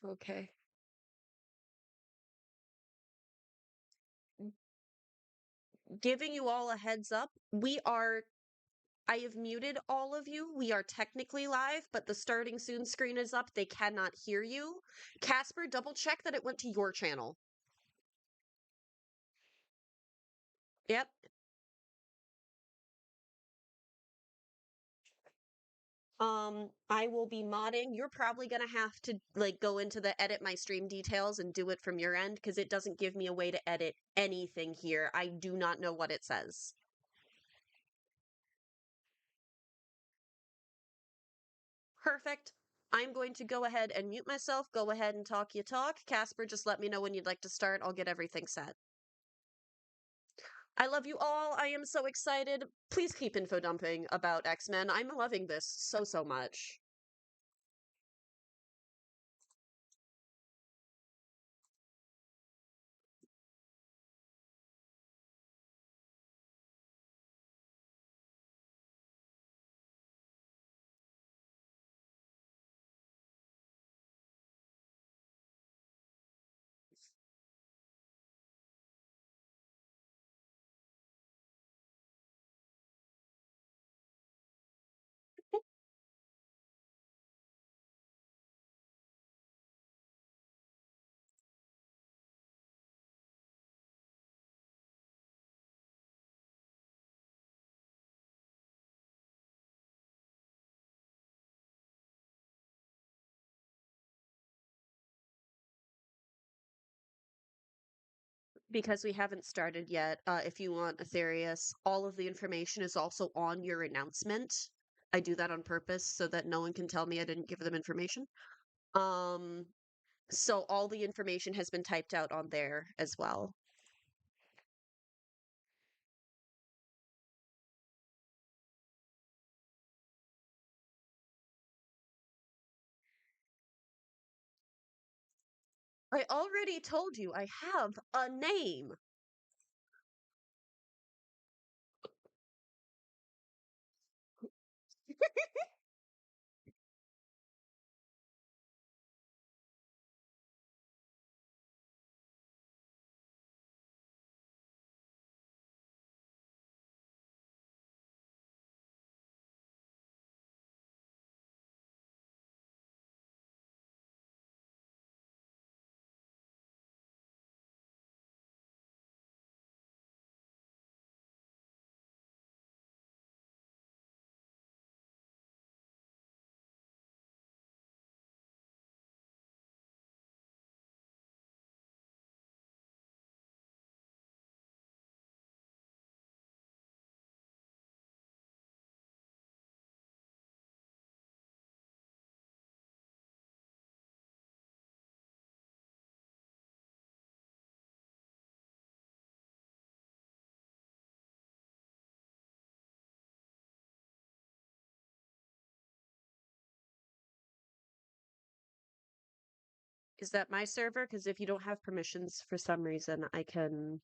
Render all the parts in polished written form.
Okay. Giving you all a heads up, I have muted all of you. We are technically live, but the starting soon screen is up. They cannot hear you. Casper, double check that it went to your channel. Yep. I will be modding. You're probably gonna have to like go into the edit my stream details and do it from your end because it doesn't give me a way to edit anything here. I do not know what it says. Perfect. I'm going to go ahead and mute myself. Go ahead and talk your talk. Casper, just let me know when you'd like to start. I'll get everything set. I love you all. I am so excited. Please keep info dumping about X-Men. I'm loving this so, so much. Because we haven't started yet, if you want Aetherius, all of the information is also on your announcement. I do that on purpose so that no one can tell me I didn't give them information. Um, so all the information has been typed out on there as well. I already told you I have a name. Is that my server? Because if you don't have permissions for some reason, I can.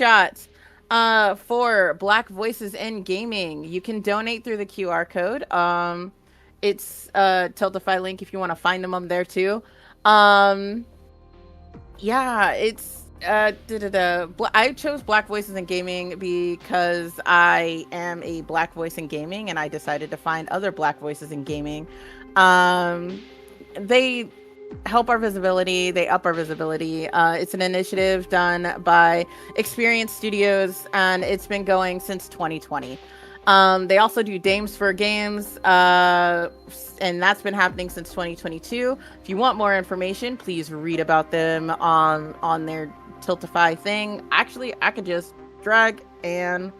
shots for Black Voices in Gaming. You can donate through the QR code. It's Tiltify link if you want to find them there too. Yeah, it's I chose Black Voices in Gaming because I am a Black voice in gaming, and I decided to find other Black voices in gaming. They help our visibility. They up our visibility. It's an initiative done by Experience Studios, and it's been going since 2020. They also do Dames for Games, and that's been happening since 2022. If you want more information, please read about them on their Tiltify thing. Actually, I could just drag and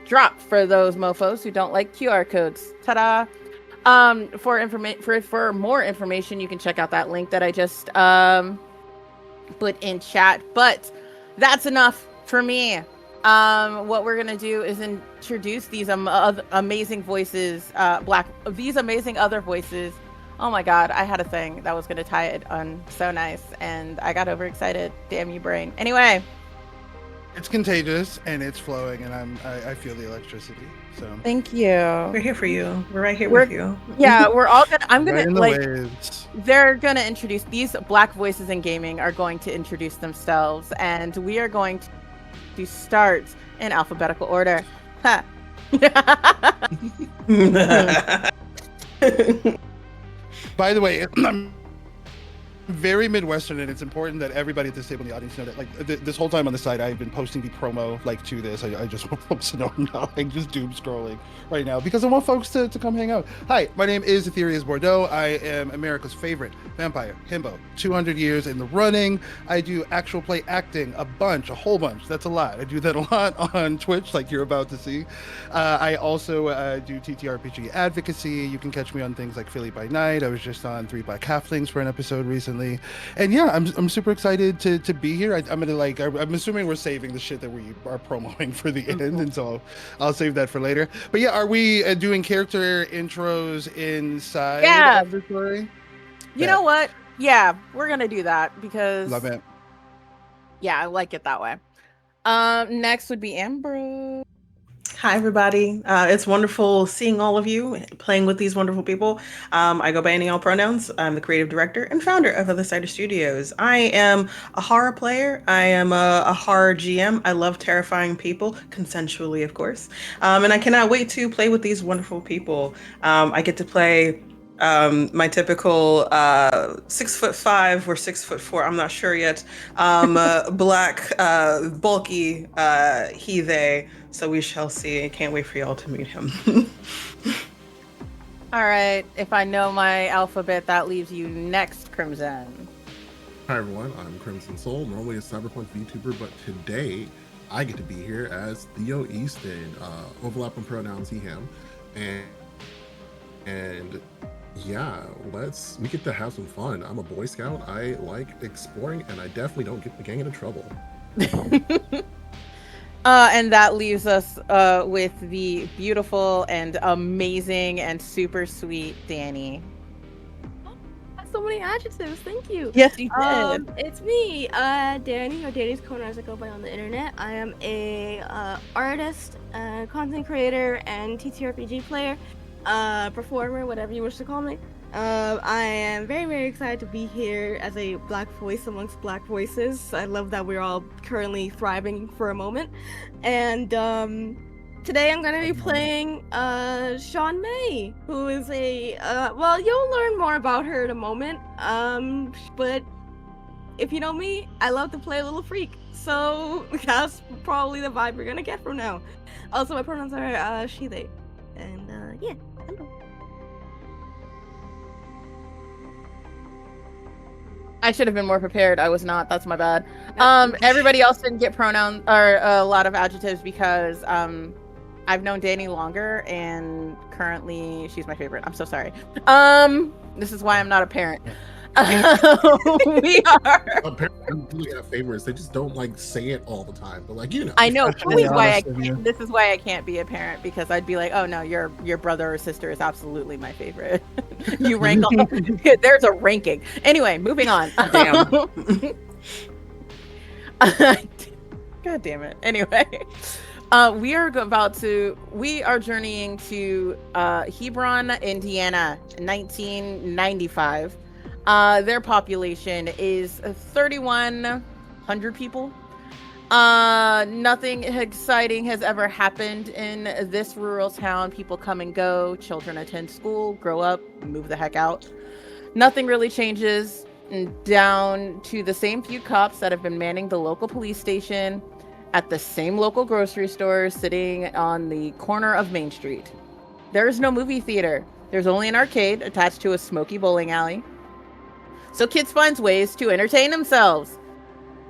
drop for those mofos who don't like QR codes. Ta-da! For more information, you can check out that link that I just put in chat. But that's enough for me. What we're gonna do is introduce these amazing voices, these amazing other voices. Oh my god, I had a thing that was gonna tie it on so nice, and I got overexcited. Damn you, brain. Anyway, it's contagious and it's flowing, and I feel the electricity. So thank you. We're here for you. We're right here with you. Yeah, we're all gonna. I'm gonna waves. They're gonna introduce these Black voices in gaming. Are going to introduce themselves, and we are going to start in alphabetical order. Ha. By the way, I'm very Midwestern, and it's important that everybody at this table in the audience know that, like, this whole time on the side, I've been posting the promo, like, to this. I just want folks to know I'm not, like, just doom scrolling right now, because I want folks to come hang out. Hi, my name is Ethereus Bordeaux. I am America's favorite vampire himbo. 200 years in the running. I do actual play acting a whole bunch. That's a lot. I do that a lot on Twitch, like you're about to see. I also do TTRPG advocacy. You can catch me on things like Philly by Night. I was just on 3 Black Halflings for an episode recently. And yeah, I'm super excited to be here. I'm gonna I'm assuming we're saving the shit that we are promoting for the end, and so I'll save that for later. But yeah, are we doing character intros inside of the story? You know what? Yeah, we're gonna do that because love it. Yeah, I like it that way. Next would be Amber. Hi, everybody. It's wonderful seeing all of you, playing with these wonderful people. I go by any all pronouns. I'm the creative director and founder of Other Side Studios. I am a horror player. I am a horror GM. I love terrifying people, consensually, of course. And I cannot wait to play with these wonderful people. I get to play my typical 6'5" or 6'4", I'm not sure yet. Black, bulky he, they. So we shall see. I can't wait for y'all to meet him. All right. If I know my alphabet, that leaves you next, Crimson. Hi everyone, I'm Crimson Soul, normally a cyberpunk VTuber, but today I get to be here as Theo Easton, overlapping pronouns he, him, and yeah, we get to have some fun. I'm a Boy Scout, I like exploring, and I definitely don't get the gang into trouble. And that leaves us with the beautiful and amazing and super sweet Danny. So many adjectives, thank you. Yes, you did. It's me, Danny, or Danny's Corner as I go by on the internet. I am a artist, content creator, and TTRPG player, performer, whatever you wish to call me. I am very, very excited to be here as a Black voice amongst Black voices. I love that we're all currently thriving for a moment. And today I'm going to be playing Sean May, who is a, well, you'll learn more about her in a moment. But if you know me, I love to play a little freak. So that's probably the vibe we're going to get from now. Also, my pronouns are she, they. And yeah, hello. I should have been more prepared. I was not. That's my bad. Everybody else didn't get pronouns or a lot of adjectives because I've known Danny longer, and currently she's my favorite. I'm so sorry. This is why I'm not a parent. We are. Parents really have favorites. They just don't like say it all the time. But like, you know. I know. This is why I can't be a parent, because I'd be like, oh no, your brother or sister is absolutely my favorite. You rank all. There's a ranking. Anyway, moving on. Damn. God damn it. Anyway, we are journeying to Hebron, Indiana, 1995. Their population is 3,100 people. Nothing exciting has ever happened in this rural town. People come and go, children attend school, grow up, move the heck out. Nothing really changes, down to the same few cops that have been manning the local police station at the same local grocery store sitting on the corner of Main Street. There is no movie theater. There's only an arcade attached to a smoky bowling alley. So kids find ways to entertain themselves,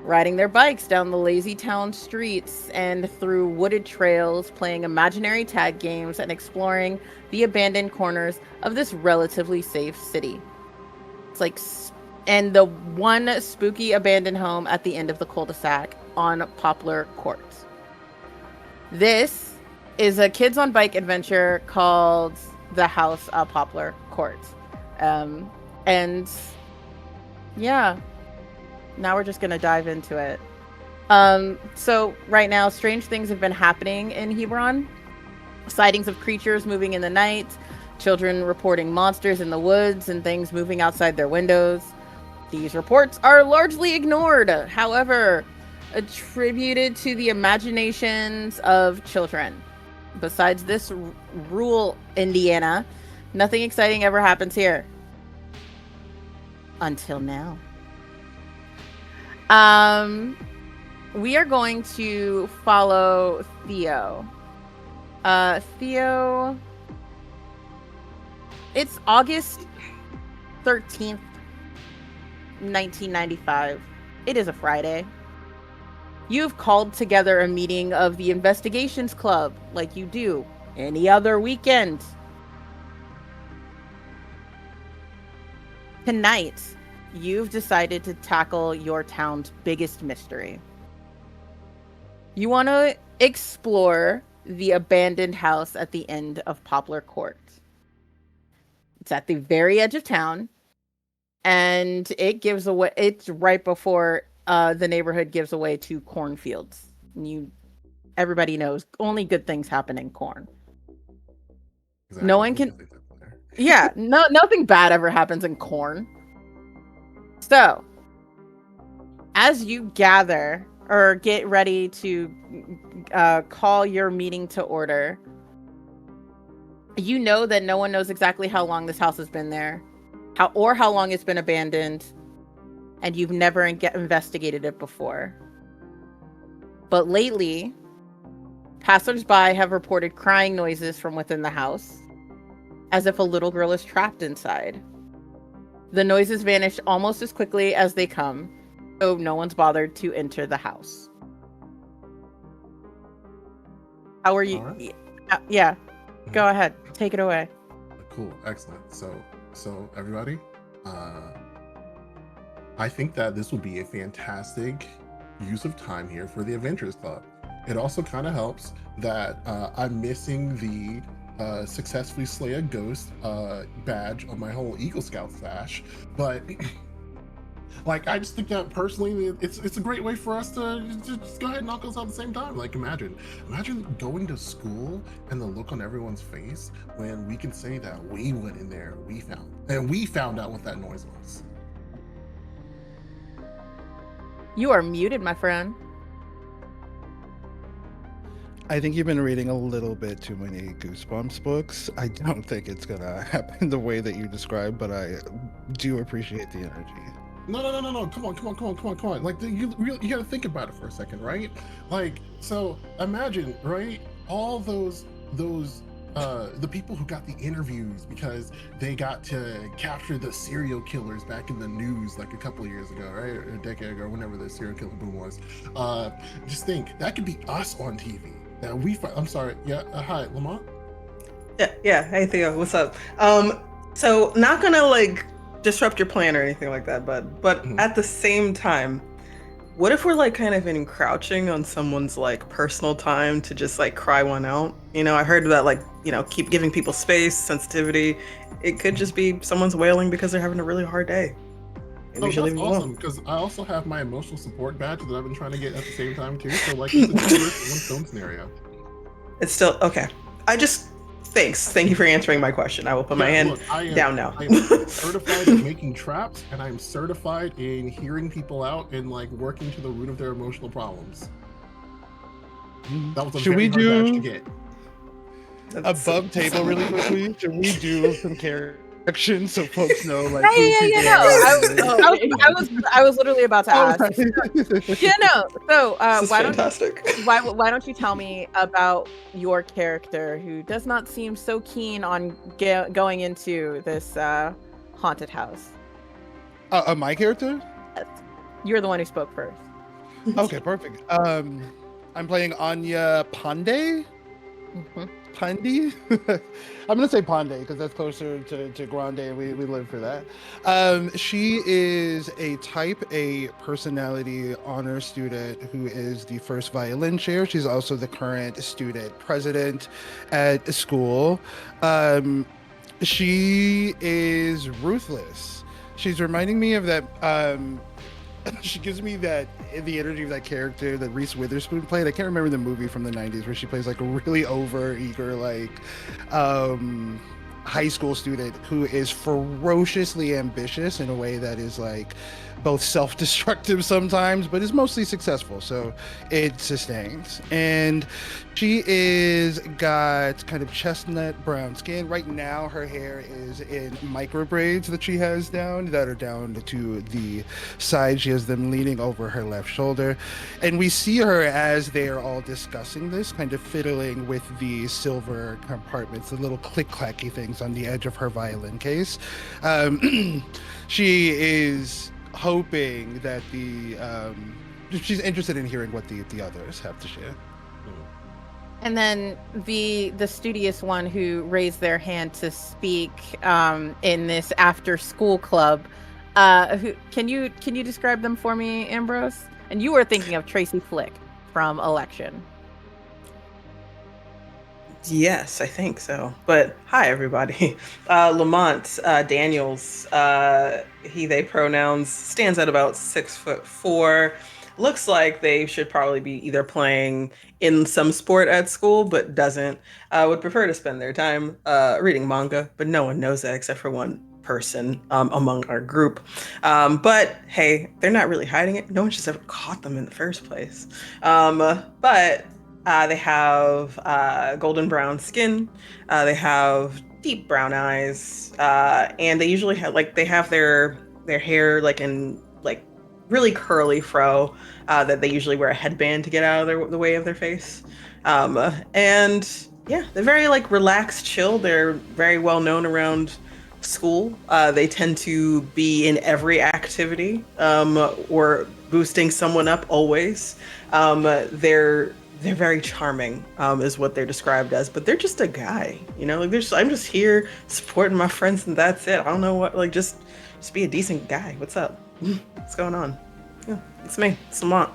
riding their bikes down the lazy town streets and through wooded trails, playing imaginary tag games and exploring the abandoned corners of this relatively safe city. It's like, and the one spooky abandoned home at the end of the cul-de-sac on Poplar Court. This is a kids on bike adventure called The House at Poplar Court. And yeah, now we're just gonna dive into it. So right now, strange things have been happening in Hebron. Sightings of creatures moving in the night, children reporting monsters in the woods and things moving outside their windows. These reports are largely ignored, however, attributed to the imaginations of children. Besides this rural Indiana, nothing exciting ever happens here. Until now. We are going to follow Theo. Theo, it's August 13th, 1995. It is a Friday. You've called together a meeting of the Investigations Club, like you do any other weekend. Tonight, you've decided to tackle your town's biggest mystery. You want to explore the abandoned house at the end of Poplar Court. It's at the very edge of town, and it's right before the neighborhood gives away to cornfields. Everybody knows only good things happen in corn. Exactly. No one can. Yeah, nothing bad ever happens in corn. So, as you gather or get ready to call your meeting to order, you know that no one knows exactly how long this house has been there, how long it's been abandoned, and you've never investigated it before. But lately, passersby have reported crying noises from within the house, as if a little girl is trapped inside. The noises vanish almost as quickly as they come, so no one's bothered to enter the house. How are you? Right. Yeah, go ahead. Take it away. Cool. Excellent. So everybody, I think that this will be a fantastic use of time here for the Adventurers Club. It also kind of helps that I'm missing the successfully slay a ghost badge on my whole Eagle Scout stash, but like I just think that personally it's a great way for us to just go ahead and knock those out at the same time. Like imagine going to school and the look on everyone's face when we can say that we went in there, we found out what that noise was. You are muted, my friend. I think you've been reading a little bit too many Goosebumps books. I don't think it's gonna happen the way that you described, but I do appreciate the energy. No. Come on. Like you gotta think about it for a second, right? Like, so imagine, right? All those the people who got the interviews because they got to capture the serial killers back in the news like a couple of years ago, right? Or a decade ago, whenever the serial killer boom was. Just think that could be us on TV. That I'm sorry. Yeah. Hi, Lamont. Yeah. Hey Theo, what's up? So not gonna like disrupt your plan or anything like that, but at the same time, what if we're like kind of encroaching on someone's like personal time to just like cry one out? You know, I heard that like, you know, keep giving people space, sensitivity. It could just be someone's wailing because they're having a really hard day. Maybe we should leave that's him awesome alone. because I also have my emotional support badge that I've been trying to get at the same time too. So like it's a two versus one film scenario. It's still okay. Thank you for answering my question. I will put my hand Look, down now. I am certified in making traps, and I'm certified in hearing people out and like working to the root of their emotional problems. That was a Should very we hard badge to do get. above table really quickly? Should we do some character action so folks know like Yeah, who yeah, people yeah, no. are? I was literally about to ask. right. Yeah, no. So, This is why fantastic. why don't you tell me about your character who does not seem so keen on going into this haunted house? My character? You're the one who spoke first. Okay, perfect. I'm playing Anya Pandey. Mhm. Pandy? I'm gonna say Pandey because that's closer to Grande, and we live for that. She is a type A personality honor student who is the first violin chair. She's also the current student president at school. She is ruthless. She's reminding me of that. She gives me the energy of that character that Reese Witherspoon played. I can't remember the movie from the 90s where she plays like a really over eager high school student who is ferociously ambitious in a way that is like both self-destructive sometimes but is mostly successful, so it sustains. And she is got kind of chestnut brown skin. Right now her hair is in micro braids that she has down that are down to the side. She has them leaning over her left shoulder, and we see her as they are all discussing this, kind of fiddling with the silver compartments, the little click-clacky things on the edge of her violin case. She is hoping that she's interested in hearing what the others have to share. And then the studious one who raised their hand to speak in this after school club. Who can you describe them for me, Ambrose? And you were thinking of Tracy Flick from Election. Yes, I think so. But hi, everybody. Lamont Daniels, he, they pronouns, stands at about 6'4". Looks like they should probably be either playing in some sport at school, but doesn't. Would prefer to spend their time reading manga, but no one knows that except for one person among our group. But hey, they're not really hiding it. No one's just ever caught them in the first place. But they have golden brown skin. They have deep brown eyes, and they usually have they have their hair like in like really curly fro that they usually wear a headband to get out of the way of their face. And yeah, they're very like relaxed, chill. They're very well known around school. They tend to be in every activity or boosting someone up always. They're very charming, is what they're described as, but they're just a guy, you know, like I'm just here supporting my friends and that's it. I don't know what, like, just be a decent guy. What's up? What's going on? Yeah, it's me, it's Lamont.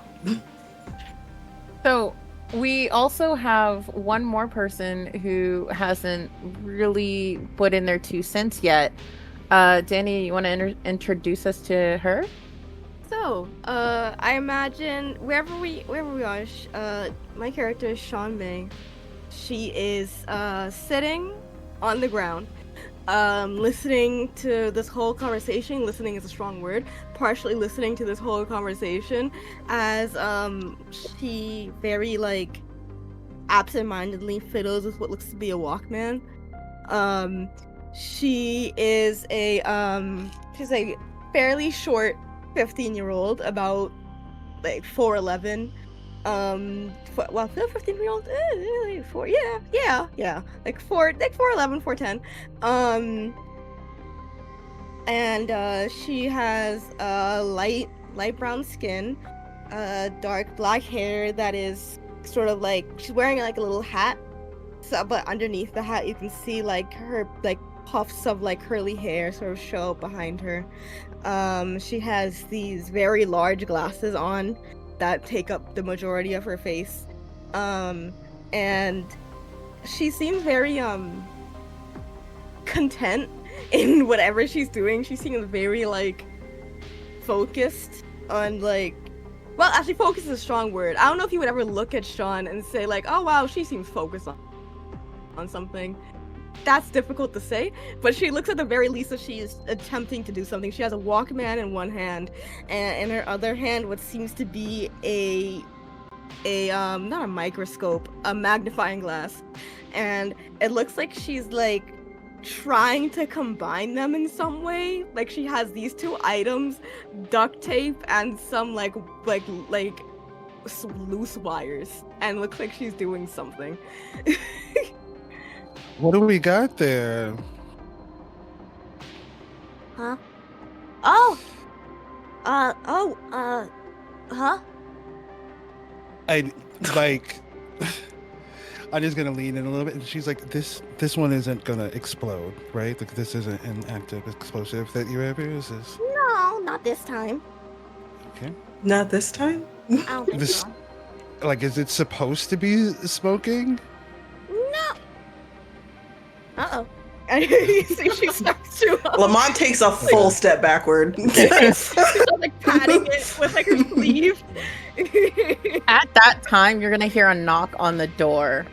So we also have one more person who hasn't really put in their 2 cents yet. Danny, you want to introduce us to her? So, I imagine wherever we are, my character is Sean May. She is sitting on the ground, listening to this whole conversation. Listening is a strong word. Partially listening to this whole conversation as she very like absent-mindedly fiddles with what looks to be a Walkman. She is she's a fairly short 15-year-old, about like 4'11". 15-year-old, like 4'11", 4'10". And she has light brown skin, dark black hair that is sort of like, she's wearing like a little hat. So, but underneath the hat, you can see like her like puffs of like curly hair sort of show up behind her. She has these very large glasses on that take up the majority of her face. And she seems very content in whatever she's doing. She seems very like focused on like, well, actually, focus is a strong word. I don't know if you would ever look at Sean and say like, oh wow, she seems focused on something. That's difficult to say, but she looks at the very least that she is attempting to do something. She has a Walkman in one hand, and in her other hand, what seems to be a not a microscope, a magnifying glass, and it looks like she's like trying to combine them in some way. Like she has these two items, duct tape and some like loose wires, and looks like she's doing something. What do we got there? Huh? Oh. Huh? I like. I'm just gonna lean in a little bit, and she's like, "This one isn't gonna explode, right? Like this isn't an active explosive that you ever use." Is No, not this time. okay. Not this time. I don't think This, so. like, is it supposed to be smoking? No. Uh-oh. You see she starts to Lamont takes a full step backward. she's like patting it with like her sleeve. At that time, you're gonna hear a knock on the door.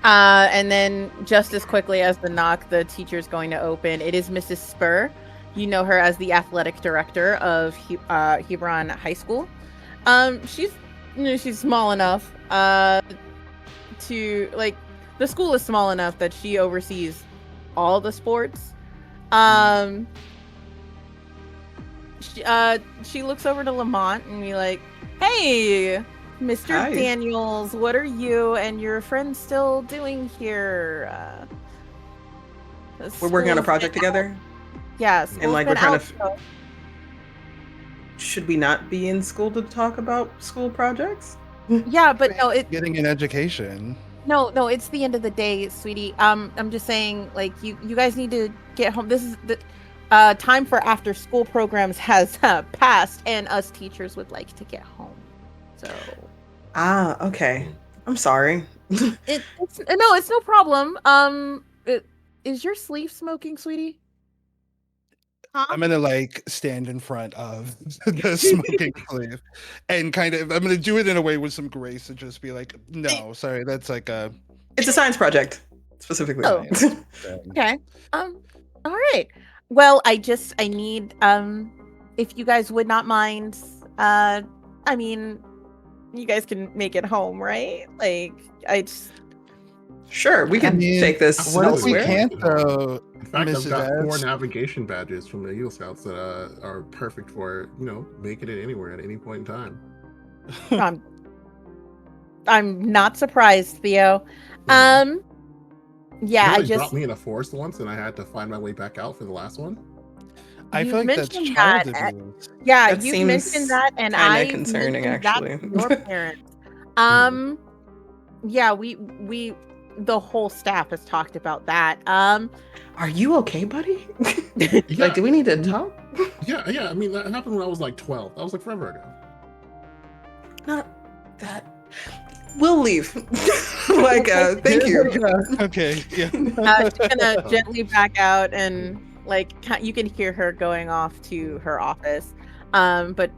And then just as quickly as the knock, the teacher's going to open. It is Mrs. Spur. You know her as the athletic director of Hebron High School. She's small enough to like. The school is small enough that she oversees all the sports. She looks over to Lamont and be like, "Hey, Mr. Hi. Daniels, what are you and your friend still doing here?" We're working on a School's project been together. out- Yeah, school's like, been we're trying out, to so- Should we not be in school to talk about school projects? Yeah, but no, Getting an education. No, it's the end of the day, sweetie. I'm just saying, like, you guys need to get home. This is the time for after school programs has passed, and us teachers would like to get home. So Okay. I'm sorry. it's no problem. Is your sleeve smoking, sweetie? Huh? I'm gonna like stand in front of the smoking sleeve, and kind of I'm gonna do it in a way with some grace and just be like, "No, sorry, that's like a." It's a science project, specifically. Oh. Okay. All right. Well, I need if you guys would not mind, I mean, you guys can make it home, right? Like, I just Sure, we can take this What if we elsewhere. can't though? In fact, I've Mrs. got 4 S? navigation badges from the Eagle Scouts that are perfect for, making it anywhere at any point in time. I'm not surprised, Theo. Yeah, Yeah, they dropped me in a forest once, and I had to find my way back out for the last one. I You feel like that's mentioned child that abuse. Yeah, That you seems mentioned that, and kinda I concerning, mentioned that actually. to your parents. Yeah, we the whole staff has talked about that. Are you okay, buddy? Yeah. Like, do we need to talk? Yeah. I mean, that happened when I was like 12. That was like forever ago. Not that. We'll leave. Thank you. Okay, yeah. She's gonna gently back out, and like you can hear her going off to her office. But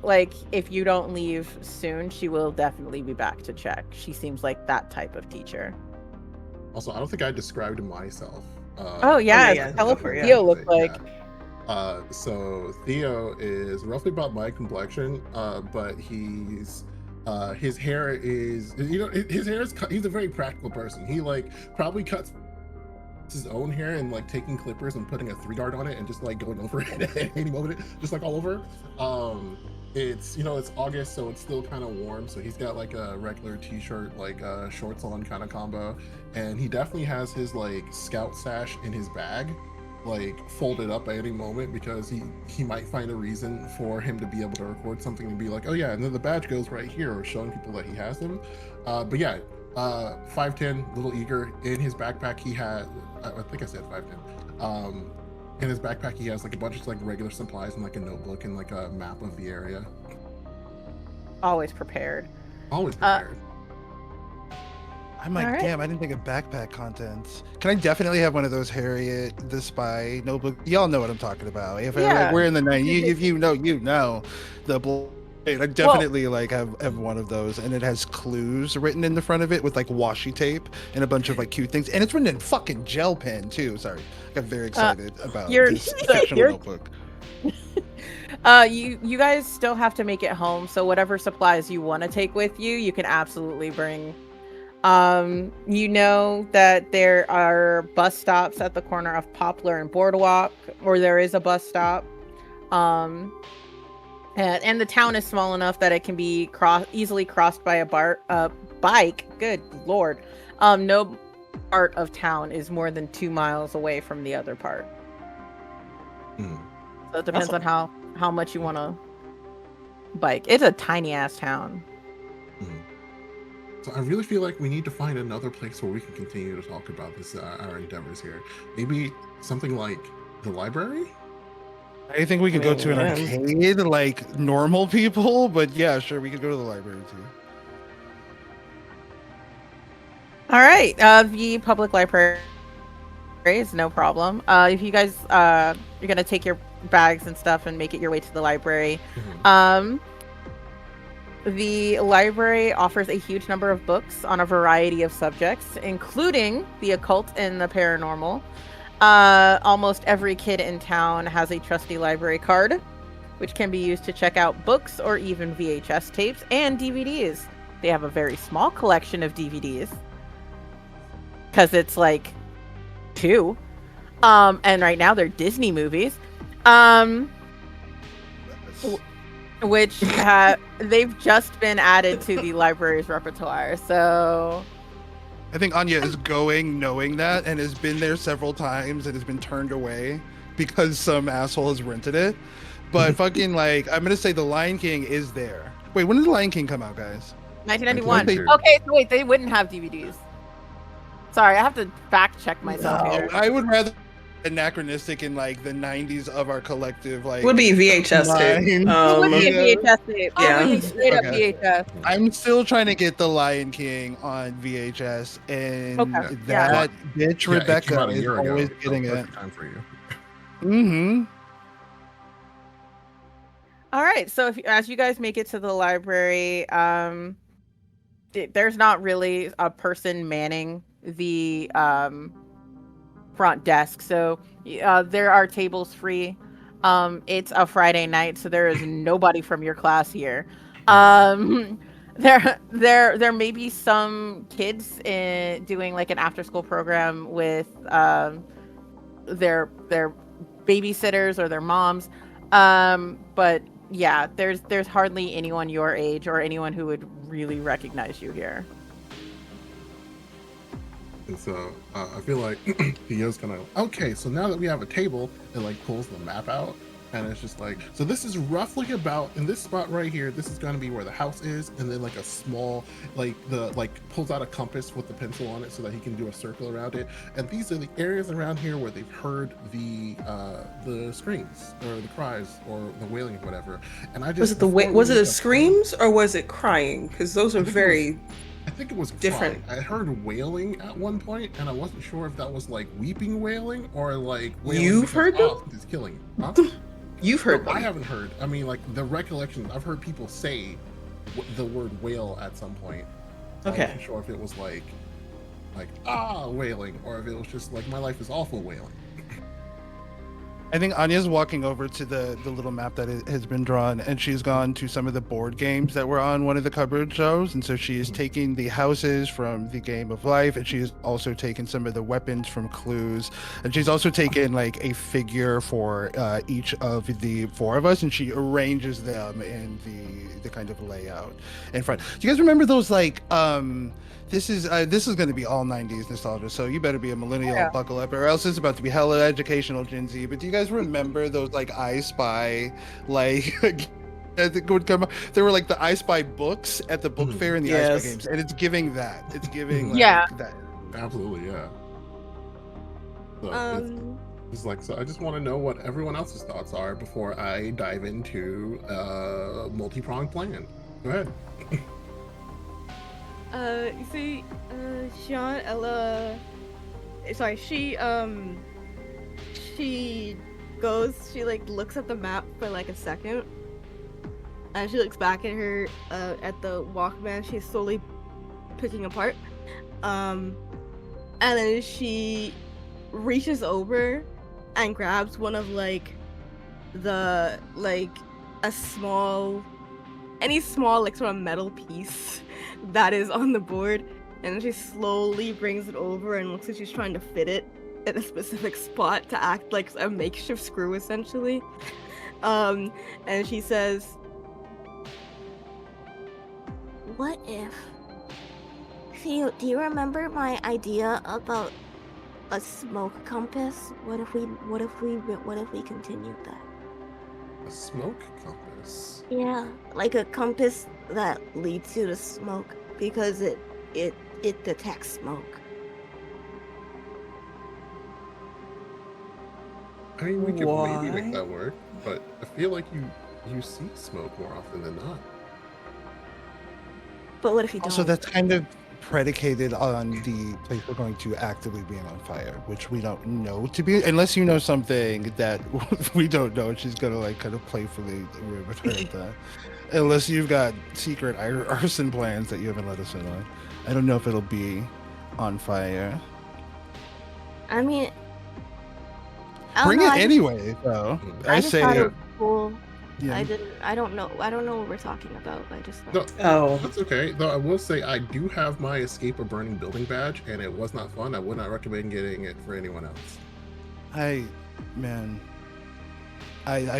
like if you don't leave soon, she will definitely be back to check. She seems like that type of teacher. Also, I don't think I described myself. Oh yeah, yeah, tell us for what you. Theo looks like. So Theo is roughly about my complexion, but he's his hair is he's a very practical person. He like probably cuts his own hair and like taking clippers and putting a 3-dart on it and just like going over it at any moment, just like all over. It's it's August, so it's still kind of warm, so he's got like a regular t-shirt, like shorts on kind of combo, and he definitely has his like scout sash in his bag, like folded up at any moment, because he might find a reason for him to be able to record something and be like, oh yeah, and then the badge goes right here, or showing people that he has them. But yeah, 5'10", little eager. In his backpack he had, I think I said 5'10". In his backpack he has like a bunch of like regular supplies and like a notebook and like a map of the area. Always prepared. Always prepared. I'm like, All right. damn, I didn't think of backpack contents. Can I definitely have one of those Harriet the Spy notebook? Y'all know what I'm talking about. If Yeah. we're in the night, if you know the I definitely like have one of those, and it has clues written in the front of it with like washi tape and a bunch of like cute things, and it's written in fucking gel pen too. Sorry, I got very excited about you're- this fictional you're- notebook. You guys still have to make it home, so whatever supplies you want to take with you, you can absolutely bring. You know that there are bus stops at the corner of Poplar and Boardwalk, or there is a bus stop. And the town is small enough that it can be easily crossed by a bike. Good lord. No part of town is more than 2 miles away from the other part. So it depends on how much you want to bike. It's a tiny ass town. So I really feel like we need to find another place where we can continue to talk about this, our endeavors here. Maybe something like the library? I think we could go to an arcade like normal people, but yeah, sure, we could go to the library too. All right, the public library is no problem. If you guys you're gonna take your bags and stuff and make it your way to the library, the library offers a huge number of books on a variety of subjects, including the occult and the paranormal. Almost every kid in town has a trusty library card, which can be used to check out books or even VHS tapes and DVDs. They have a very small collection of DVDs because it's like 2. And right now they're Disney movies. Which they've just been added to the library's repertoire. So I think Anya is going knowing that and has been there several times and has been turned away because some asshole has rented it. But fucking like, I'm gonna say The Lion King is there. Wait, when did The Lion King come out, guys? 1991. Okay, so wait, they wouldn't have DVDs. Sorry, I have to fact check myself here. I would rather anachronistic in like the 90s of our collective like would be VHS tape. It would be a VHS tape. Yeah. It would be straight up VHS. I'm still trying to get The Lion King on VHS, and that bitch Rebecca is always getting it. Time for you. All right, so as you guys make it to the library, there's not really a person manning the front desk, so there are tables free. It's a Friday night, so there is nobody from your class here. There may be some kids doing like an after school program with their babysitters or their moms, but yeah, there's hardly anyone your age or anyone who would really recognize you here. And so I feel like Theo's kind of, okay, so now that we have a table, it like pulls the map out, and it's just like, so this is roughly about, in this spot right here, this is going to be where the house is, and then like a small, pulls out a compass with the pencil on it so that he can do a circle around it. And these are the areas around here where they've heard the screams or the cries or the wailing or whatever. And I just was it the screams or was it crying? Because those are very. I think it was different. Crying. I heard wailing at one point, and I wasn't sure if that was like weeping wailing or like wailing. You've heard them? He's killing. Huh? You've heard them. I haven't heard. I mean, like the recollection. I've heard people say the word wail at some point. Okay. I wasn't sure if it was like wailing, or if it was just like my life is awful wailing. I think Anya's walking over to the little map that has been drawn, and she's gone to some of the board games that were on one of the cupboard shelves, and so she is taking the houses from the Game of Life, and she's also taken some of the weapons from Clues, and she's also taken like a figure for each of the 4 of us, and she arranges them in the kind of layout in front. Do you guys remember those like this is going to be all 90s nostalgia, so you better be a millennial, buckle up, or else it's about to be hella educational, Gen Z. But do you guys remember those like I Spy, like would come? There were like the I Spy books at the book fair and the I Spy games, and it's giving that. It's giving like, that. Absolutely, yeah. So it's like, so I just want to know what everyone else's thoughts are before I dive into a multi-pronged plan. Go ahead. You see, Sean, Ella, sorry, she goes, she like looks at the map for like a second, and she looks back at her, at the Walkman she's slowly picking apart, and then she reaches over and grabs one of like the any small like sort of metal piece that is on the board, and then she slowly brings it over and looks like she's trying to fit it in a specific spot to act like a makeshift screw essentially. And she says, What if... Theo, do you remember my idea about a smoke compass? What if we continued that? A smoke compass. Yeah, like a compass that leads you to smoke because it detects smoke. I mean, we could maybe Why? make that work, but I feel like you see smoke more often than not. But what if you don't? Also, that's kind of predicated on the place we're going to actively being on fire, which we don't know to be, unless you know something that we don't know. She's gonna like kind of playfully return that. Unless you've got secret arson plans that you haven't let us in on. I don't know if it'll be on fire. I mean, I don't Bring know, it I just- anyway, though. I I just thought it say, was cool. yeah. I don't know what we're talking about. I just No, thought... Oh, that's okay. Though I will say I do have my escape a burning building badge, and it was not fun. I would not recommend getting it for anyone else. I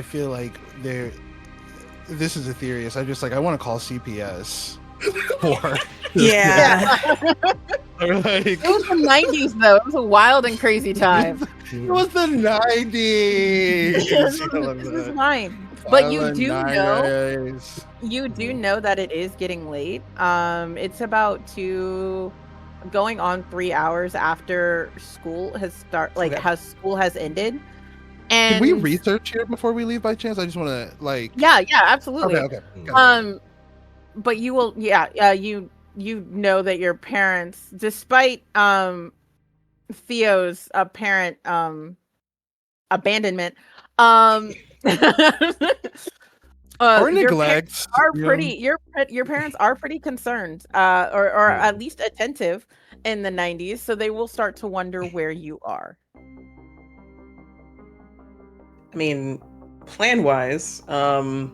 feel like this is a theory. So I'm just like, I want to call CPS for yeah. or like It was the 90s, though. It was a wild and crazy time. it was the 90s. This is fine. But you do know, Nice. you do know that it is getting late. It's about going on 3 hours after school has Okay. how school has ended. Can And we research here before we leave by chance? I just want to like. yeah, absolutely. Okay. Got it. But you will, you know that your parents, despite Theo's apparent abandonment, Or your neglect. are you know? pretty your parents are pretty concerned, or at least attentive in the 90s, so they will start to wonder where you are. I mean, plan wise, Sean,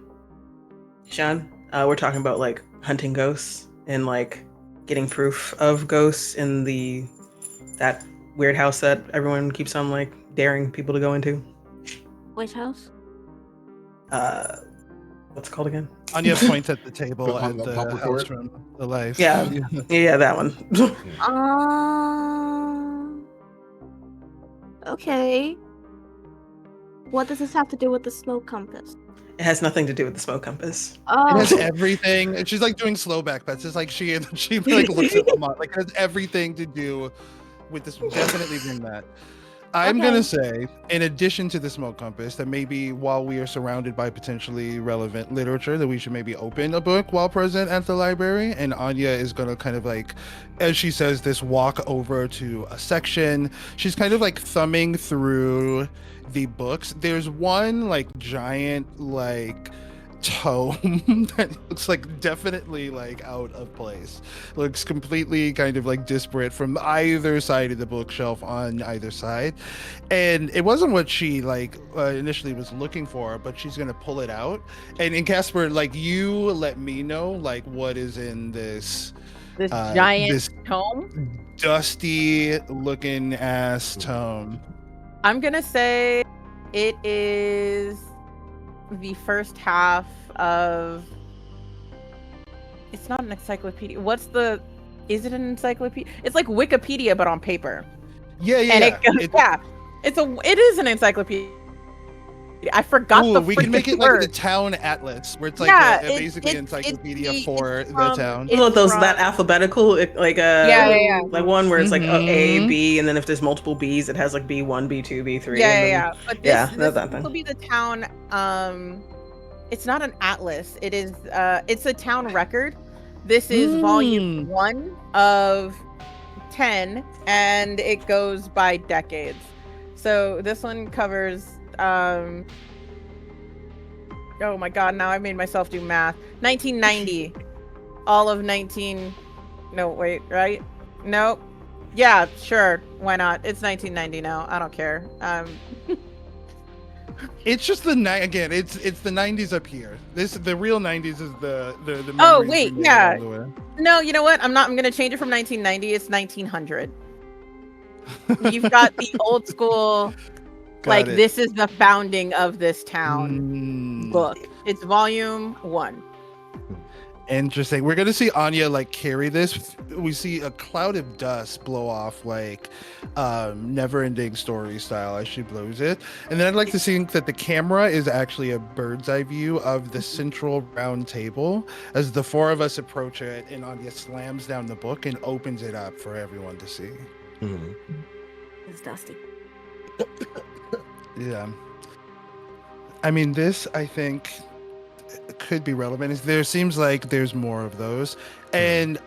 we're talking about like hunting ghosts and like getting proof of ghosts in that weird house that everyone keeps on like daring people to go into. Which house? What's it called again? Anya points at the table On at the the Papa house Court? from the life. Yeah. Yeah, that one. Okay. What does this have to do with the smoke compass? It has nothing to do with the smoke compass. It Oh, has everything. And she's like doing slow back bets. It's like she like looks at them like it has everything to do with this. Definitely bring that. I'm Okay. gonna say, in addition to the smoke compass, that maybe while we are surrounded by potentially relevant literature, that we should maybe open a book while present at the library. And Anya is gonna kind of like, as she says this, walk over to a section. She's kind of like thumbing through the books. There's one like giant like tome that looks like definitely like out of place, looks completely kind of like disparate from either side of the bookshelf on either side, and it wasn't what she like initially was looking for, but she's gonna pull it out. And Casper, like, you let me know like what is in this This giant this tome. dusty looking ass tome. I'm gonna say it is the first half of. It's not an encyclopedia. Is it an encyclopedia? It's like Wikipedia but on paper. Yeah, And it is an encyclopedia. I forgot Ooh, the we can freaking make it word. like the town atlas, where it's like Yeah, basically an it's encyclopedia the- for it's the from- town. it's Well, those from- that alphabetical, like Yeah. like one where it's like A, Mhm. B, and then if there's multiple B's, it has like B1, B2, B3. Yeah, and then, yeah. But yeah, this that thing. will be the town. It's not an atlas. It is. It's a town record This is volume 1 of 10, and it goes by decades. So this one covers oh my god, now I made myself do math. 1990. All of 19. No, wait, right? Nope. Yeah, sure. Why not? It's 1990 now. I don't care. It's just again. It's the 90s up here. The real 90s is the Oh memories wait, we made yeah. along the way. No, you know what? I'm gonna change it from 1990. It's 1900. You've got the old school, Got it. this is the founding of this town book. It's volume 1. Interesting. We're gonna see Anya like carry this. We see a cloud of dust blow off like never-ending story style as she blows it. And then I'd like to think that the camera is actually a bird's eye view of the central round table as the four of us approach it, and Anya slams down the book and opens it up for everyone to see. It's dusty. Yeah. I mean, this, I think, could be relevant. There seems like there's more of those. And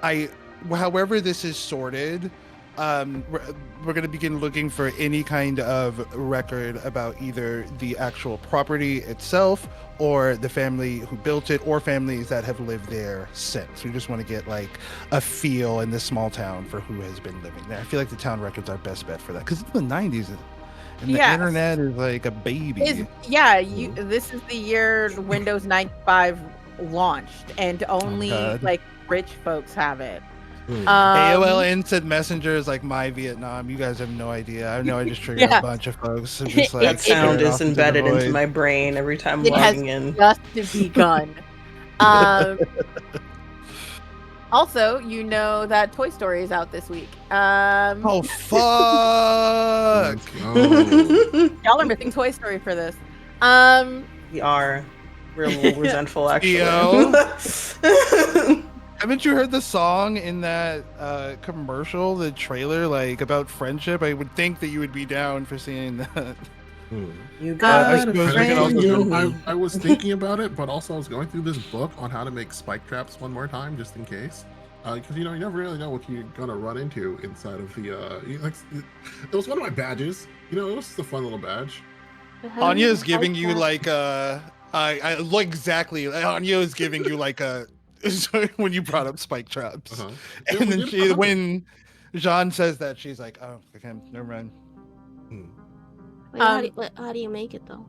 however this is sorted, we're going to begin looking for any kind of record about either the actual property itself or the family who built it or families that have lived there since. We just want to get like a feel in this small town for who has been living there. I feel like the town records are best bet for that because it's the 90s and the internet is like a baby. This is the year Windows 95 launched, and only like rich folks have it. AOL Instant Messenger is like my Vietnam. You guys have no idea. I know I just triggered a bunch of folks. Who just, like, that sound is embedded into my brain every time I'm logging in. Just begun. Also, you know that Toy Story is out this week. Oh fuck! Y'all are missing Toy Story for this. We are. We're a little resentful, actually. Haven't you heard the song in that commercial, the trailer, like about friendship? I would think that you would be down for seeing that. You got I was thinking about it, but also I was going through this book on how to make spike traps one more time, just in case. Because you never really know what you're gonna run into inside of the. It was one of my badges. It was just a fun little badge. Anya is giving you like I look exactly. Anya is giving you like a. When you brought up spike traps, and then when Jean says that, she's like, "Oh, okay, never mind." Wait, how do you make it though?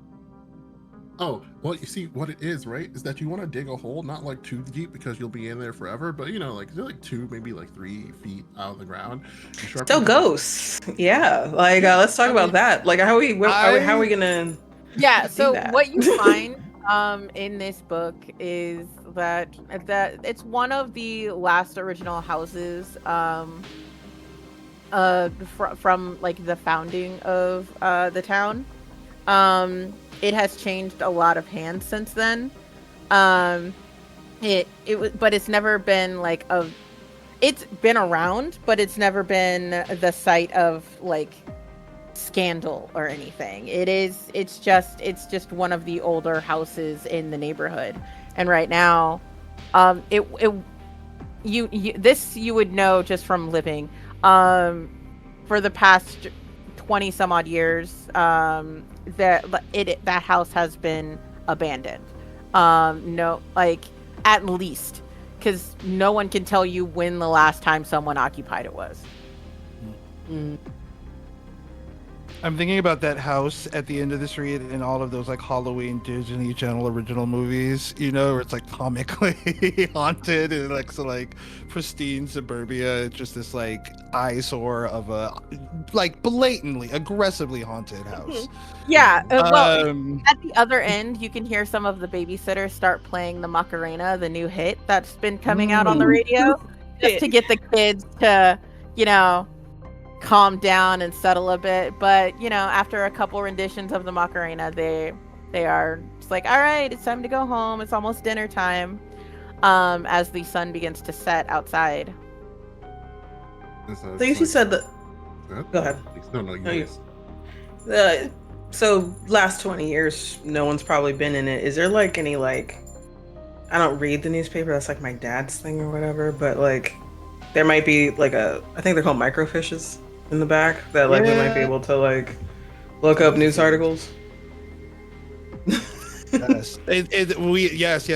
Oh, well, you see, what it is, right, is that you want to dig a hole, not like too deep because you'll be in there forever, but like 2, maybe like 3 feet out of the ground. Still ghosts. Yeah. Like, let's talk about that. Like, how are we gonna? Yeah. So what you find in this book is that it's one of the last original houses from like the founding of the town. It has changed a lot of hands since then. It was, but it's never been like it's been around, but it's never been the site of like scandal or anything. It's just one of the older houses in the neighborhood. And right now, you would know just from living. For the past 20 some odd years, that house has been abandoned. No, like at least, because no one can tell you when the last time someone occupied it was. I'm thinking about that house at the end of the street in all of those like Halloween Disney Channel original movies, where it's like comically haunted and like so like pristine suburbia. It's just this like eyesore of a like blatantly, aggressively haunted house. Yeah. Well, at the other end, you can hear some of the babysitters start playing the Macarena, the new hit that's been coming out on the radio, just to get the kids to, calm down and settle a bit. But after a couple renditions of the Macarena, they are just like, all right, it's time to go home, it's almost dinner time, as the sun begins to set outside. So you said that. Go ahead. No, so last 20 years, no one's probably been in it. Is there like any like I don't read the newspaper. That's like my dad's thing or whatever. But like, there might be like I think they're called microfishes in the back that like we might be Yeah. able to like look up news articles. Yes. Yes.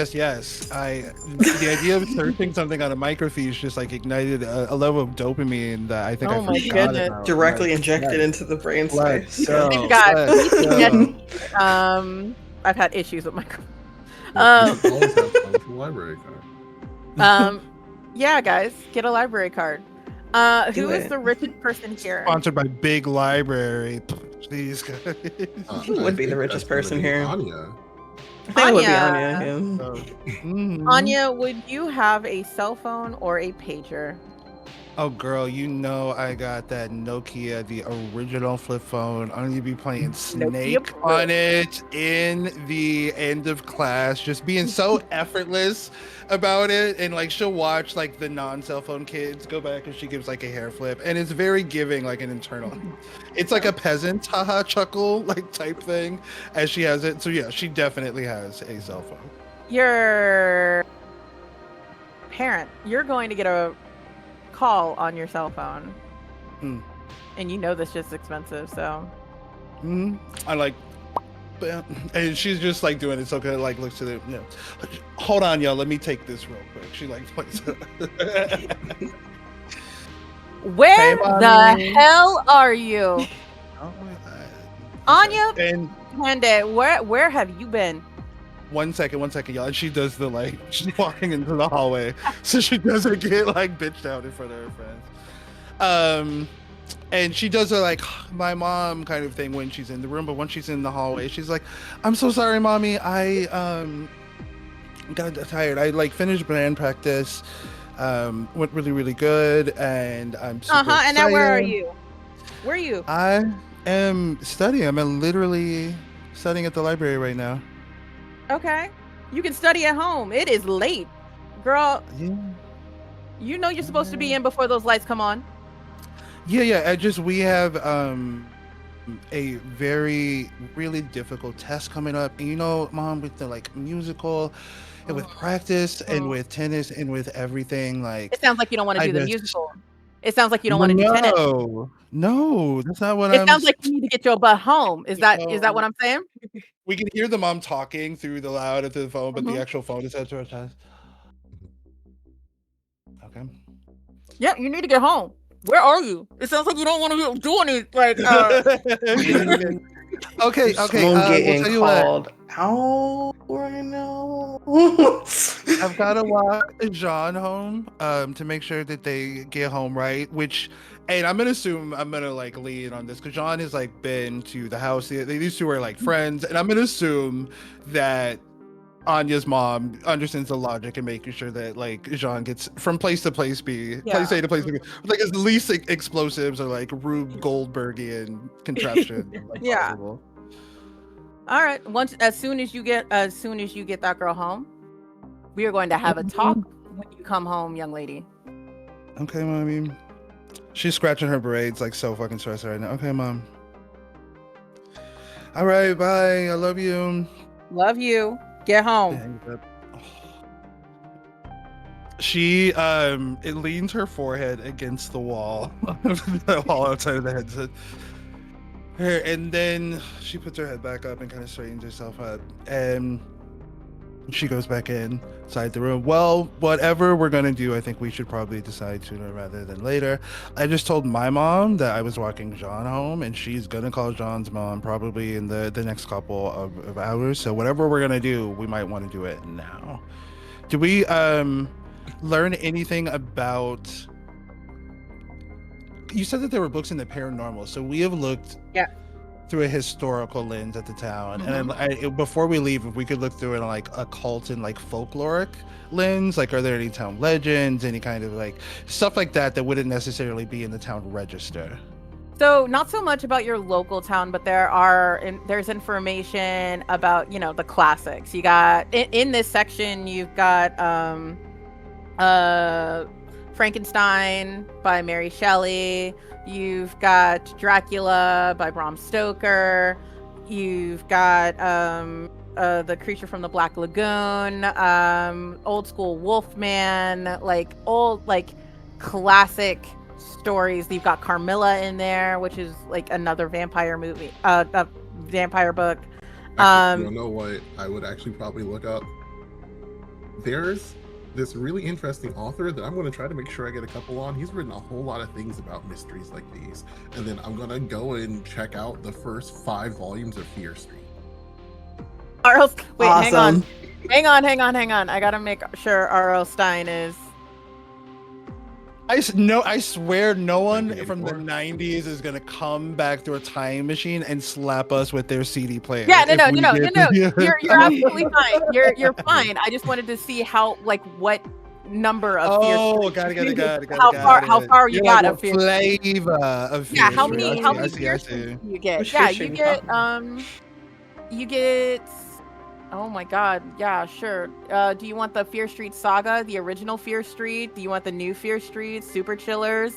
The idea of searching something on a microfiche just like ignited a level of dopamine that I think Oh I my forgot goodness. about. Directly Yes, injected yes. into the brain Let's space. go. We've got Let's we go. I've had issues with my We should always have fun with the library card. yeah, guys, get a library card. Do Who is it. the richest person here? Sponsored by Big Library. These guys. Who would be the richest person here? Anya. I think it would be Anya. Anya. Yeah. Mhm. Anya, would you have a cell phone or a pager? Oh, girl, you know I got that Nokia, the original flip phone. I'm gonna be playing Snake Flip. on it in the end of class, just being so effortless about it. And like she'll watch like the non-cell phone kids go back and she gives like a hair flip, and it's very giving, like an internal. It's like a peasant haha chuckle like type thing as she has it. So yeah, she definitely has a cell phone. Your parent, you're going to get a call on your cell phone. Hmm. And you know this shit's expensive, so I like, and she's just like doing it so good. Like looks to the, hold on, y'all. Let me take this real quick. She like plays it. where Hey, the Bonnie. hell are you? Oh, Anya and Pande, where have you been? one second, y'all. And she does the like, she's walking into the hallway, so she doesn't get like bitched out in front of her friends. And she does a like my mom kind of thing when she's in the room, but when she's in the hallway, she's like, "I'm so sorry, mommy. I got tired. I like finished band practice. Went really good, and I'm super And now where are excited. you? Where are you? I am studying. I'm literally studying at the library right now. Okay. You can study at home. It is late. Girl, Yeah. you know you're supposed to be in before those lights come on. Yeah. We have a very really difficult test coming up, and you know, mom, with the like musical and with practice and with tennis and with everything, like It sounds like you don't want to I do the just musical. It sounds like you don't want to do tennis. No, that's not what It I'm sounds like you need to get your butt home. Is that what I'm saying? We can hear the mom talking through the loud at the phone, but the Mhm. actual phone is at her chest. Okay. Yeah, you need to get home. Where are you? It sounds like you don't want to do any like Okay. Someone We'll getting tell you what. called out right now. I've got to walk Jean home to make sure that they get home right, and I'm gonna assume I'm gonna like lean on this because Jean has like been to the house. These two are like friends, and I'm gonna assume that Anya's mom understands the logic and making sure that like Jean gets from place to place B, place A to place B, with, like as least explosives or like Rube Goldbergian contraption like Yeah. possible. All right. As soon as you get that girl home, we are going to have a talk when you come home, young lady. Okay, mommy. She's scratching her braids like so fucking stressed right now. Okay, mom. All right, bye. I love you. Love you. Get home. She it leans her forehead against the wall, the wall outside of the headset. And then she puts her head back up and kind of straightens herself up, and she goes back inside the room. Well, whatever we're gonna do, I think we should probably decide sooner rather than later. I just told my mom that I was walking Jean home, and she's gonna call Jean's mom probably in the next couple of hours. So whatever we're gonna do, we might want to do it now. Do we learn anything about? You said that there were books in the paranormal, so we have looked through a historical lens at the town, and before we leave, if we could look through it on like occult and like folkloric lens, like are there any town legends, any kind of like stuff like that wouldn't necessarily be in the town register? So not so much about your local town, but there's information about, you know, the classics. You got in this section, you've got Frankenstein by Mary Shelley. You've got Dracula by Bram Stoker. You've got the creature from the Black Lagoon, old school Wolfman, like old like classic stories. You've got Carmilla in there, which is like another vampire movie, a vampire book. Actually, you know what? I would actually probably look up. There's this really interesting author that I'm going to try to make sure I get a couple on. He's written a whole lot of things about mysteries like these, and then I'm going to go and check out the first 5 volumes of Fear Street. R.L. Wait, Awesome. hang on. I gotta make sure R.L. Stein is. I swear no one from the 90s is gonna come back through a time machine and slap us with their CD player. Yeah, no. if we get- You're absolutely fine. You're fine. I just wanted to see how, like, what number of Fear Oh, Street. got it. How far you You're got like, of Fear what Street. flavor of Yeah, Fear how Street? many I see. Fear Streets do you get? Which Yeah, Fear you Street get oh my god, yeah, sure. Do you want the Fear Street Saga, the original Fear Street? Do you want the new Fear Street, Super Chillers?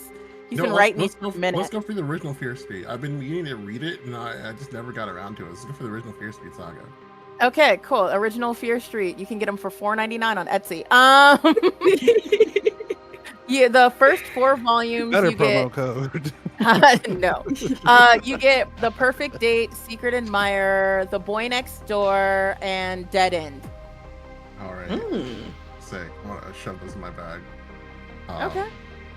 He's been writing these for a minute. Let's go for the original Fear Street. I've been meaning to read it, and I just never got around to it. Let's go for the original Fear Street saga. Okay, cool. Original Fear Street. You can get them for $4.99 on Etsy. Yeah, the first 4 volumes Better you promo get. code. No. You get The Perfect Date, Secret Admirer, The Boy Next Door, and Dead End. All right. Sick. I want to shove those in my bag. Okay.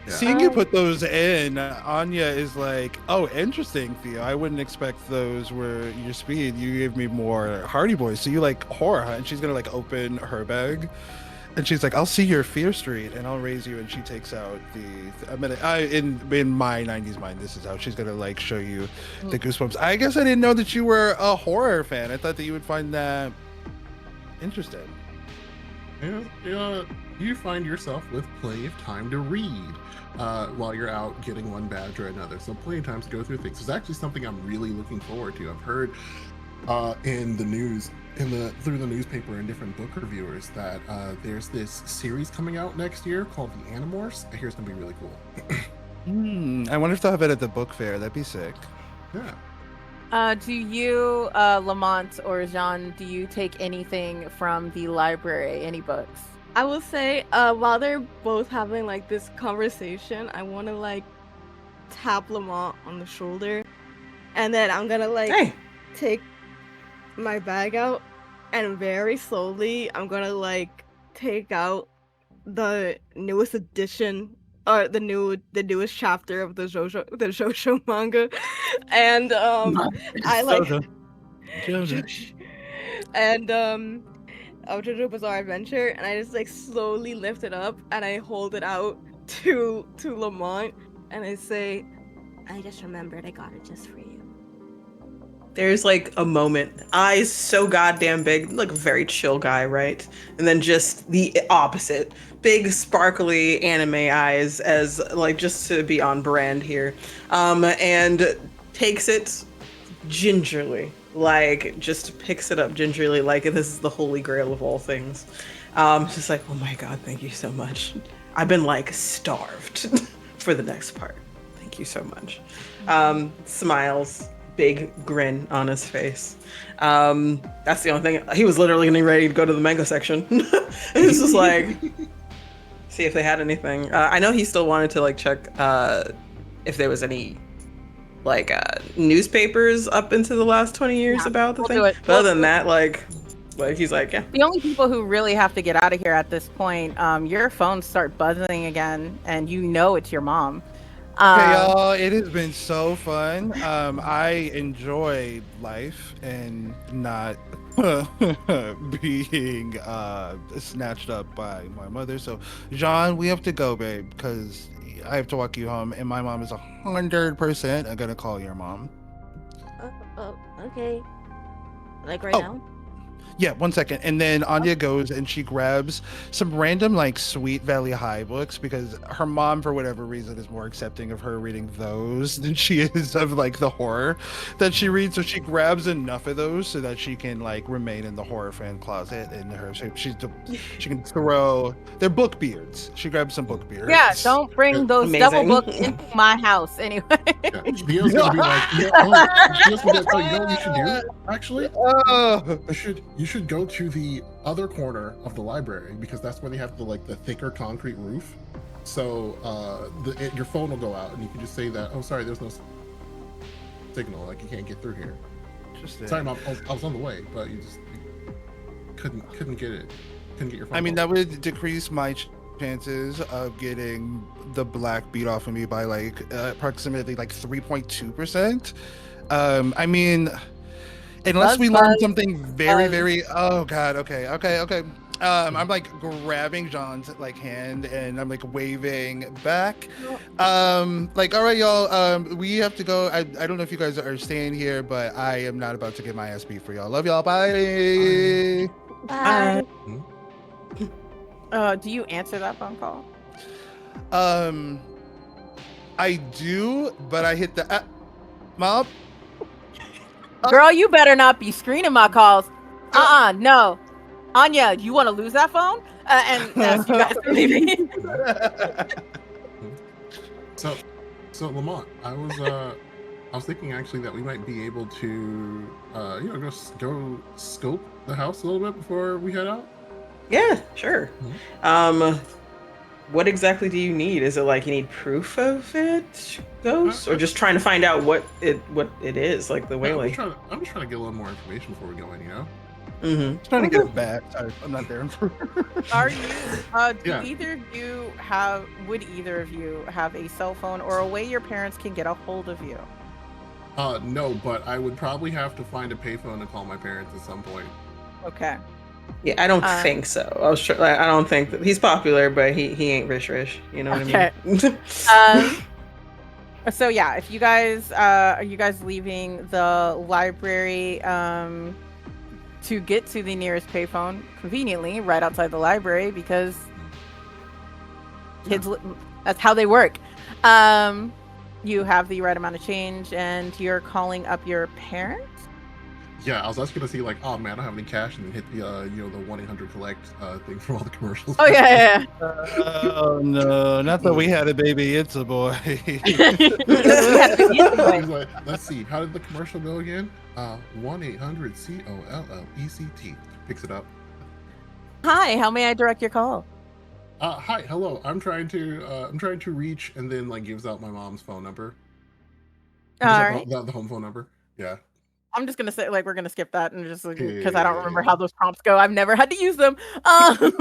Yeah. Seeing you put those in, Anya is like, oh, interesting, Theo. I wouldn't expect those were your speed. You gave me more Hardy Boys. So you like horror, huh? And she's going to like open her bag. And she's like, I'll see your Fear Street and I'll raise you. And she takes out in my 90s mind, this is how she's going to like show you the Goosebumps. I guess I didn't know that you were a horror fan. I thought that you would find that interesting. Yeah, you find yourself with plenty of time to read while you're out getting one badge or another. So plenty of time to go through things. It's actually something I'm really looking forward to. I've heard in the news, through the newspaper and different book reviewers that there's this series coming out next year called The Animorphs. I hear it's gonna be really cool. I wonder if they'll have it at the book fair. That'd be sick. Yeah. Do you, Lamont or Jean, do you take anything from the library? Any books? I will say, while they're both having like this conversation, I want to like tap Lamont on the shoulder, and then I'm gonna like take my bag out, and very slowly I'm gonna like take out the newest edition or the newest chapter of the JoJo manga, and I like JoJo. and of JoJo Bizarre Adventure, and I just like slowly lift it up and I hold it out to Lamont, and I say, I just remembered I got it just for you. There's like a moment, eyes so goddamn big, like a very chill guy, right? And then just the opposite, big sparkly anime eyes, as like just to be on brand here, and takes it gingerly, like just picks it up gingerly, like this is the holy grail of all things. Just like, oh my god, thank you so much. I've been like starved for the next part. Thank you so much. Smiles. Big grin on his face. That's the only thing. He was literally getting ready to go to the manga section. And it's just like, see if they had anything. I know he still wanted to like check if there was any like newspapers up into the last 20 years about the thing. But other than that, like he's like, yeah. The only people who really have to get out of here at this point, your phones start buzzing again, and you know it's your mom. Okay, y'all, it has been so fun. I enjoy life and not being snatched up by my mother. So, Jean, we have to go, babe, because I have to walk you home, and my mom is 100% gonna call your mom. Okay. Like right now? Yeah, 1 second. And then Anya goes and she grabs some random like Sweet Valley High books because her mom, for whatever reason, is more accepting of her reading those than she is of like the horror that she reads. So she grabs enough of those so that she can like remain in the horror fan closet in her. So she can throw their book beards. She grabs some book beards. Yeah, don't bring those double books into my house anyway. Yeah. Theo's gonna be like, Theo's gonna be like, oh, you know what you should do? Actually, you should go to the other corner of the library because that's where they have the thicker concrete roof. So your phone will go out, and you can just say that. Oh, sorry, there's no signal. Like you can't get through here. Sorry, Mom. I was on the way, but you couldn't get it. Couldn't get your phone. I mean, call. that would decrease my chances of getting the black beat off of me by approximately 3.2%. I mean, unless we learn something very oh god, okay. I'm grabbing John's hand and I'm waving back. All right, y'all, we have to go. I don't know if you guys are staying here, but I am not about to get my ass beat for y'all. Love y'all. Bye. Bye. Do you answer that phone call? I do, but I hit the Mom. Girl, you better not be screening my calls. No. Anya, you want to lose that phone? And as you guys are leaving. So Lamont, I was thinking actually that we might be able to, go scope the house a little bit before we head out. Yeah, sure. What exactly do you need? Is it you need proof of it, Ghost, or just trying to find out what it is, the waylaid? I'm just trying to get a little more information before we go in, Mm-hmm. Just trying to get it back. Sorry, I'm not there. Are you? Would either of you have a cell phone or a way your parents can get a hold of you? No, but I would probably have to find a payphone to call my parents at some point. Okay. Yeah, I don't think so. I don't think that he's popular, but he ain't rich. You know what I mean? So yeah, if you guys are you guys leaving the library to get to the nearest payphone conveniently right outside the library because kids that's how they work. You have the right amount of change and you're calling up your parents? Yeah, I was actually gonna see oh man, I don't have any cash, and then hit the the 1-800-collect thing from all the commercials. Oh yeah. Oh no, not that we had a baby, it's a boy. Let's see, how did the commercial go again? 1-800-COLLECT picks it up. Hi, how may I direct your call? Hi, hello. I'm trying to reach, and then gives out my mom's phone number. All right. The home phone number. Yeah. I'm just gonna say we're gonna skip that and just because Yeah. I don't remember how those prompts go. I've never had to use them. Hi, this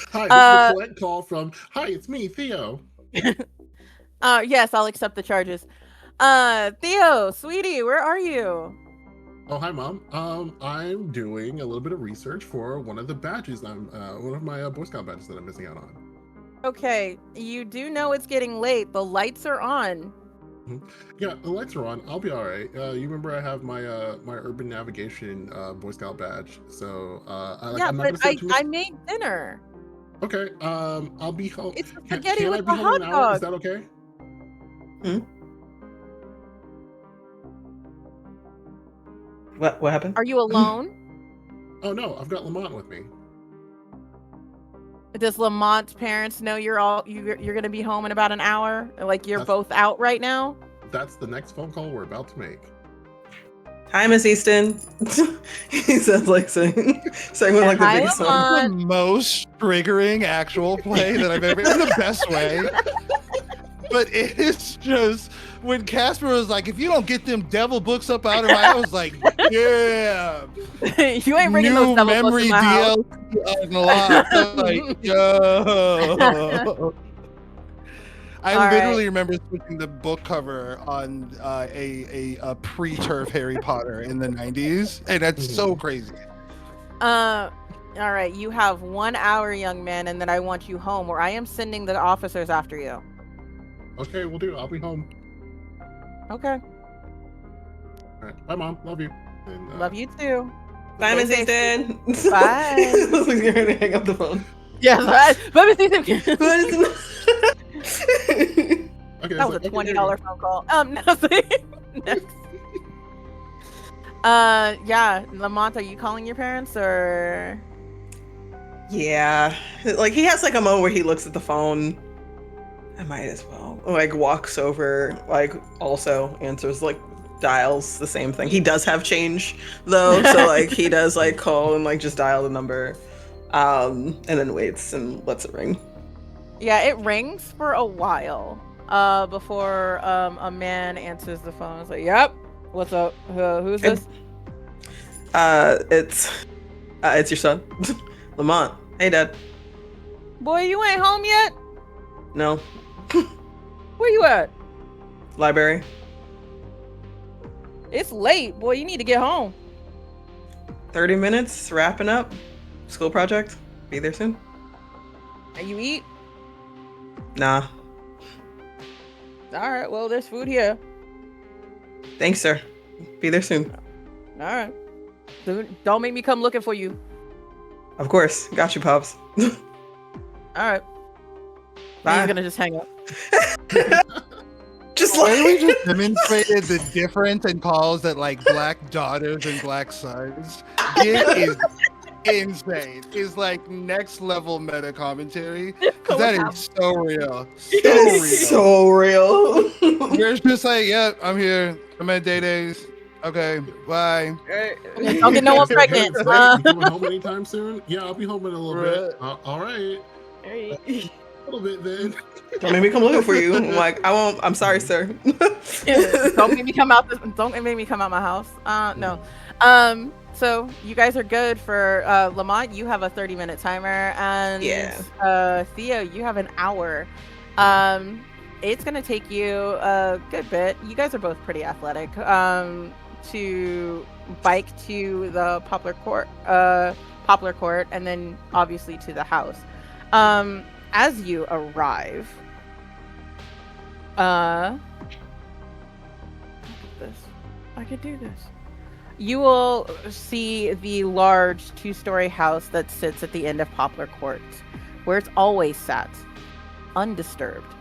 is a collect call from. Hi, it's me, Theo. Yes, I'll accept the charges. Theo, sweetie, where are you? Oh, hi, Mom. I'm doing a little bit of research for one of the badges. One of my Boy Scout badges that I'm missing out on. Okay, you do know it's getting late. The lights are on. Yeah, the lights are on. I'll be all right. You remember I have my my urban navigation Boy Scout badge. So I made dinner. Okay. I'll be home. It's Can spaghetti I with be the home in hot an hour? dog. Is that okay? What happened? Are you alone? Oh no, I've got Lamont with me. Does Lamont's parents know you're gonna be home in about an hour? You're both out right now? That's the next phone call we're about to make. Hi, Miss Easton. He sounds saying the biggest one. The most triggering actual play that I've ever in the best way. But it is just when Casper was like, if you don't get them devil books up out of my, I was like, yeah. You ain't bringing those devil books in my house. DLC like, yo. I literally remember switching the book cover on a pre-turf Harry Potter in the 90s, and that's so crazy. All right, you have 1 hour, young man, and then I want you home, or I am sending the officers after you. Okay, we'll do. I'll be home. Okay. All right. Bye, Mom. Love you. And, love you too. Bye, Miss Easton. Bye. You're gonna hang up the phone. Yeah, bye, Miss Easton. Okay, that was a $20 phone call. Next. Yeah, Lamont, are you calling your parents or? Yeah, he has a moment where he looks at the phone. I might as well. Walks over, also answers dials the same thing. He does have change though, so like he does like call and like just dial the number, and then waits and lets it ring. Yeah, it rings for a while before a man answers the phone. It's like, "Yep, what's up? Who's this?" It's your son, Lamont. Hey, Dad. Boy, you ain't home yet? No, Where you at? library. It's late, boy. You need to get home. 30 minutes, wrapping up. School project. Be there soon. And you eat? Nah. All right. Well, there's food here. Thanks, sir. Be there soon. All right. Don't make me come looking for you. Of course. Got you, Pops. All right. Bye. He's gonna just hang up. Just The way we like just demonstrated the difference in calls that like black daughters and black sons get is insane. Is like next level meta commentary. 'Cause that is so real. it is so real. It's just like, yeah, I'm here. I'm at Day Days. Okay, bye. Don't get no one pregnant. You coming home anytime soon? Yeah, I'll be home in a little bit. All right. A little bit then. Don't make me come looking for you. I'm like, I won't. I'm sorry, sir. Don't make me come out. Don't make me come out my house. No. So you guys are good for Lamont. You have a 30-minute timer, and Theo, you have an hour. It's gonna take you a good bit. You guys are both pretty athletic. To bike to the Poplar Court, and then obviously to the house. As you arrive, I could do this. You will see the large 2-story house that sits at the end of Poplar Court, where it's always sat, undisturbed.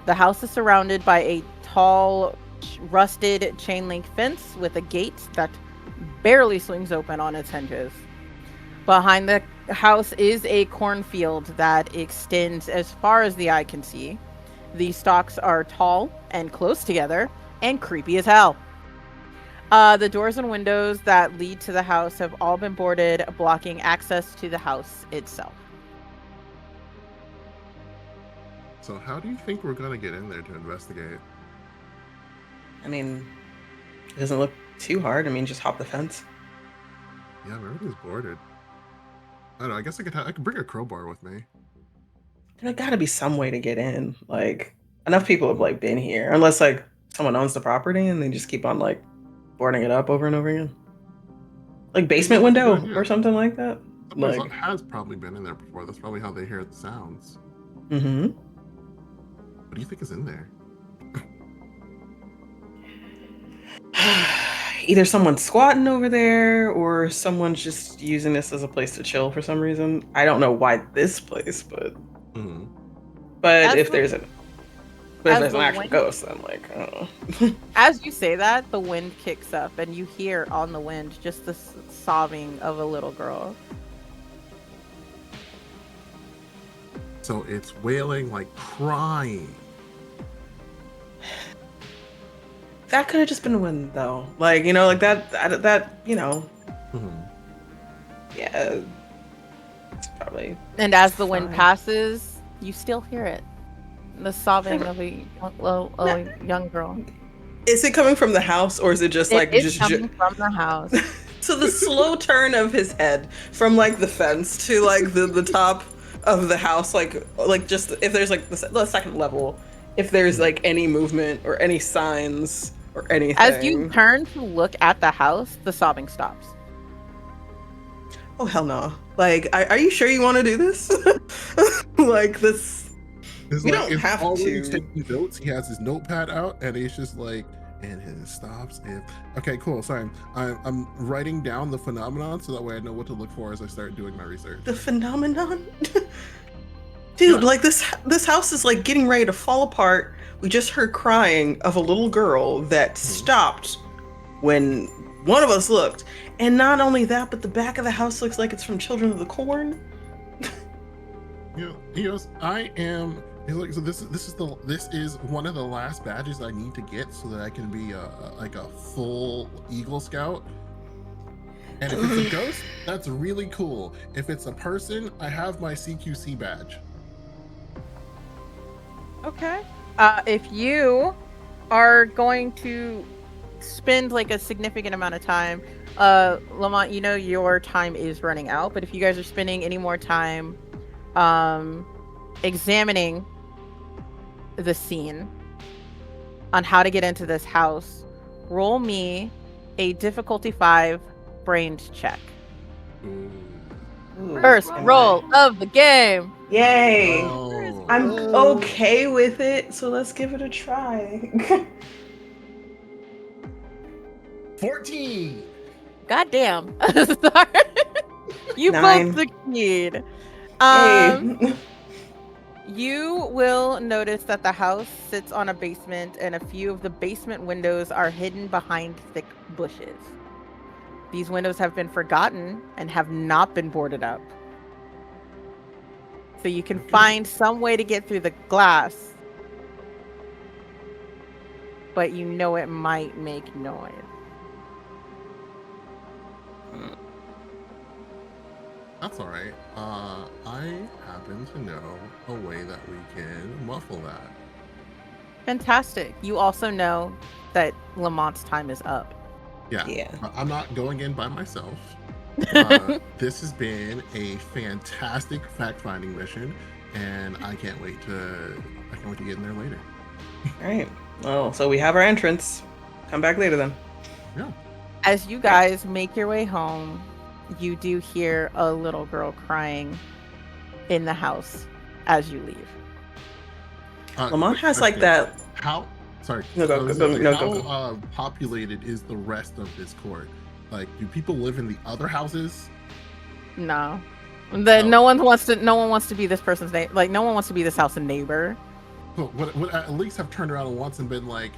The house is surrounded by a tall, rusted chain link fence with a gate that barely swings open on its hinges. Behind the house is a cornfield that extends as far as the eye can see. The stalks are tall and close together and creepy as hell. The doors and windows that lead to the house have all been boarded, blocking access to the house itself. So how do you think we're gonna get in there to investigate? I mean, it doesn't look too hard. I mean, just hop the fence. Yeah, everything's boarded. I don't know. I guess I could bring a crowbar with me. There gotta be some way to get in. Like, enough people have like been here, unless like someone owns the property and they just keep on like boarding it up over and over again. Like basement window or something like that. Someone Like, has probably been in there before. That's probably how they hear the sounds. mm-hmm. What do you think is in there? Either someone's squatting over there or someone's just using this as a place to chill for some reason. I don't know why this place, but if there's an actual ghost, I'm like, I don't know. As you say that, the wind kicks up and you hear on the wind just the sobbing of a little girl. So it's wailing, like crying. That could have just been wind, though. Like, you know, like that, you know. Yeah. It's probably. And as the wind passes, you still hear it. The sobbing of a young girl. Is it coming from the house, or is it just like it's coming from the house? So the slow turn of his head from like the fence to like the top of the house, like just if there's like the second level, if there's like any movement or any signs or anything. As you turn to look at the house, the sobbing stops. Oh hell no! Like, are you sure you want to do this? Like this. It's We like, don't have he's to. taking notes. He has his notepad out, and he's just like, and it stops. And okay, cool. Sorry, I'm writing down the phenomenon so that way I know what to look for as I start doing my research. The phenomenon, dude. Like this house is like getting ready to fall apart. We just heard crying of a little girl that stopped when one of us looked, and not only that, but the back of the house looks like it's from Children of the Corn. He goes, I am He's like, so this is one of the last badges I need to get so that I can be a full Eagle Scout. And if it's a ghost, that's really cool. If it's a person, I have my CQC badge. Okay. If you are going to spend like a significant amount of time, Lamont, you know your time is running out, but if you guys are spending any more time examining the scene on how to get into this house, roll me a difficulty 5 brains check. Ooh. First roll of the game. Yay! Oh. I'm okay with it, so let's give it a try. 14. Goddamn. Sorry. You 9. both succeed. Yay. You will notice that the house sits on a basement and a few of the basement windows are hidden behind thick bushes. These windows have been forgotten and have not been boarded up. So you can find some way to get through the glass, but you know it might make noise. That's all right. I happen to know a way that we can muffle that. Fantastic. You also know that Lamont's time is up. Yeah. I'm not going in by myself. This has been a fantastic fact-finding mission, and I can't wait to get in there later. All right. Well, so we have our entrance. Come back later then. Yeah. As you guys make your way home, you do hear a little girl crying in the house as you leave. Lamont has like that. How? Sorry. No, go. How populated is the rest of this court? Like, do people live in the other houses? No. No one wants to be this person's neighbor. Like, no one wants to be this house's neighbor. So would I at least have turned around once and been like,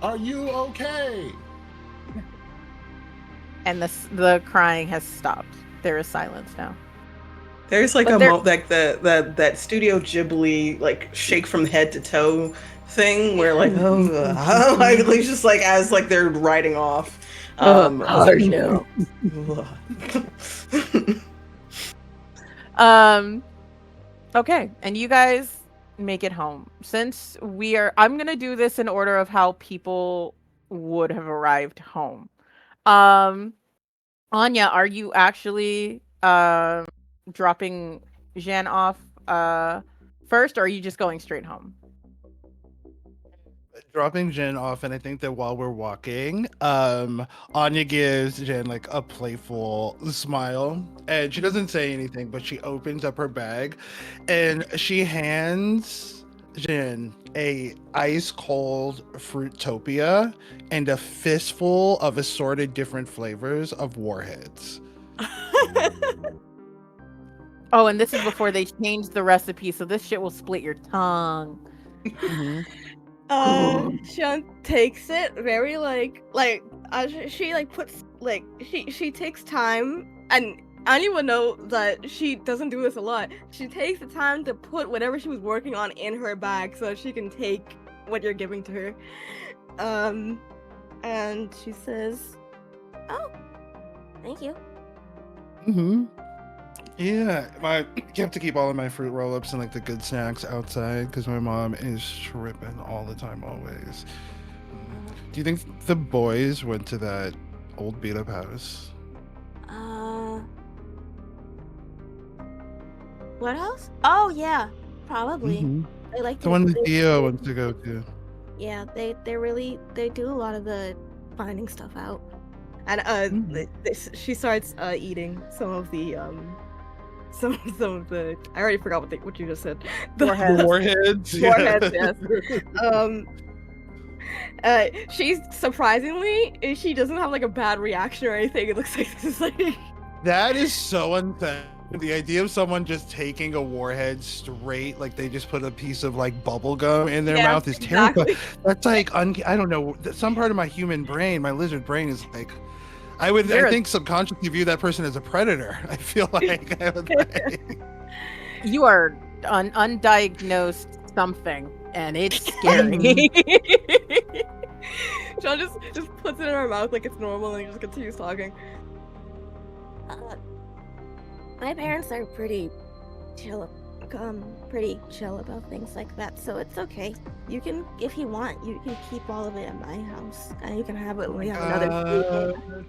"Are you okay?" And the crying has stopped. There is silence now. There's like But like that Studio Ghibli like shake from head to toe thing where like like it's just like as like they're riding off. No. Okay, and you guys make it home. Since I'm gonna do this in order of how people would have arrived home. Anya, are you actually dropping Jean off first, or are you just going straight home? Dropping Jen off, and I think that while we're walking, Anya gives Jen like a playful smile, and she doesn't say anything, but she opens up her bag, and she hands Jen a ice cold Fruitopia and a fistful of assorted different flavors of warheads. Oh, and this is before they changed the recipe, so this shit will split your tongue. Mm-hmm. Sean takes it very she like puts like she takes time, and I don't even know that she doesn't do this a lot. She takes the time to put whatever she was working on in her bag so she can take what you're giving to her. And she says, Oh, thank you. Mm-hmm. Yeah, I have to keep all of my fruit roll-ups and like the good snacks outside because my mom is tripping all the time, always. Do you think the boys went to that old beat-up house? What house? Oh yeah, probably. Mm-hmm. They like The one that Theo wants to go to. Yeah, they do a lot of the finding stuff out. and she starts eating some of the some of the I already forgot what you just said. The warheads. Warheads, yes. She's surprisingly, she doesn't have like a bad reaction or anything. It looks like this is like That is so unfair. The idea of someone just taking a warhead straight, like they just put a piece of like bubble gum in their mouth, is terrifying. That's like I don't know. Some part of my human brain, my lizard brain, is like, I think subconsciously view that person as a predator. I feel like you are an undiagnosed something, and it's scary. John just puts it in her mouth like it's normal and he just continues talking. My parents are pretty chill about things like that, so it's okay. You can, if you want, you can keep all of it in my house, and you can have it when we have another season.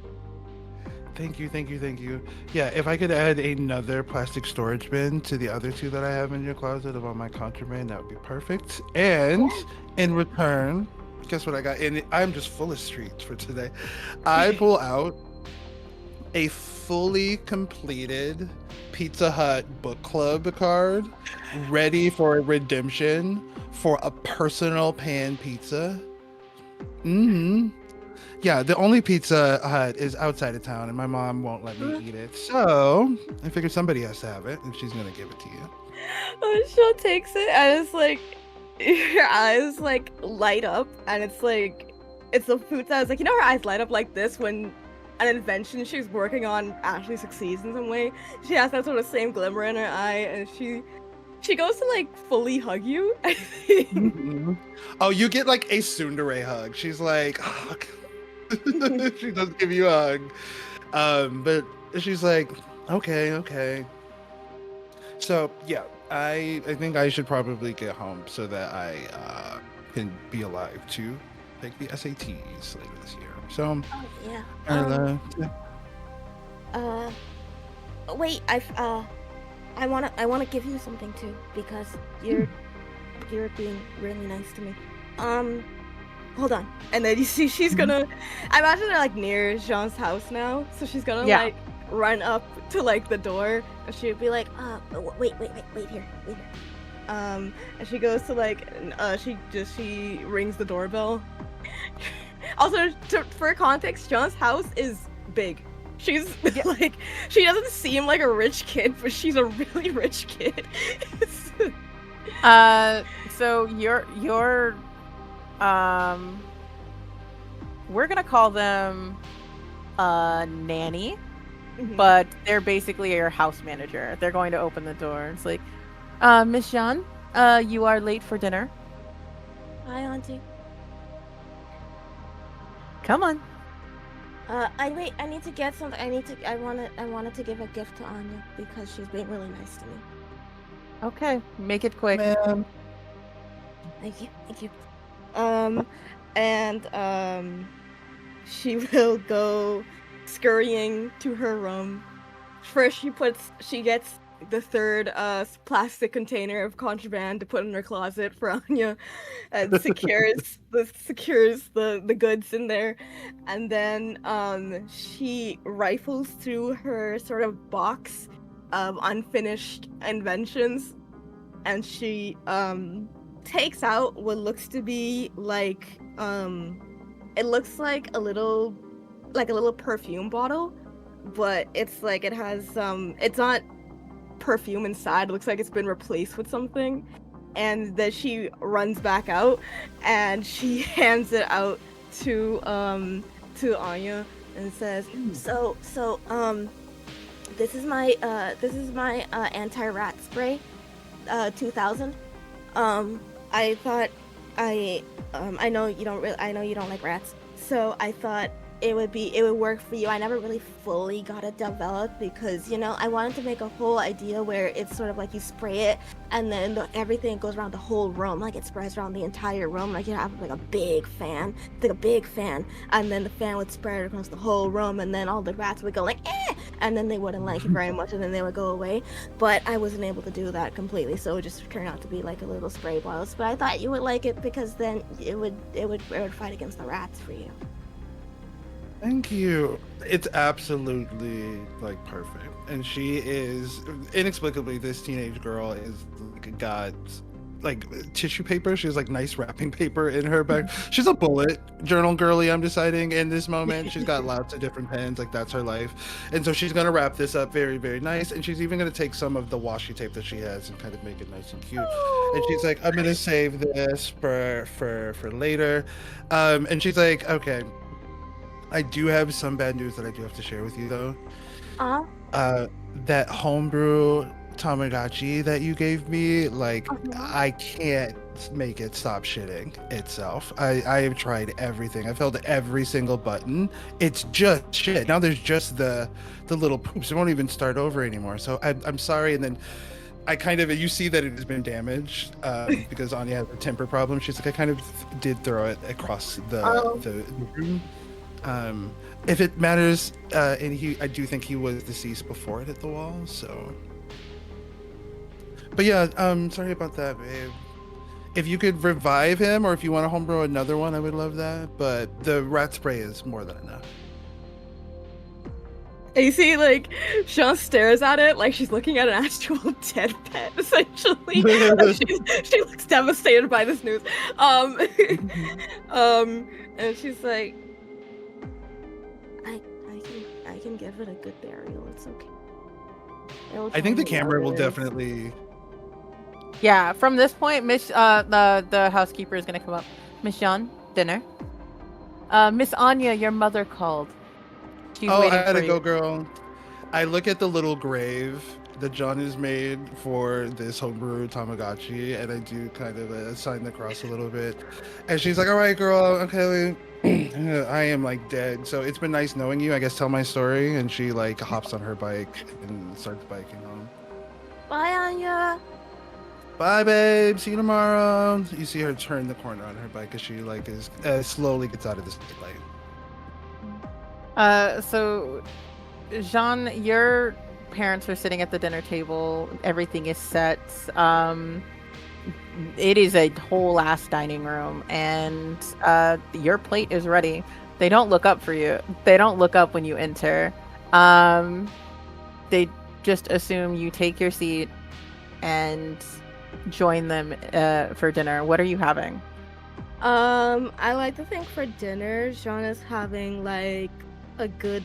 Thank you. Yeah, if I could add another plastic storage bin to the other two that I have in your closet of all my contraband, that would be perfect. And in return, guess what I got? And I'm just full of streets for today. I pull out a fully completed Pizza Hut book club card ready for redemption for a personal pan pizza. Yeah, the only Pizza Hut is outside of town, and my mom won't let me eat it. So I figured somebody has to have it, and she's gonna give it to you. Michelle takes it, and it's like her eyes like light up, and it's like it's the food that is like, you know, her eyes light up like this when an invention she's working on actually succeeds in some way. She has that sort of same glimmer in her eye, and she goes to like fully hug you. Oh, you get like a tsundere hug. She's like, oh. She does give you a hug, but she's like, okay. So yeah, I think I should probably get home so that I can be alive to take the SATs later this year. So Wait, I wanna give you something too, because you're being really nice to me. Hold on. And then you see she's gonna, I imagine they're like near Jean's house now, so she's gonna like run up to like the door, and she'd be like, wait here. and she goes to like, she rings the doorbell. Also, for context, Jean's house is big. She's like, she doesn't seem like a rich kid, but she's a really rich kid. So you're we're gonna call them nanny, but they're basically your house manager. They're going to open the door. It's like, Miss Jean, you are late for dinner. Hi, Auntie. Come on. I need to get something. I wanted to give a gift to Anya because she's been really nice to me. Okay, make it quick. Ma'am. Thank you. She will go scurrying to her room. First, she gets the third plastic container of contraband to put in her closet for Anya, and secures the goods in there, and then she rifles through her sort of box of unfinished inventions, and she takes out what looks to be like it looks like a little perfume bottle, but it's like it has it's not perfume inside. It looks like it's been replaced with something, and then she runs back out and she hands it out to Anya and says, so this is my anti-rat spray 2000. I thought I know you don't like rats, so I thought it would work for you. I never really fully got it developed because, you know, I wanted to make a whole idea where it's sort of like you spray it and then everything goes around the whole room, like it spreads around the entire room, like you have like a big fan, and then the fan would spread across the whole room, and then all the rats would go like, eh, and then they wouldn't like it very much, and then they would go away. But I wasn't able to do that completely, so it just turned out to be like a little spray bottle. But I thought you would like it because then it would fight against the rats for you. Thank you. It's absolutely like perfect. And she is inexplicably, this teenage girl is like got like tissue paper. She has like nice wrapping paper in her bag. She's a bullet journal girly, I'm deciding in this moment. She's got lots of different pens, like that's her life. And so she's gonna wrap this up very, very nice. And she's even gonna take some of the washi tape that she has and kind of make it nice and cute. And she's like, I'm gonna save this for later. And she's like, okay, I do have some bad news that I do have to share with you though. That homebrew Tamagotchi that you gave me, like, Uh-huh. I can't make it stop shitting itself. I have tried everything. I've held every single button. It's just shit. Now there's just the little poops. It won't even start over anymore. So I'm sorry. And then I kind of, you see that it has been damaged because Anya has a temper problem. She's like, I kind of did throw it across Oh. the room. If it matters, and I do think he was deceased before it hit the wall. So, but yeah, sorry about that, babe. If you could revive him, or if you want to homebrew another one, I would love that. But the rat spray is more than enough. And you see, like, Sean stares at it like she's looking at an actual dead pet, essentially. Like, she looks devastated by this news. And she's like, I can give it a good burial. It's okay. I think the camera will live. definitely. Yeah, from this point, Miss the housekeeper is gonna come up. Miss Jean, dinner. Miss Anya, your mother called. She's Oh, I waiting gotta for go, you. girl. I look at the little grave that John has made for this homebrew Tamagotchi, and I do kind of sign the cross a little bit. And she's like, "All right, girl. Okay, I am like dead. So it's been nice knowing you. I guess tell my story." And she like hops on her bike and starts biking home. Bye, Anya. Bye, babe. See you tomorrow. You see her turn the corner on her bike as she like is slowly gets out of this light. So Jean, your parents are sitting at the dinner table. Everything is set. It is a whole ass dining room, and your plate is ready. They don't look up for you. They don't look up when you enter. They just assume you take your seat and join them for dinner. What are you having? I like to think for dinner, Sean is having like a good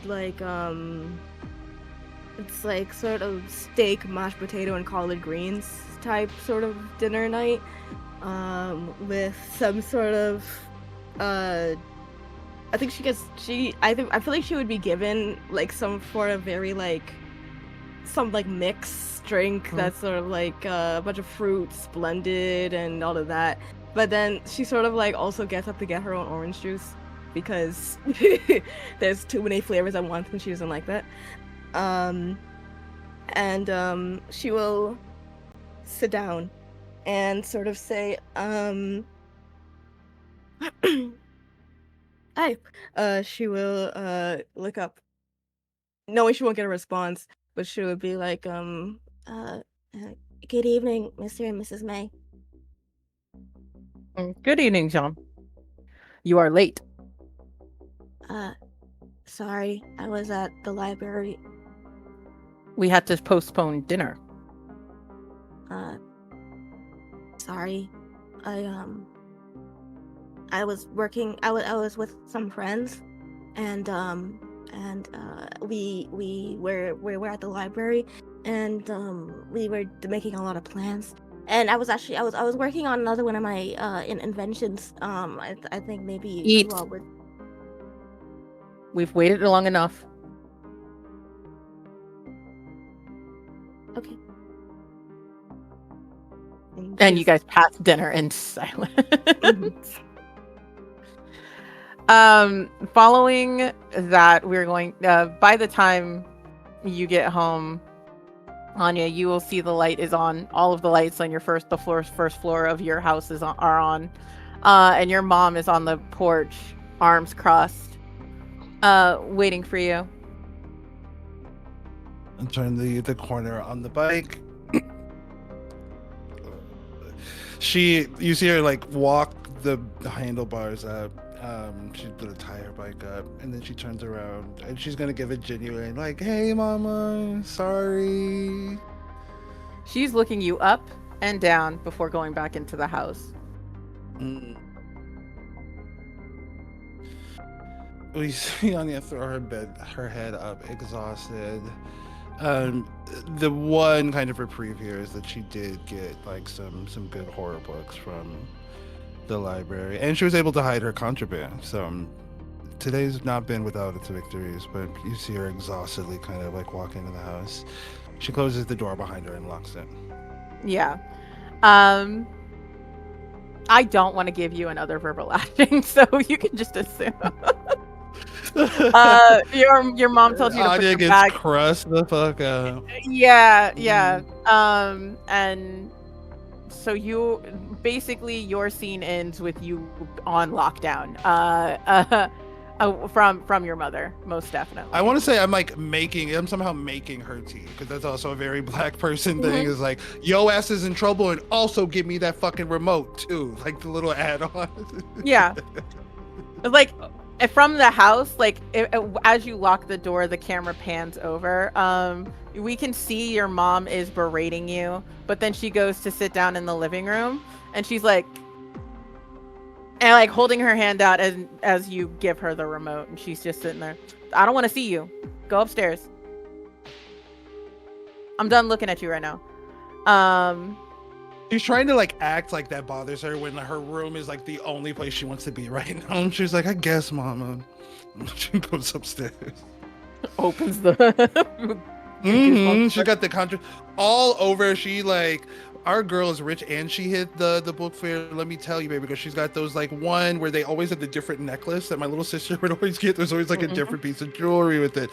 it's like sort of steak, mashed potato, and collard greens type sort of dinner night, with some sort of I think I feel like she would be given like some sort of very like some like mixed drink that's sort of like a bunch of fruits blended and all of that. But then she sort of like also gets up to get her own orange juice because there's too many flavors at once and she doesn't like that. And she will sit down and sort of say, hi. She will look up, knowing she won't get a response, but she would be like, Good evening, Mr. and Mrs. May. Good evening, Jean. You are late. Sorry, I was at the library. We had to postpone dinner. Sorry. I was working. I was with some friends, and we were at the library, and we were making a lot of plans. And I was working on another one of my inventions. I think maybe Eat. you all would. We've waited long enough. Okay. And you guys passed dinner in silence. Following that, we're going. By the time you get home, Anya, you will see the light is on. All of the lights on your first floor of your house are on, and your mom is on the porch, arms crossed, waiting for you. And turn the corner on the bike. You see her like walk the handlebars up. She put a tire bike up, and then she turns around and she's gonna give a genuine like, "Hey, mama, sorry." She's looking you up and down before going back into the house. We see Anya throw her head up, exhausted. The one kind of reprieve here is that she did get like some good horror books from the library, and she was able to hide her contraband. So today's not been without its victories, but you see her exhaustedly kind of like walk into the house. She closes the door behind her and locks it. Yeah. I don't want to give you another verbal lashing, so you can just assume. Your mom told you to put Anya your gets bag. crushed the fuck out. Yeah. And so your scene ends with you on lockdown. From your mother, most definitely. I want to say I'm somehow making her tea, because that's also a very Black person thing. Is like, yo ass is in trouble, and also give me that fucking remote too, like the little add-on. Yeah. Like, from the house, like, as you lock the door, the camera pans over. We can see your mom is berating you, but then she goes to sit down in the living room, and she's like, and like holding her hand out as you give her the remote, and she's just sitting there. I don't want to see you. Go upstairs. I'm done looking at you right now. She's trying to like act like that bothers her when her room is like the only place she wants to be right now. And she's like, I guess, Mama. She goes upstairs. Opens the. She got the contract all over. She like, our girl is rich and she hit the book fair. Let me tell you, baby, because she's got those like one where they always have the different necklace that my little sister would always get. There's always like a different piece of jewelry with it.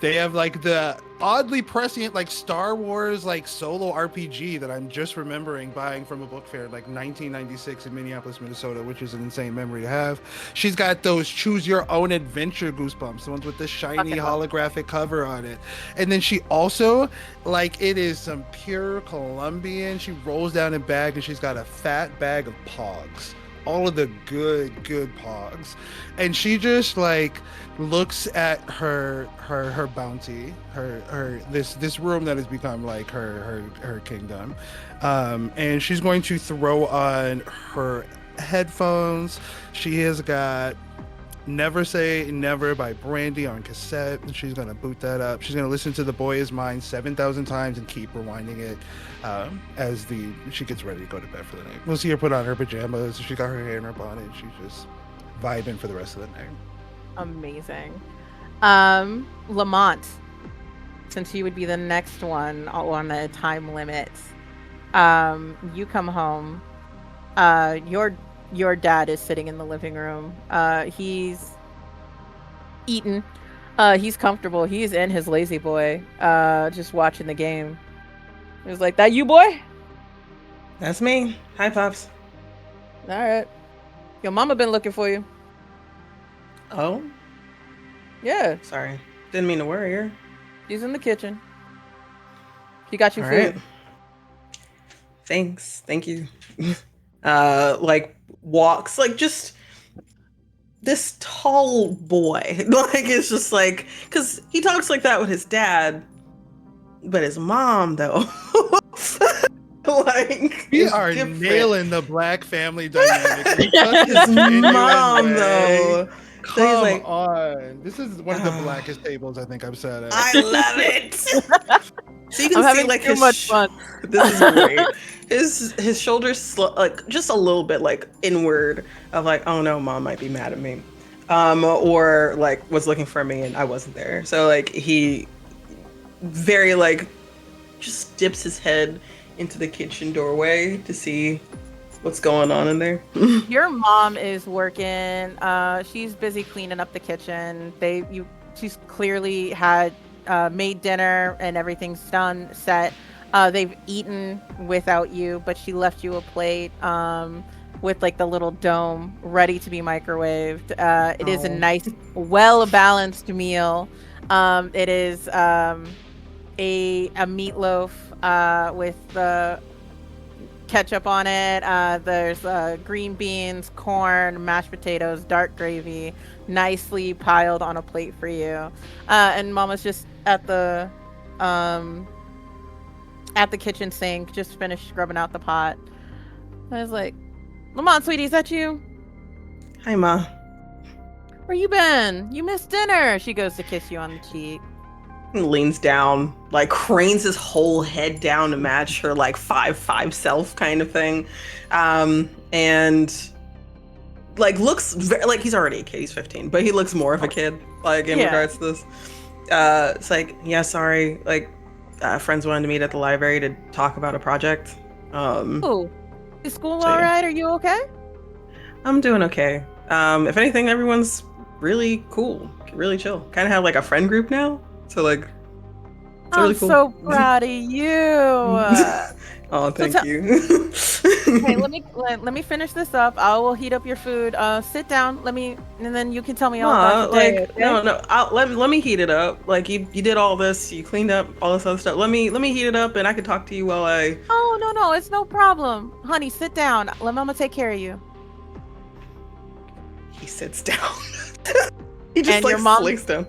They have like the oddly prescient like Star Wars like solo RPG that I'm just remembering buying from a book fair in like 1996 in Minneapolis, Minnesota, which is an insane memory to have. She's got those choose your own adventure Goosebumps, the ones with the shiny holographic cover on it. And then she also, like, it is some pure Colombian. She rolls down a bag and she's got a fat bag of Pogs, all of the good Pogs, and she just like looks at her bounty, her this room that has become like her kingdom, and she's going to throw on her headphones. She has got Never Say Never by Brandy on cassette, and she's gonna boot that up. She's gonna listen to The Boy Is Mine 7,000 times and keep rewinding it as she gets ready to go to bed for the night. We'll see her put on her pajamas. She got her hair in her bonnet. She's just vibing for the rest of the night. Amazing. Lamont, since you would be the next one on the time limit, you come home. Your dad is sitting in the living room. He's eaten. He's comfortable. He's in his lazy boy, just watching the game. He was like, "That you, boy?" That's me. Hi, Pops. All right. Your mama been looking for you. Oh? Yeah. Sorry. Didn't mean to worry her. She's in the kitchen. She got you All food. right. Thanks. Thank you. Like, walks, like, just this tall boy. Like, it's just like, because he talks like that with his dad, but his mom, though. Like, We it's are different. nailing the Black family dynamic. His mom, though. Come So he's like, on. This is one of the blackest tables I think I've sat at. I love it. So you can I'm see having like too much fun. This is great. His shoulders like just a little bit like inward of like, oh no, mom might be mad at me, or like was looking for me and I wasn't there. So like he very like just dips his head into the kitchen doorway to see what's going on in there. Your mom is working. She's busy cleaning up the kitchen. She's clearly had made dinner and everything's done, set. They've eaten without you, but she left you a plate with like the little dome ready to be microwaved. It is a nice, well-balanced meal. It is a meatloaf with the ketchup on it. There's green beans, corn, mashed potatoes, dark gravy, nicely piled on a plate for you. And Mama's just at the kitchen sink, just finished scrubbing out the pot. I was like, Lamont, sweetie, is that you? Hi, Ma. Where you been? You missed dinner. She goes to kiss you on the cheek. And leans down, like cranes his whole head down to match her like 5'5" self kind of thing, and like looks like he's already a kid. He's 15, but he looks more of a kid, like in regards to this. It's like, yeah, sorry, like friends wanted to meet at the library to talk about a project. Oh, is school So, all yeah. right? Are you okay? I'm doing okay. If anything, everyone's really cool, really chill. Kind of have like a friend group now, so like it's I'm really cool. so proud of you. Oh, thank tell- you. Okay, let me finish this up. I will heat up your food. Sit down. And then you can tell me all about your day. Like Okay? no. Let me heat it up. Like you did all this. You cleaned up all this other stuff. Let me heat it up, and I can talk to you while I. Oh no, it's no problem, honey. Sit down. Let Mama take care of you. He sits down. He just And like your mom- slinks down.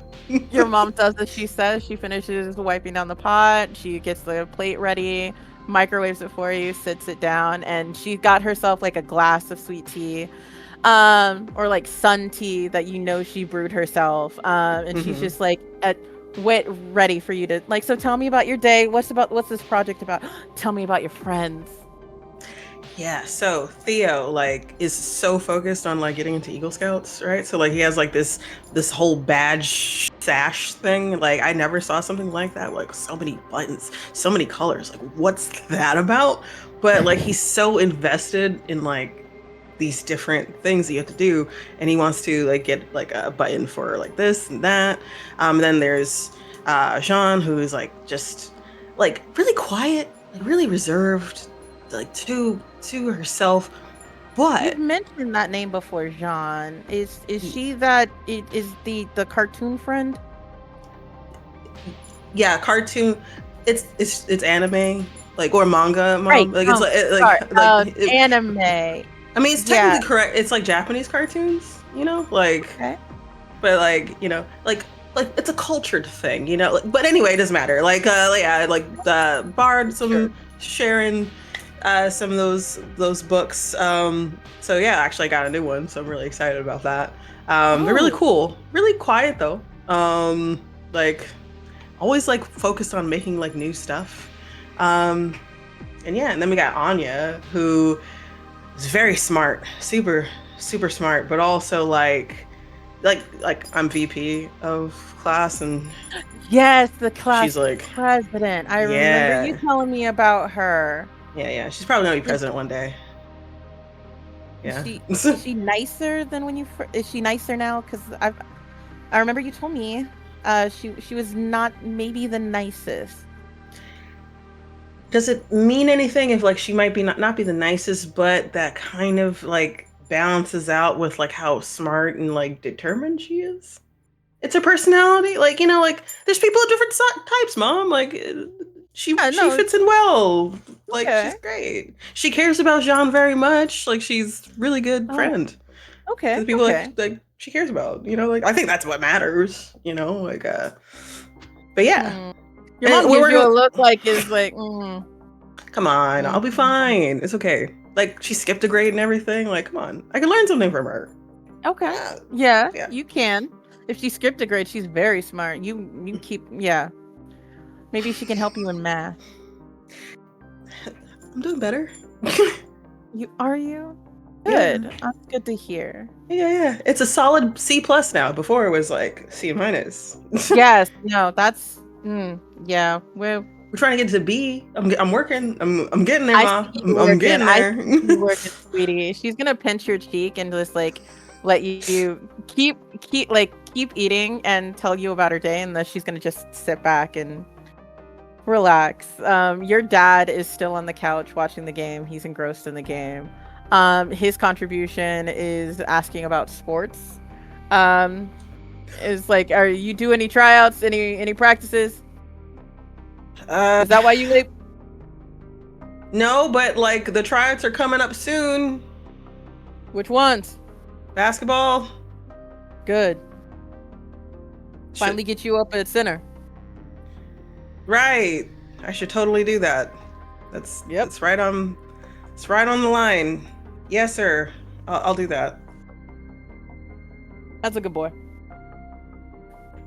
Your mom does as she says. She finishes wiping down the pot. She gets the plate ready, microwaves it for you, sits it down, and she got herself like a glass of sweet tea, or like sun tea that you know she brewed herself. And she's just like ready for you to like. So tell me about your day. What's this project about? Tell me about your friends. Yeah, so Theo like is so focused on like getting into Eagle Scouts, right? So like he has like this whole badge sash thing. Like I never saw something like that. Like so many buttons, so many colors. Like what's that about? But like he's so invested in like these different things that you have to do, and he wants to like get like a button for like this and that. Then there's Jean, who is like just like really quiet, like really reserved, like to herself. But You've mentioned that name before, Jean. Is she that is the cartoon friend? yeah, cartoon. It's anime, like or manga, mom. Right. Like it's Anime. I mean, it's technically correct. It's like Japanese cartoons, you know, like. Okay. But like like it's a cultured thing, you know. Like, but anyway, it doesn't matter. Like Bard, sharing some of those books. So yeah, actually I got a new one, so I'm really excited about that. They're really cool, really quiet though. Like always like focused on making like new stuff. And then we got Anya, who is very smart, super smart, but also like I'm VP of class, and yes, the class she's like president. I remember you telling me about her. Yeah, she's probably gonna be president one day. Yeah. Is she nicer than when you? Is she nicer now? Because I remember you told me, she was not maybe the nicest. Does it mean anything if like she might be not be the nicest, but that kind of like balances out with like how smart and like determined she is? It's her personality, like you know, like there's people of different types, Mom. Like she fits in well. Like she's great. She cares about Jean very much. Like she's really good friend. Okay. The people like she cares about. You know, like I think that's what matters. You know, like But yeah. Your mom gives you a look like is like. Come on, I'll be fine. It's okay. Like she skipped a grade and everything. Like come on, I can learn something from her. Okay. Yeah, you can. If she skipped a grade, she's very smart. You keep Maybe she can help you in math. I'm doing better. Are you? Good. Yeah. That's good to hear. Yeah. It's a solid C+ now. Before it was like C-. Yes. No, that's yeah. We're trying to get to B. I'm working. I'm getting there, Mom. I'm getting there. You're working, sweetie. She's gonna pinch your cheek and just like let you keep eating and tell you about her day, and then she's gonna just sit back and relax. Your dad is still on the couch watching the game. He's engrossed in the game. His contribution is asking about sports. Is like, are you do any tryouts, any practices? Is that why you leave? No, but like the tryouts are coming up soon. Which ones? Basketball. Good. Finally get you up at center. Right. I should totally do that. It's right on the line. Yes, sir. I'll do that. That's a good boy.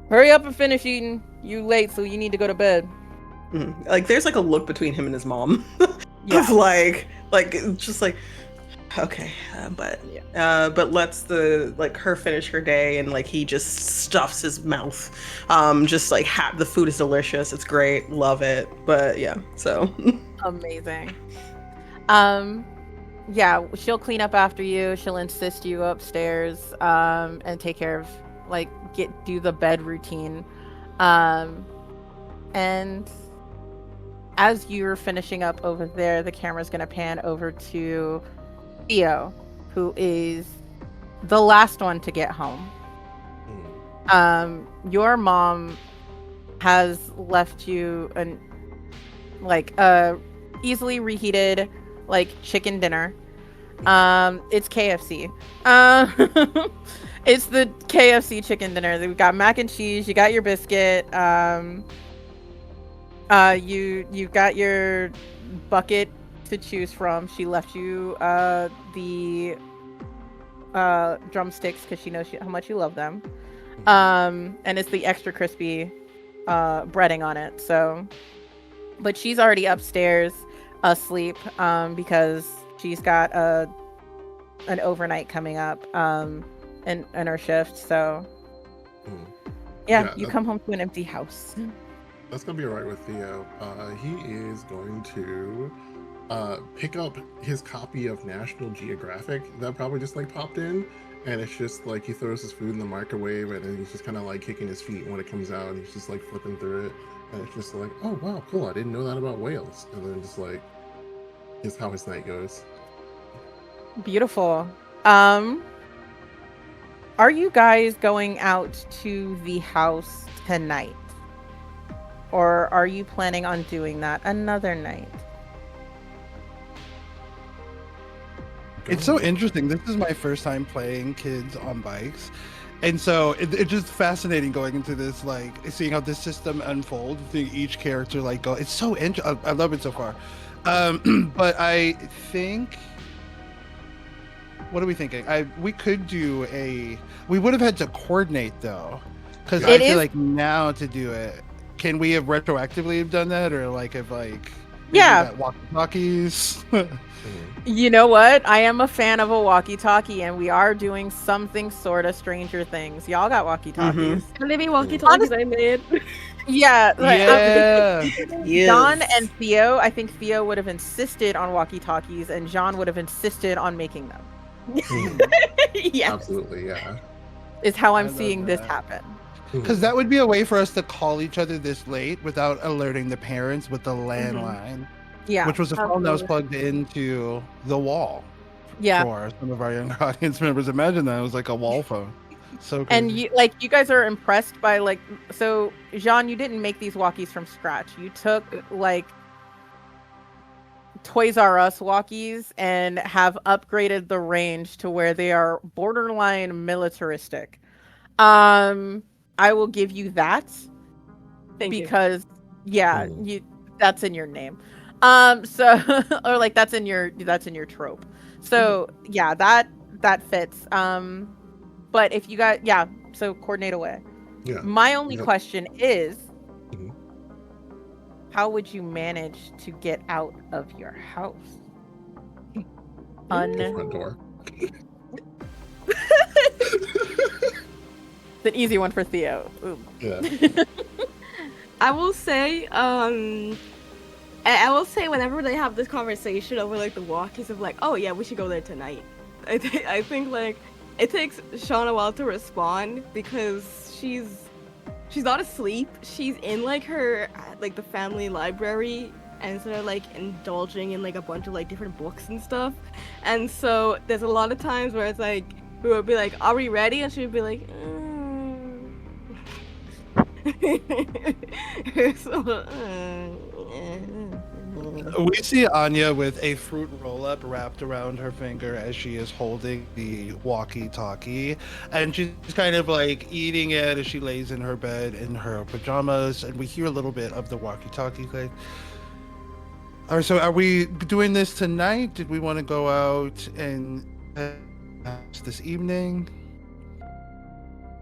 Hurry up and finish eating. You late, so you need to go to bed. Like there's like a look between him and his mom of like just like Okay, but lets her finish her day, and like he just stuffs his mouth. Just like the food is delicious. It's great, love it. But yeah, so Amazing. Yeah, she'll clean up after you. She'll insist you go upstairs, and take care of do the bed routine. And as you're finishing up over there, the camera's gonna pan over to Theo, who is the last one to get home. Your mom has left you easily reheated chicken dinner. It's KFC. It's the KFC chicken dinner. We've got mac and cheese. You got your biscuit. You got your bucket to choose from. She left you the drumsticks because she knows how much you love them. And it's the extra crispy breading on it. So, but she's already upstairs asleep because she's got an overnight coming up in her shift. So yeah, you come home to an empty house. That's gonna be all right with Theo. He is going to pick up his copy of National Geographic that probably just popped in, and it's just he throws his food in the microwave, and then he's just kind of kicking his feet when it comes out, and he's just flipping through it, and it's just oh wow, cool, I didn't know that about whales, and then just is how his night goes. Beautiful. Are you guys going out to the house tonight? Or are you planning on doing that another night? It's so interesting. This is my first time playing kids on bikes. And so it's just fascinating going into this, seeing how this system unfolds, seeing each character go. It's so interesting. I love it so far. But I think, what are we thinking? We could do we would have had to coordinate though. Because I feel now to do it, can we have retroactively have done that, or yeah, walkie-talkies? You know what? I am a fan of a walkie-talkie, and we are doing something sort of Stranger Things. Y'all got walkie-talkies. Can they be walkie-talkies I made? Yeah. Yeah. John and Theo, I think Theo would have insisted on walkie-talkies, and John would have insisted on making them. Yeah. Absolutely, yeah. Is how I'm seeing this happen. Because that would be a way for us to call each other this late without alerting the parents with the landline. Yeah. Which was a phone that was plugged into the wall. Yeah. For some of our younger audience members. Imagine that. It was like a wall phone. So crazy. And you guys are impressed by so Jean, you didn't make these walkies from scratch. You took Toys R Us walkies and have upgraded the range to where they are borderline militaristic. I will give you that. Thank you. Because that's in your name. So or that's in your trope. So yeah, that fits. But if you got so coordinate away. Yeah. My only question is, how would you manage to get out of your house? The front door. It's an easy one for Theo. Ooh. Yeah. I will say, whenever they have this conversation over the walkies of oh yeah, we should go there tonight. I think it takes Sean a while to respond because she's not asleep. She's in her the family library and sort of indulging in a bunch of different books and stuff. And so there's a lot of times where it's we would be are we ready? And she would be We see Anya with a fruit roll-up wrapped around her finger as she is holding the walkie-talkie, and she's kind of eating it as she lays in her bed in her pajamas, and we hear a little bit of the walkie-talkie all right, so are we doing this tonight? Did we want to go out and this evening?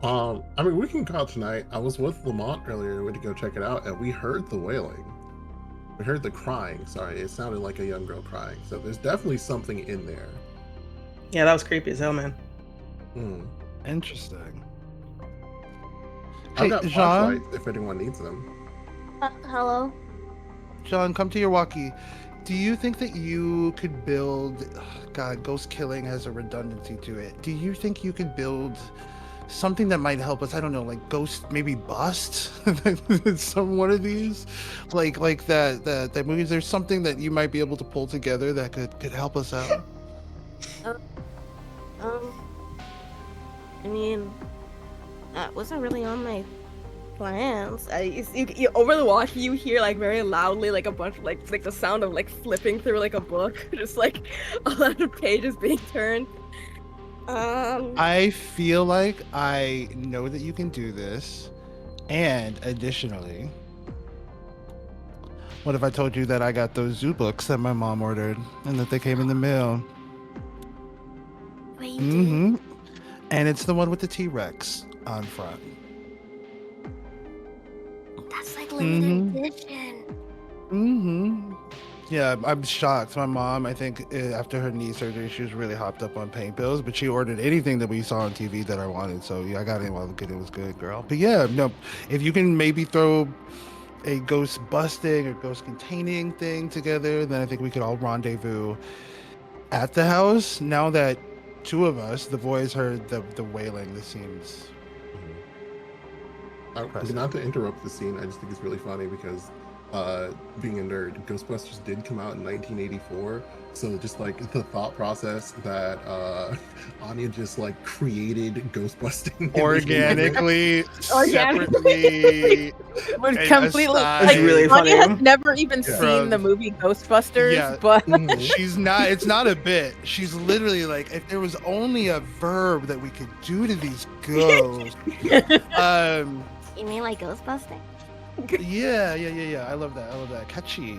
I mean, we can go out tonight. I was with Lamont earlier. We went to go check it out, and we heard the wailing. We heard the crying. Sorry, it sounded like a young girl crying. So there's definitely something in there. Yeah, that was creepy as hell, man. Mm. Interesting. I've Hey, got Jean, flashlights if anyone needs them. Hello. John, come to your walkie. Do you think that you could build? God, ghost killing has a redundancy to it. Do you think you could build something that might help us? I don't know, like ghost, maybe bust some one of these, like that movie. Is there something that you might be able to pull together that could help us out? Uh, um, I mean, that wasn't really on my plans. Over the walkie, you hear like very loudly, like a bunch of like the sound of like flipping through like a book, just like a lot of pages being turned. I feel like I know that you can do this, and additionally, what if I told you that I got those zoo books that my mom ordered and that they came in the mail? Wait, you did? And it's the one with the T-Rex on front. That's like limited edition. Yeah, I'm shocked. My mom, I think after her knee surgery, she was really hopped up on pain pills, but she ordered anything that we saw on TV that I wanted. So yeah, I got it while it was good, girl. But yeah, no, if you can maybe throw a ghost busting or ghost containing thing together, then I think we could all rendezvous at the house. Now that two of us, the boys heard the wailing, this seems Not to interrupt the scene, I just think it's really funny because being a nerd, Ghostbusters did come out in 1984. So just like the thought process that Anya just like created ghostbusting organically, separately, Would completely like really funny. Anya has never even seen the movie Ghostbusters, but she's not. It's not a bit. She's literally like, if there was only a verb that we could do to these ghosts. You mean like ghostbusting? Yeah. I love that. Catchy.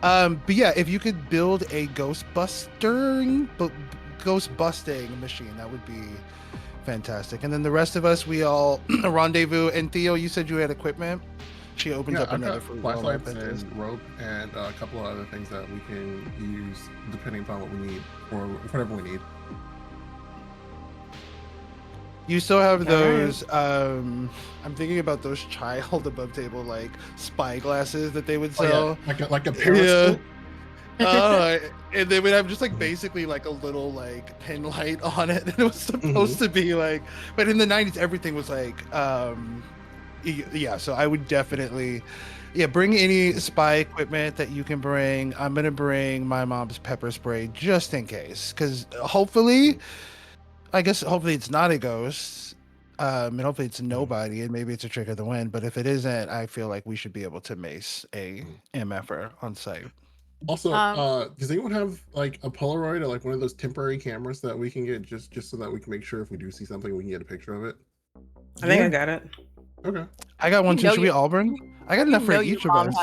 But yeah, if you could build a ghost busting machine, that would be fantastic. And then the rest of us, we all rendezvous. And Theo, you said you had equipment. She opens up another flashlights and rope and a couple of other things that we can use depending upon what we need or whatever we need. You still have those. I'm thinking about those child above table like spy glasses that they would sell, like a periscope. And they would have just like basically like a little like pin light on it, and it was supposed to be like. But in the 90s, everything was like, yeah. So I would definitely, bring any spy equipment that you can bring. I'm gonna bring my mom's pepper spray just in case, because hopefully it's not a ghost, and hopefully it's nobody, and maybe it's a trick of the wind. But if it isn't, I feel like we should be able to mace a MFer on site. Also, does anyone have like a Polaroid or like one of those temporary cameras that we can get just so that we can make sure if we do see something, we can get a picture of it? I think I got it. Okay. I got one too. Should we all bring? I got enough for each of us.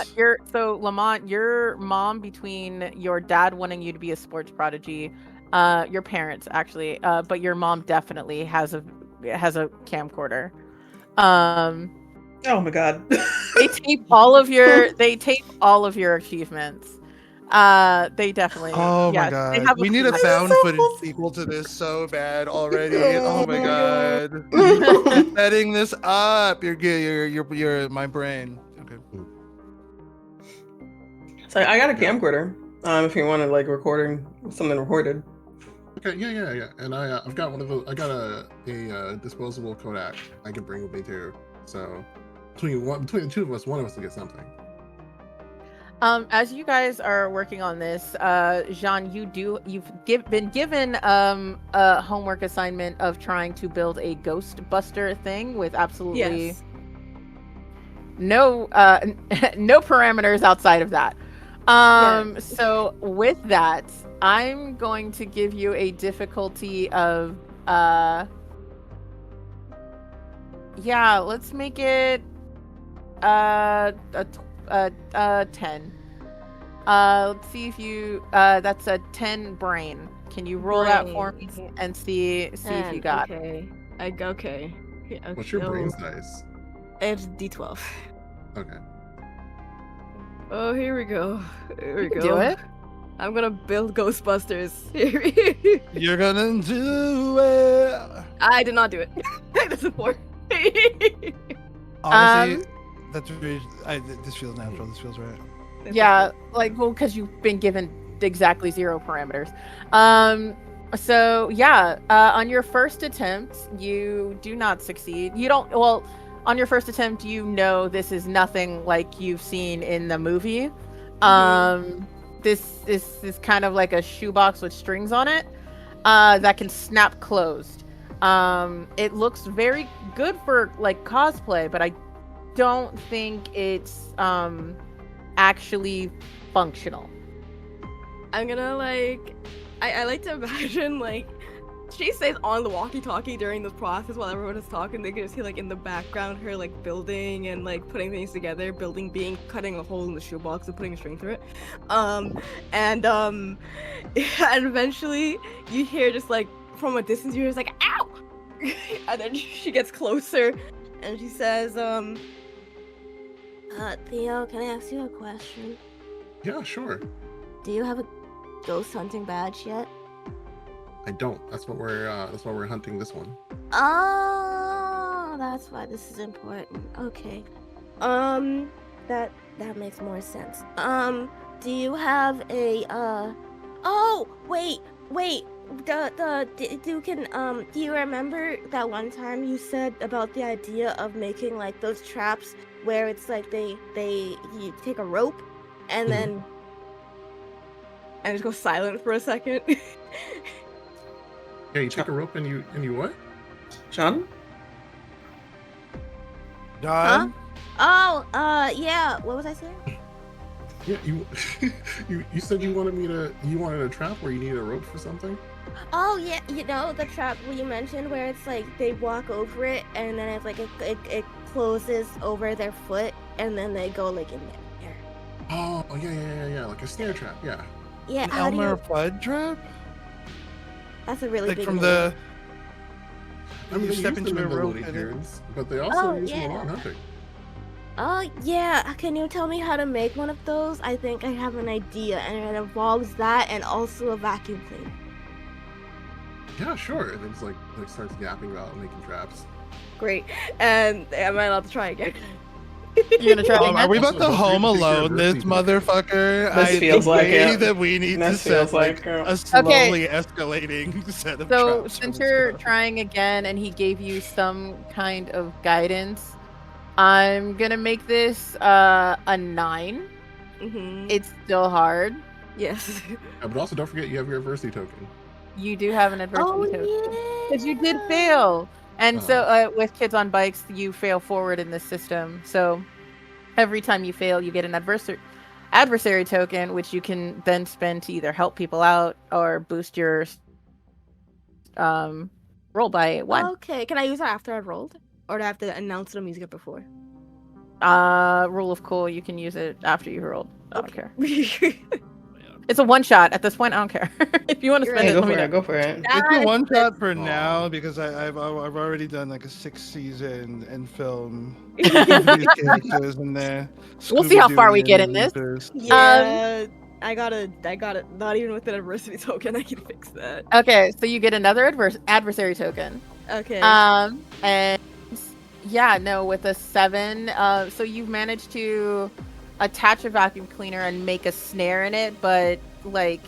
So Lamont, your mom, between your dad wanting you to be a sports prodigy, your parents actually, but your mom definitely has a camcorder. Oh my god. They tape all of your achievements. They definitely. Oh my god. We need a found footage sequel to this so bad already. Oh my god. You're setting this up. You're my brain. Okay. So I got a camcorder. If you wanted like recording something recorded. Okay, yeah. And I've got one of those. I got a disposable Kodak I can bring with me too. So between the two of us, one of us will get something. As you guys are working on this, Jean, you've been given a homework assignment of trying to build a Ghostbuster thing with absolutely no no parameters outside of that. So with that, I'm going to give you a difficulty of let's make it 10. Let's see if you that's a 10 brain. Can you roll that for me and see if you got okay. Yeah, what's your brain size? It's D12. Okay. Oh, here we go. Do it. I'm gonna build Ghostbusters. You're gonna do it. I did not do it. That's a 4. Honestly, that's very. This feels natural. This feels right. Yeah, like, well, because you've been given exactly 0 parameters. So yeah, on your first attempt, you do not succeed. You don't. Well, on your first attempt, you know this is nothing like you've seen in the movie. This is kind of like a shoebox with strings on it that can snap closed. It looks very good for like cosplay, but I don't think it's actually functional. I'm gonna like, I like to imagine like she stays on the walkie-talkie during this process while everyone is talking. They can just hear like in the background her like building and like putting things together, being cutting a hole in the shoebox and putting a string through it. And eventually you hear just like from a distance, you hear just like ow, and then she gets closer and she says, Theo, can I ask you a question? Yeah, sure. Do you have a ghost hunting badge yet? I don't. That's what we're hunting this one. Oh, that's why this is important. Okay. That makes more sense. Do you have a oh, wait. Do you remember that one time you said about the idea of making like those traps where it's like you take a rope and then and just go silent for a second. Yeah, you take a rope and you what? Sean? Done. Oh, yeah. What was I saying? Yeah, you you said you wanted a trap where you needed a rope for something? Oh yeah, you know the trap where you mentioned where it's like they walk over it and then it's like it closes over their foot and then they go like in there. Oh yeah, like a snare trap, yeah. Yeah, An how do Elmer you? Fudd trap? That's a really Like big from name. the. I mean, You they step use into them a in the rope Looney and Tunes, but they also Oh, use them a yeah. lot in hunting. Oh yeah, can you tell me how to make one of those? I think I have an idea, and it involves that and also a vacuum cleaner. Yeah, sure. And it's like starts yapping about making traps. Great. And am I allowed to try again? You're gonna try Are again? we about to Also, home don't forget to alone take this your diversity motherfucker? This feels the like way it. that we need to This set feels like like a slowly escalating set of So traps. since for this you're guy. trying again and he gave you some kind of guidance, I'm gonna make this a 9. Mm-hmm. It's still hard. Yes. Yeah, but also don't forget you have your adversity token. You do have an adversity Oh token. yeah. Because you did fail. And so with kids on bikes, you fail forward in this system. So every time you fail, you get an adversary token, which you can then spend to either help people out or boost your roll by 1. Okay, can I use it after I've rolled? Or do I have to announce it and use it before? Rule of cool, you can use it after you rolled. I don't care. It's a one shot at this point. I don't care. If you want to You're spend Yeah, it, go let me for know. it. Go for it. It's a one shot for Aw. now because I've already done like a 6 season and film these characters in there. We'll see how far we Scooby-Doo get in and this. Adventures. Yeah, I got it. Not even with an adversity token, I can fix that. Okay, so you get another adversary token. Okay. And yeah, no, with a 7, so you've managed to attach a vacuum cleaner and make a snare in it, but like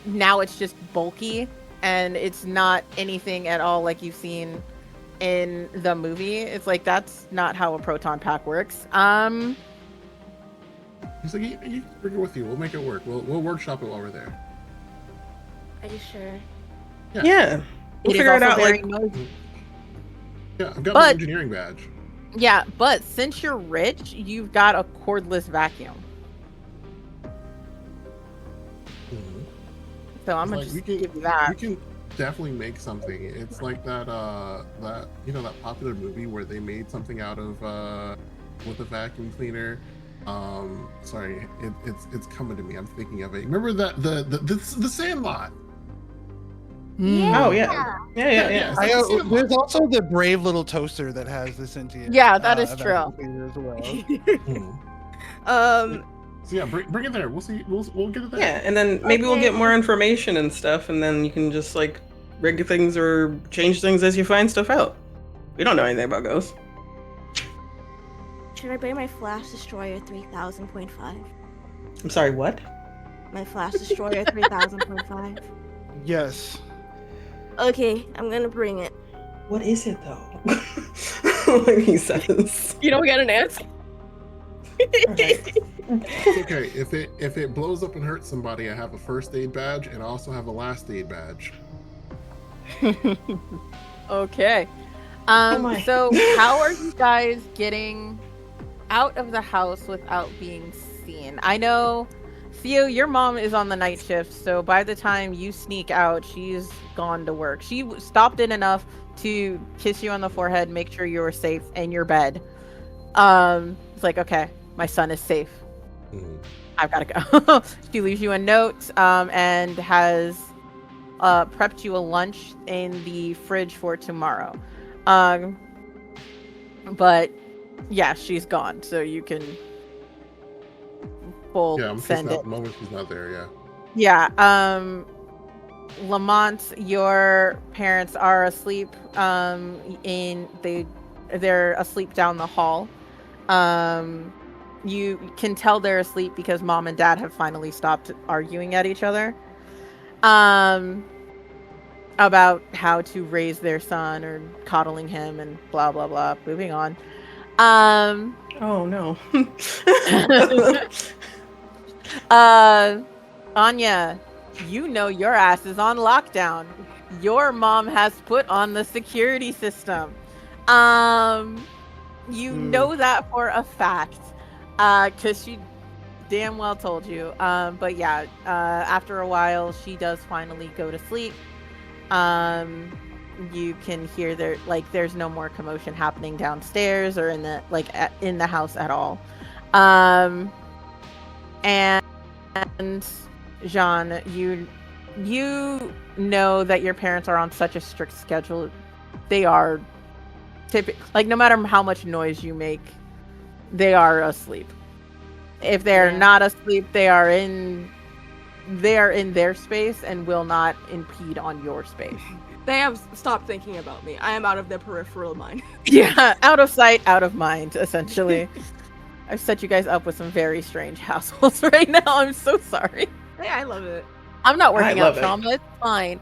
now it's just bulky and it's not anything at all like you've seen in the movie. It's like that's not how a proton pack works. He's like, you bring it with you. We'll make it work. We'll workshop it while we're there. Are you sure? Yeah. We'll It is figure it also out. very Like, noisy. Yeah, I've got my But- engineering badge. Yeah, but since you're rich, you've got a cordless vacuum. Mhm. So I'm gonna Like, just we can- give you that. We can definitely make something. It's like that that popular movie where they made something out of with a vacuum cleaner. Sorry, it's coming to me. I'm thinking of it. Remember that the Sandlot. oh yeah. Yeah. There's also the brave little toaster that has the sentient. Yeah, that is vacuum true. cleaner as well. Mhm. Um, So yeah, bring it there. We'll see. We'll get it there. Yeah, and then maybe we'll Okay. get more information and stuff, and then you can just like rig things or change things as you find stuff out. We don't know anything about ghosts. Should I bring my Flash Destroyer 3000.5? I'm sorry, what? My Flash Destroyer 3000.5. Yes. Okay, I'm gonna bring it. What is it though? Like he says. You don't get an answer. Okay. It's okay. If it blows up and hurts somebody, I have a first aid badge and I also have a last aid badge. Okay. my. So how are you guys getting out of the house without being seen? I know, Theo, your mom is on the night shift, so by the time you sneak out, she's gone to work. She stopped in enough to kiss you on the forehead, make sure you were safe in your bed. It's like, okay, my son is safe. Mhm. I've got to go. She leaves you a note and has prepped you a lunch in the fridge for tomorrow. But yeah, she's gone, so you can full Yeah, I'm just send not it. the moment she's not there. Yeah. Yeah. Lamont, your parents are asleep. They're asleep down the hall. You can tell they're asleep because mom and dad have finally stopped arguing at each other. About how to raise their son or coddling him and blah blah blah. Moving on. Oh no. Anya, you know your ass is on lockdown. Your mom has put on the security system. You know that for a fact. Cause she damn well told you. But yeah, after a while she does finally go to sleep. You can hear there's no more commotion happening downstairs or in the house at all. And Jean, you know that your parents are on such a strict schedule. They are no matter how much noise you make, they are asleep. If they're not asleep, they are in their space and will not impede on your space. They have stopped thinking about me. I am out of their peripheral mind. Yeah, out of sight, out of mind, essentially. I've set you guys up with some very strange households right now. I'm so sorry. Hey, I love it. I'm not working I out love it. trauma. It's fine.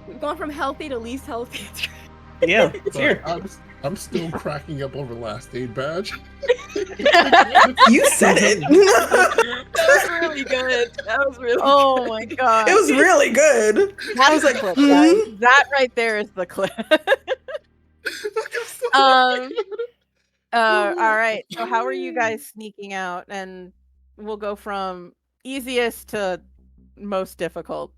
We've gone from healthy to least healthy. Yeah, it's Sorry, here. I'm still cracking up over last aid badge. You said it. That was really good. That was really Oh good. my god. It was really good. I was like, clip, hmm? guys. That right there is the clip. All right. So how are you guys sneaking out? And we'll go from easiest to most difficult.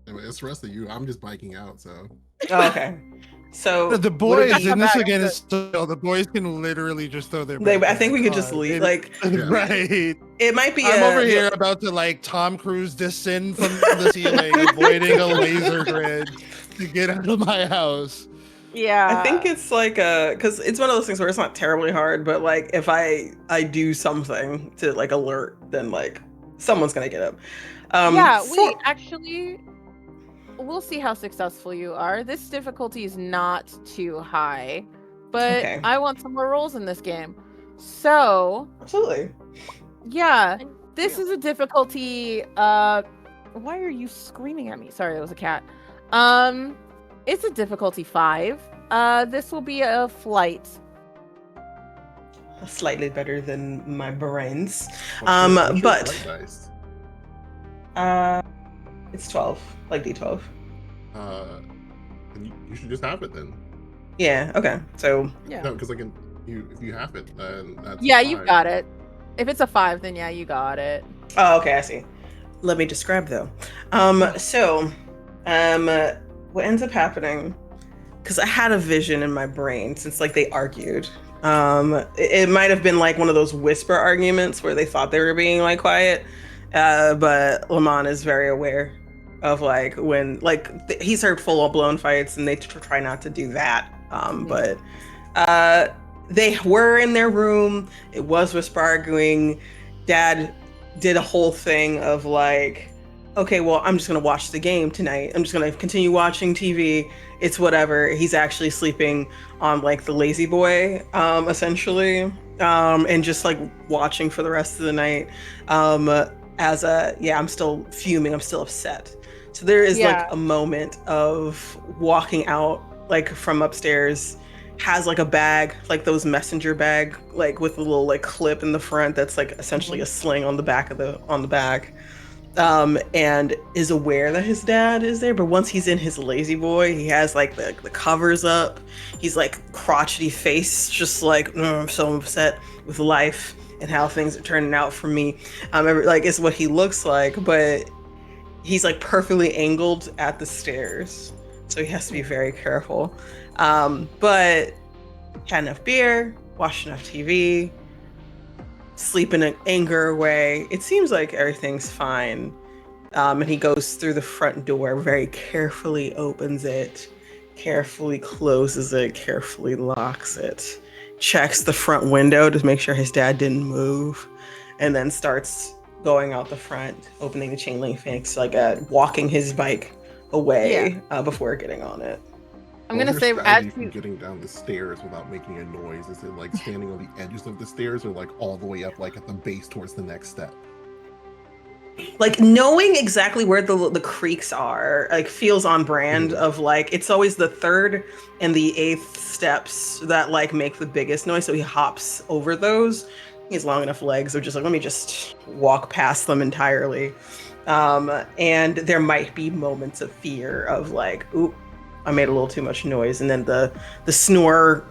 Anyway, it's the rest of you. I'm just biking out, so. Oh, okay. So The would it boys be- in this back, again but- is still the boys can literally just throw their. I back think we could on. just leave. It- Like, Yeah. right. it might be. I'm over here about to like Tom Cruise descend from the ceiling, avoiding a laser grid to get out of my house. Yeah. I think it's like because it's one of those things where it's not terribly hard, but like if I do something to like alert, then like someone's gonna get up. Actually, we'll see how successful you are. This difficulty is not too high, but Okay. I want some more rolls in this game. So, Absolutely. yeah, this is a difficulty. Why are you screaming at me? Sorry, it was a cat. It's a difficulty 5. This will be a flight. Slightly better than my brains. What's your but- flight dice? It's 12, like D12. Then you should just have it then. Yeah. Okay. So Yeah. No, because if you have it, then that's Yeah, you fine. got it. If it's a 5, then yeah, you got it. Oh, okay, I see. Let me describe though. What ends up happening? Because I had a vision in my brain since like they argued. It might have been like one of those whisper arguments where they thought they were being like quiet, but Lamont is very aware of like when like he's heard full blown fights and they try not to do that. But They were in their room. It was whisper arguing. Dad did a whole thing of like, okay, well, I'm just gonna watch the game tonight. I'm just gonna continue watching TV. It's whatever. He's actually sleeping on like the lazy boy, essentially, and just like watching for the rest of the night. I'm still fuming. I'm still upset. So there is like a moment of walking out like from upstairs, has like a bag, like those messenger bag, like with a little like clip in the front that's like essentially a sling on the back of the bag. And is aware that his dad is there, but once he's in his lazy boy, he has like the covers up. He's like crotchety face, just like I'm so upset with life and how things are turning out for me. Like it's what he looks like, but he's like perfectly angled at the stairs, so he has to be very careful. But had enough beer, watched enough TV, sleep in anger away. It seems like everything's fine. And he goes through the front door, very carefully opens it, carefully closes it, carefully locks it, checks the front window to make sure his dad didn't move, and then starts going out the front, opening the chain link fence, like walking his bike away before getting on it. I'm gonna say as you getting down the stairs without making a noise. Is it like standing on the edges of the stairs, or like all the way up, like at the base towards the next step? Like knowing exactly where the creaks are, like feels on brand. Of like it's always the third and the eighth steps that like make the biggest noise. So he hops over those. He has long enough legs, so just like let me just walk past them entirely. And there might be moments of fear of like, oop, I made a little too much noise, and then the snort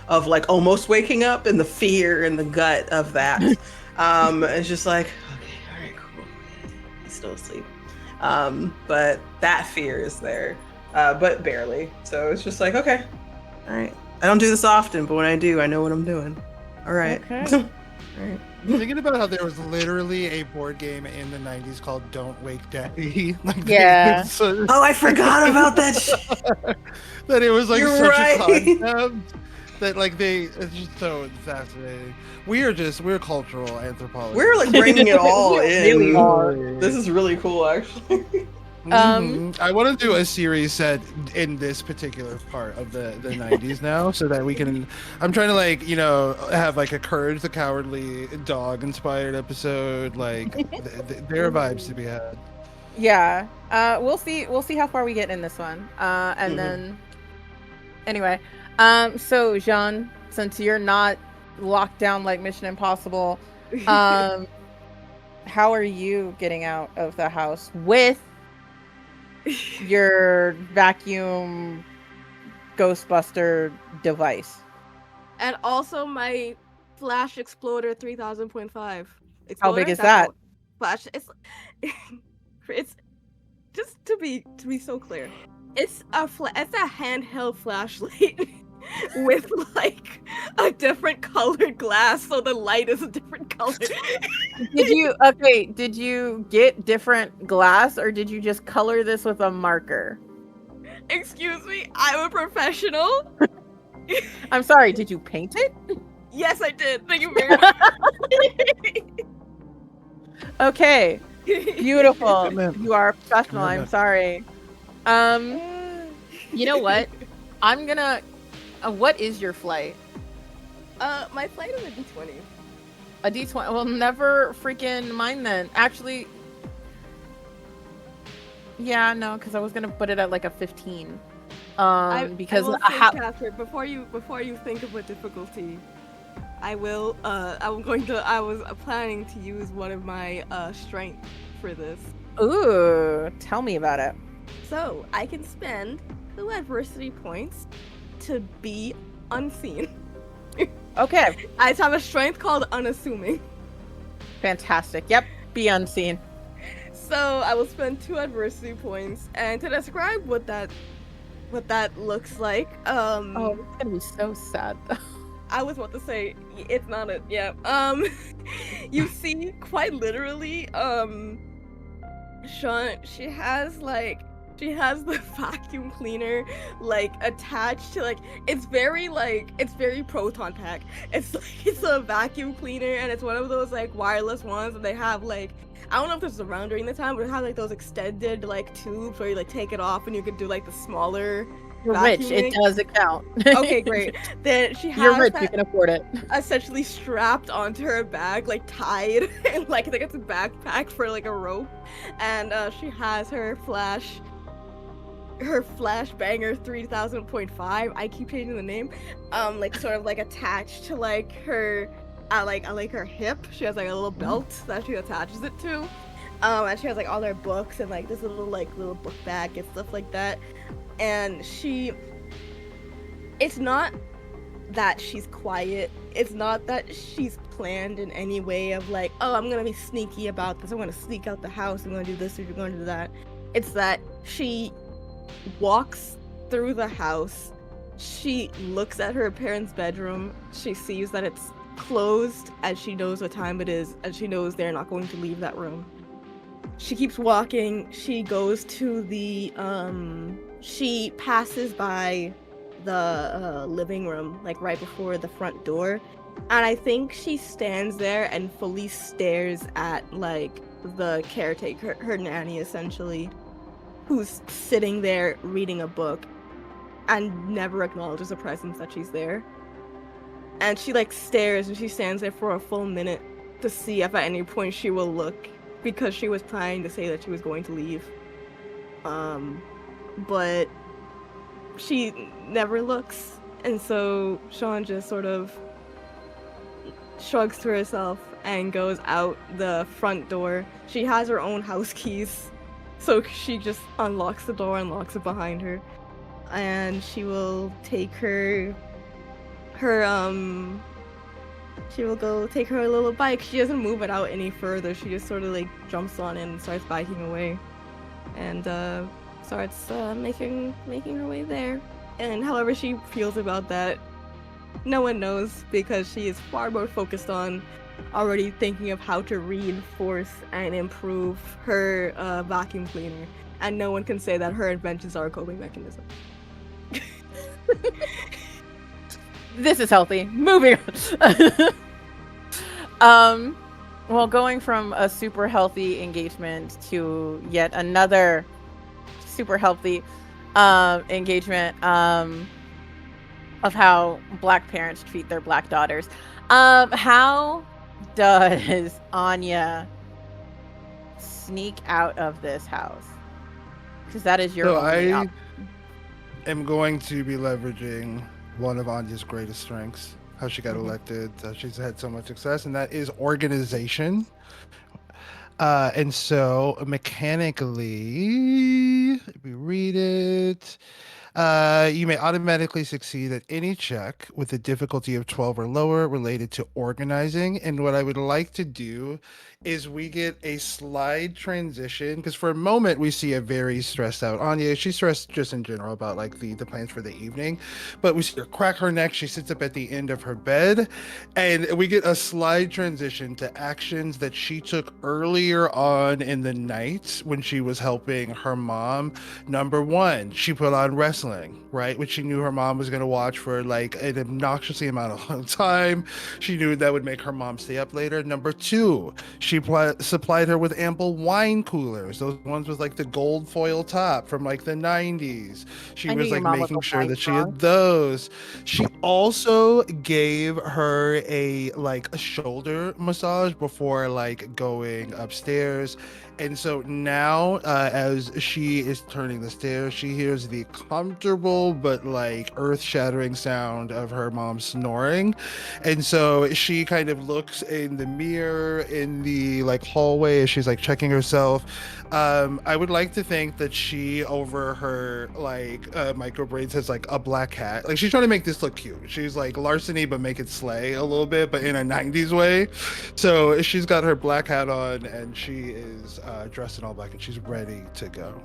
of like almost waking up, and the fear and the gut of that. It's just like, okay, all right, cool. He's still asleep. But that fear is there, but barely. So it's just like, okay, all right. I don't do this often, but when I do, I know what I'm doing. All right. Okay. All right. Thinking about how there was literally a board game in the 90s called Don't Wake Daddy. Like, Oh, I forgot about that shit. That it was like You're such right. a concept that like it's just so fascinating. We're cultural anthropologists. We're like bringing it all in. Really are. This is really cool, actually. I want to do a series set in this particular part of the 90s now, so that we can. I'm trying to like have like a Courage the Cowardly Dog inspired episode. Like there are vibes to be had. Yeah. We'll see how far we get in this one. And then anyway, so Jean, since you're not locked down like Mission Impossible, how are you getting out of the house with your vacuum Ghostbuster device? And also my Flash Exploder 3000.5. How big is that? Flash, it's just to be so clear. It's a handheld flashlight with like a different colored glass, so the light is a different color. Did you get different glass, or did you just color this with a marker? Excuse me, I'm a professional. I'm sorry, did you paint it? Yes, I did. Thank you very much. Okay. Beautiful. Amen. You are a professional. Amen. I'm sorry. You know what? I'm gonna. What is your flight? My flight is a D20. A D20. Well, never freaking mind then. Actually, yeah, no, because I was gonna put it at like a 15. Because Casper, before you think of a difficulty, I was planning to use one of my strength for this. Ooh, tell me about it. So I can spend 2 adversity points to be unseen. Okay. I have a strength called unassuming. Fantastic. Yep. Be unseen. So I will spend 2 adversity points, and to describe what that looks like. Oh, it's gonna be so sad though. I was about to say it's not a you see quite literally Sean, she has she has the vacuum cleaner like attached to like it's very proton pack. It's like it's a vacuum cleaner and it's one of those like wireless ones and they have like I don't know if this was around during the time, but it had like those extended like tubes where you like take it off and you could do like the smaller. You're rich. vacuuming. It does account. Okay, great. Then she has You're rich. that You can afford it. essentially strapped onto her bag, like tied, and like I think it's a backpack for like a rope. And she has her flash banger 3000.5. I keep changing the name. Like sort of like attached to like her like her hip. She has like a little belt that she attaches it to. And she has like all her books and like this little book bag and stuff like that. And it's not that she's quiet. It's not that she's planned in any way of like, oh, I'm gonna be sneaky about this. I'm gonna sneak out the house. I'm gonna do this or you're gonna do that. It's that she walks through the house. She looks at her parents' bedroom. She sees that it's closed and she knows what time it is and she knows they're not going to leave that room. She keeps walking. She goes to the she passes by the living room like right before the front door, and I think she stands there and fully stares at like the caretaker, her nanny essentially, who's sitting there reading a book and never acknowledges the presence that she's there. And she like stares and she stands there for a full minute to see if at any point she will look, because she was trying to say that she was going to leave. But she never looks, and so Sean just sort of shrugs to herself and goes out the front door. She has her own house keys, so she just unlocks the door and locks it behind her, and she will take she will go take her little bike. She doesn't move it out any further. She just sort of like jumps on it and starts biking away, and starts making her way there. And however she feels about that, no one knows, because she is far more focused on already thinking of how to reinforce and improve her vacuum cleaner. And no one can say that her inventions are a coping mechanism. This is healthy. Moving on. Well, going from a super healthy engagement to yet another super healthy engagement of how Black parents treat their Black daughters. How does Anya sneak out of this house? Because that is your only I option. am going to be leveraging one of Anya's greatest strengths, how she got elected, she's had so much success, and that is organization. And so mechanically, if we read it, you may automatically succeed at any check with a difficulty of 12 or lower related to organizing. And what I would like to do is we get a slide transition, because for a moment we see a very stressed out Anya. She's stressed just in general about like the plans for the evening, but we see her crack her neck. She sits up at the end of her bed, and we get a slide transition to actions that she took earlier on in the night when she was helping her mom. Number one, she put on wrestling, right, which she knew her mom was going to watch for like an obnoxiously amount of time. She knew that would make her mom stay up later. Number two, she supplied her with ample wine coolers, those ones with like the gold foil top from like the 90s. She was like making sure that she had those. She also gave her a shoulder massage before like going upstairs. And so now, as she is turning the stairs, she hears the comfortable but like earth-shattering sound of her mom snoring. And so she kind of looks in the mirror in the like hallway as she's like checking herself. I would like to think that she, over her like micro braids, has like a black hat. Like she's trying to make this look cute. She's like larceny but make it slay a little bit, but in a 90s way. So she's got her black hat on and she is dressed in all black and she's ready to go.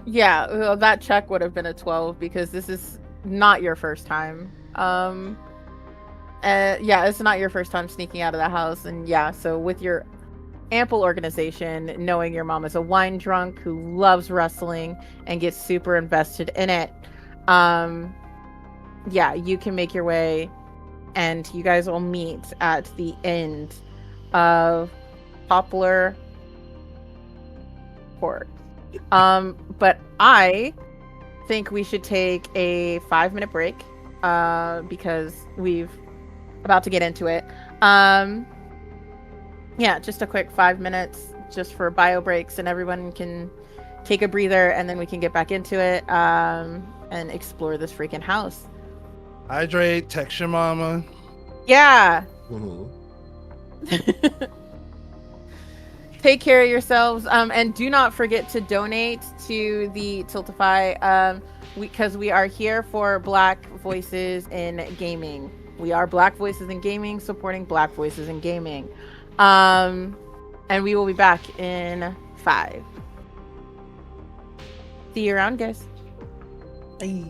Yeah, well, that check would have been a 12 because this is not your first time. Yeah, it's not your first time sneaking out of the house, and yeah, so with your ample organization, knowing your mom is a wine drunk who loves wrestling and gets super invested in it. Yeah, you can make your way and you guys will meet at the end of Poplar Court. But I think we should take a 5-minute break because we've about to get into it. Yeah, just a quick 5 minutes just for bio breaks, and everyone can take a breather, and then we can get back into it and explore this freaking house. Hydrate, text your mama. Yeah. Mhm. Take care of yourselves, and do not forget to donate to the Tiltify, because we are here for Black voices in gaming. We are Black voices in gaming, supporting Black voices in gaming. And we will be back in 5. See you around, guys. Bye.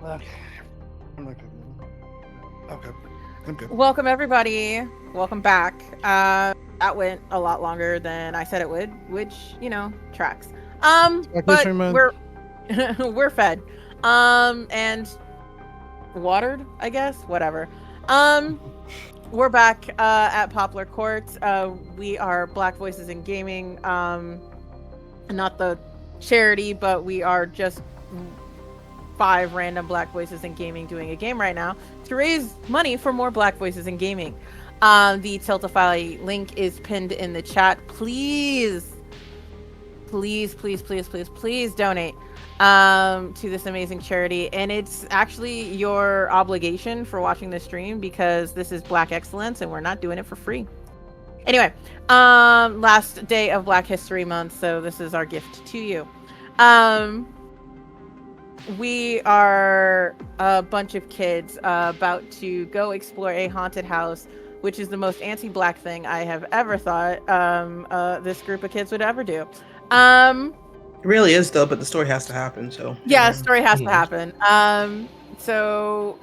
Okay. I'm not good. Okay. I'm good. Welcome everybody. Welcome back. That went a lot longer than I said it would, which, tracks. But we're fed. And watered, I guess. Whatever. We're back at Poplar Court. We are Black Voices in Gaming. Not the charity, but we are just 5 random Black Voices in Gaming doing a game right now to raise money for more Black Voices in Gaming. The Tiltify link is pinned in the chat. Please donate to this amazing charity. And it's actually your obligation for watching this stream because this is Black excellence and we're not doing it for free. Anyway, last day of Black History Month, so this is our gift to you. We are a bunch of kids about to go explore a haunted house, which is the most anti-Black thing I have ever thought this group of kids would ever do. It really is, though, but the story has to happen, so... Yeah, the story has to happen. So,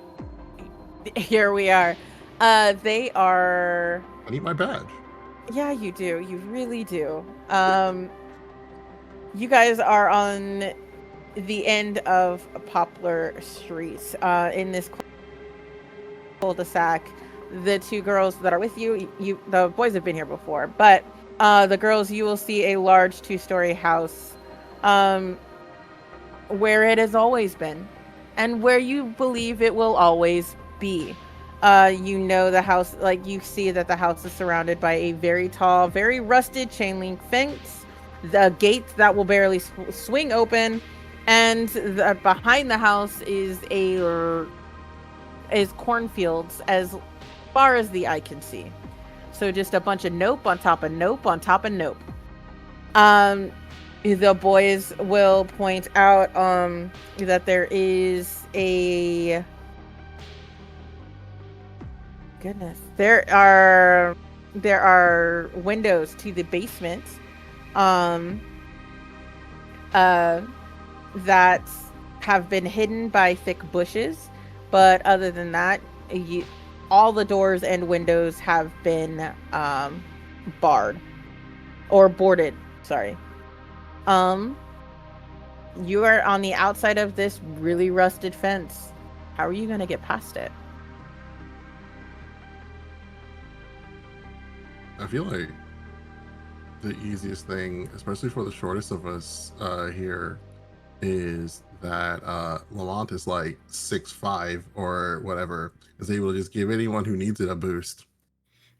here we are. They are... I need my badge. Yeah, you do. You really do. You guys are on the end of Poplar Street. In this cul-de-sac, the 2 girls that are with you, the boys have been here before, but the girls, you will see a large 2-story house where it has always been and where you believe it will always be. The house, you see that the house is surrounded by a very tall, very rusted chain link fence, the gate that will barely swing open, and behind the house is cornfields as far as the eye can see. So just a bunch of nope on top of nope on top of nope. The boys will point out that there is a... Goodness. There are windows to the basement that have been hidden by thick bushes, but other than that, all the doors and windows have been barred or boarded. Sorry. You are on the outside of this really rusted fence. How are you going to get past it? I feel like the easiest thing, especially for the shortest of us here, is that Lamont is like 6'5" or whatever, is able to just give anyone who needs it a boost.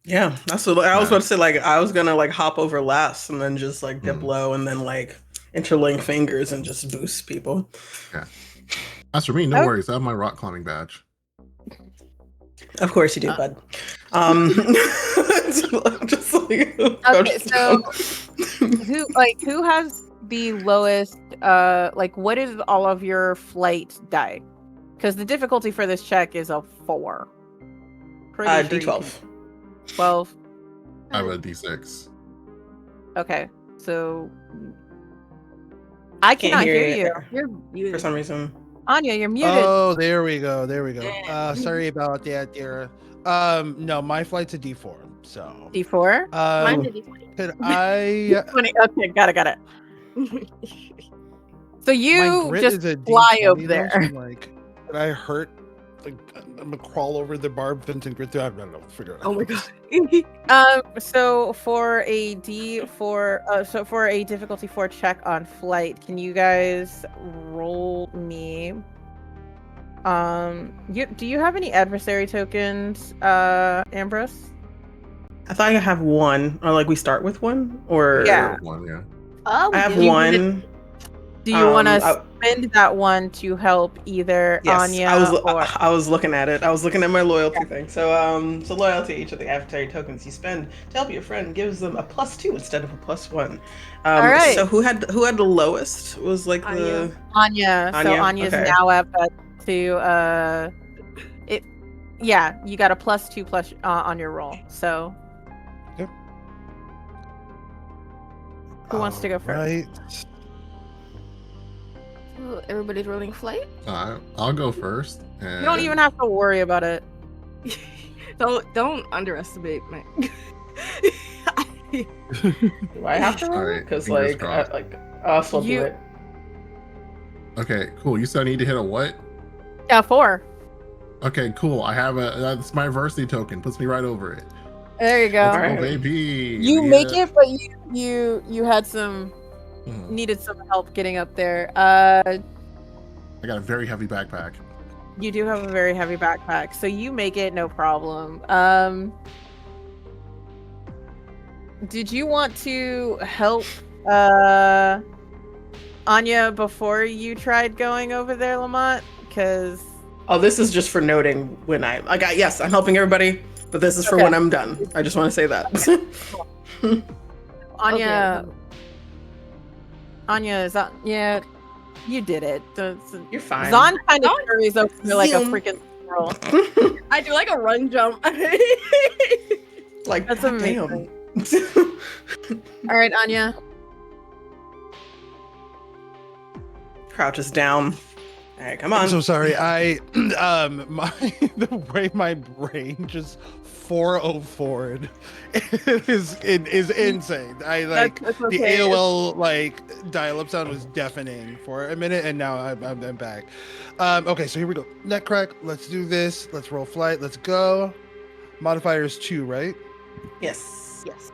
Yeah, that's what I was about to say. I was gonna hop over last and then just dip low and then interlink fingers and just boost people. Yeah. As for me, no worries. I have my rock climbing badge. Of course you do, bud. Just okay, so who has the lowest? What is all of your flight die? Because the difficulty for this check is a 4. D12. 12. I have a D6. Okay, so I cannot hear you. You're muted. For some reason. Anya, you're muted. Oh, there we go. Sorry about that, Dara. No, my flight's a D4. So D4. Mine's a D20. Could I? Okay, got it. So you just fly over there. So could I hurt? I'm gonna crawl over the barbed fence and grit through. I don't know. Figure it out. Oh my god. So for a D4, so for a difficulty 4 check on flight, can you guys roll me? Do you have any adversary tokens, Ambrose? I thought I have 1, or we start with 1, or yeah. 1, yeah. Oh, I have 1. Do you want to spend that 1 to help either Anya or... I was looking at it. I was looking at my loyalty thing. So loyalty, each of the adversary tokens you spend to help your friend gives them a +2 instead of a +1. All right. So who had the lowest? Was Anya. the Anya. So Anya's okay. now up to it. Yeah, you got a +2 on your roll. So. Yep. Who wants to go first? Right. Everybody's rolling flight. I'll go first. And... You don't even have to worry about it. Don't underestimate me. Do I have to roll? Alright, Because fingers like, crossed. I'll still do You- it. Okay, cool. You said I need to hit a what? Yeah, 4. Okay, cool. I have that's my adversity token. Puts me right over it. There you go. Let's Alright. go, baby. You make it, but you had some Mhm. needed some help getting up there. I got a very heavy backpack. You do have a very heavy backpack, so you make it no problem. Did you want to help Anya before you tried going over there, Lamont? Because Oh, this is just for noting when yes, I'm helping everybody, but this is for Okay. when I'm done. I just want to say that. Anya, Anya is that? Yeah, you did it. You're fine. Zon kind of Oh, scurries over there like a zoom. freaking squirrel. I do like a run jump. Like, That's God amazing. damn. All right, Anya. Crouches down. All right, come I'm on. so sorry. I the way my brain just 404'd is insane. I like That's the okay. AOL like dial-up sound was deafening for a minute, and now I'm back. Okay, so here we go. Neck crack. Let's do this. Let's roll flight. Let's go. Modifier is 2, right? Yes. Yes.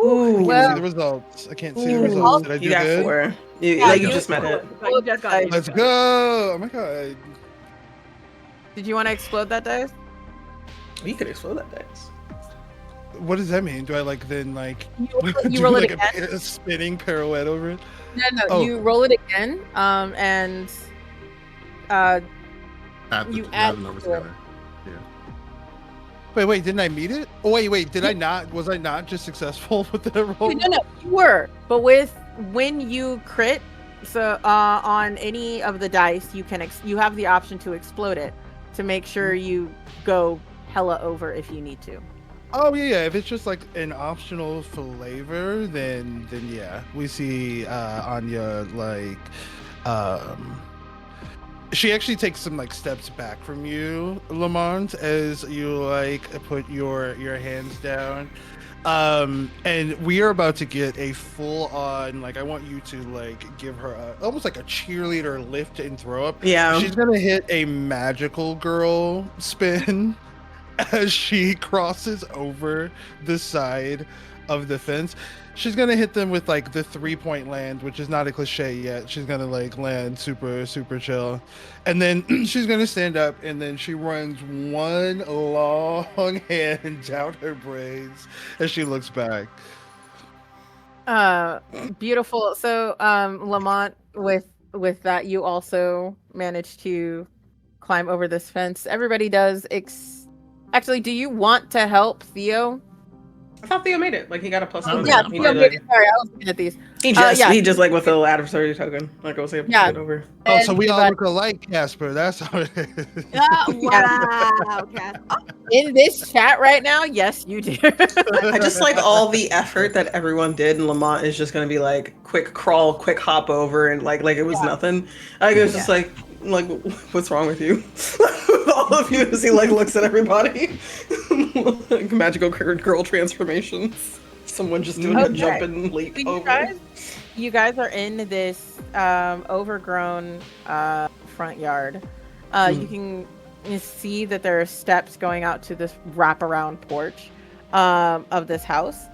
Ooh. I can't Well- see the results. I can't see the Ooh. results. Did I do You got good? 4. You, Yeah, like, you you just met it. You just got it. Let's go. Oh my god. Did you want to explode that dice? You could explode that dice. What does that mean? Do I like then like You do roll it like again. a spinning pirouette over it? No, Oh. you roll it again. And Add You add add the numbers to it. together. Wait, didn't I meet it? Oh wait, did I not? Was I not just successful with the roll? no, you were. But when you crit, so on any of the dice, you can you have the option to explode it to make sure you go hella over if you need to. Oh yeah. If it's just like an optional flavor, then yeah, we see Anya like she actually takes some like steps back from you, Lamont, as you like put your hands down. And we are about to get a full on like I want you to like give her almost like a cheerleader lift and throw up. Yeah. She's gonna hit a magical girl spin as she crosses over the side of the fence. She's gonna hit them with like the 3-point land, which is not a cliche yet. She's gonna like land super chill, and then she's gonna stand up, and then she runs one long hand down her braids as she looks back. Beautiful. So Lamont, with that, you also managed to climb over this fence. Everybody does. Actually, do you want to help Theo? I thought Theo made it. Like, he got a +1. Oh, Yeah, He Theo did made it. it. Sorry, I was looking at these. He just, yeah. he just like with the adversary token. Like, I was able to Yeah. get over. Oh, so And we all everybody- look alike, Casper. That's how it is. Wow, Cass. in this chat right now, yes, you do. I just like all the effort that everyone did, and Lamont is just gonna be like quick crawl, quick hop over, and like it was nothing. Like, it was just like what's wrong with you? All of you as he like looks at everybody. Like, magical girl transformations. Someone just doing a Okay. jump and leap So over. you guys are in this overgrown front yard. You can see that there are steps going out to this wraparound porch of this house.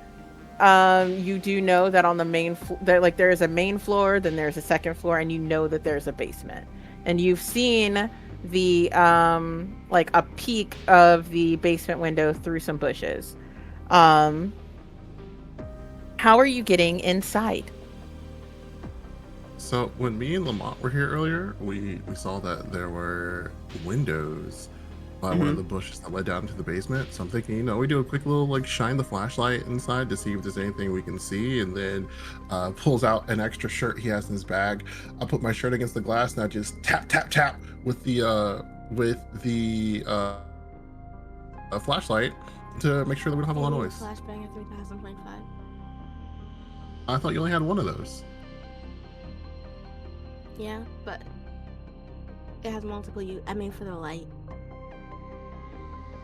You do know that on the main there is a main floor, then there's a second floor, and you know that there's a basement. And you've seen the like a peek of the basement window through some bushes. How are you getting inside? So when me and Lamont were here earlier, we saw that there were windows by one of the bushes that led down to the basement. So I'm thinking, we do a quick little like shine the flashlight inside to see if there's anything we can see, and then pulls out an extra shirt he has in his bag. I put my shirt against the glass and I just tap with the flashlight to make sure that we don't have a lot of noise. Flashbang at 3000.5. I thought you only had one of those. Yeah, but it has multiple use. I mean, for the light.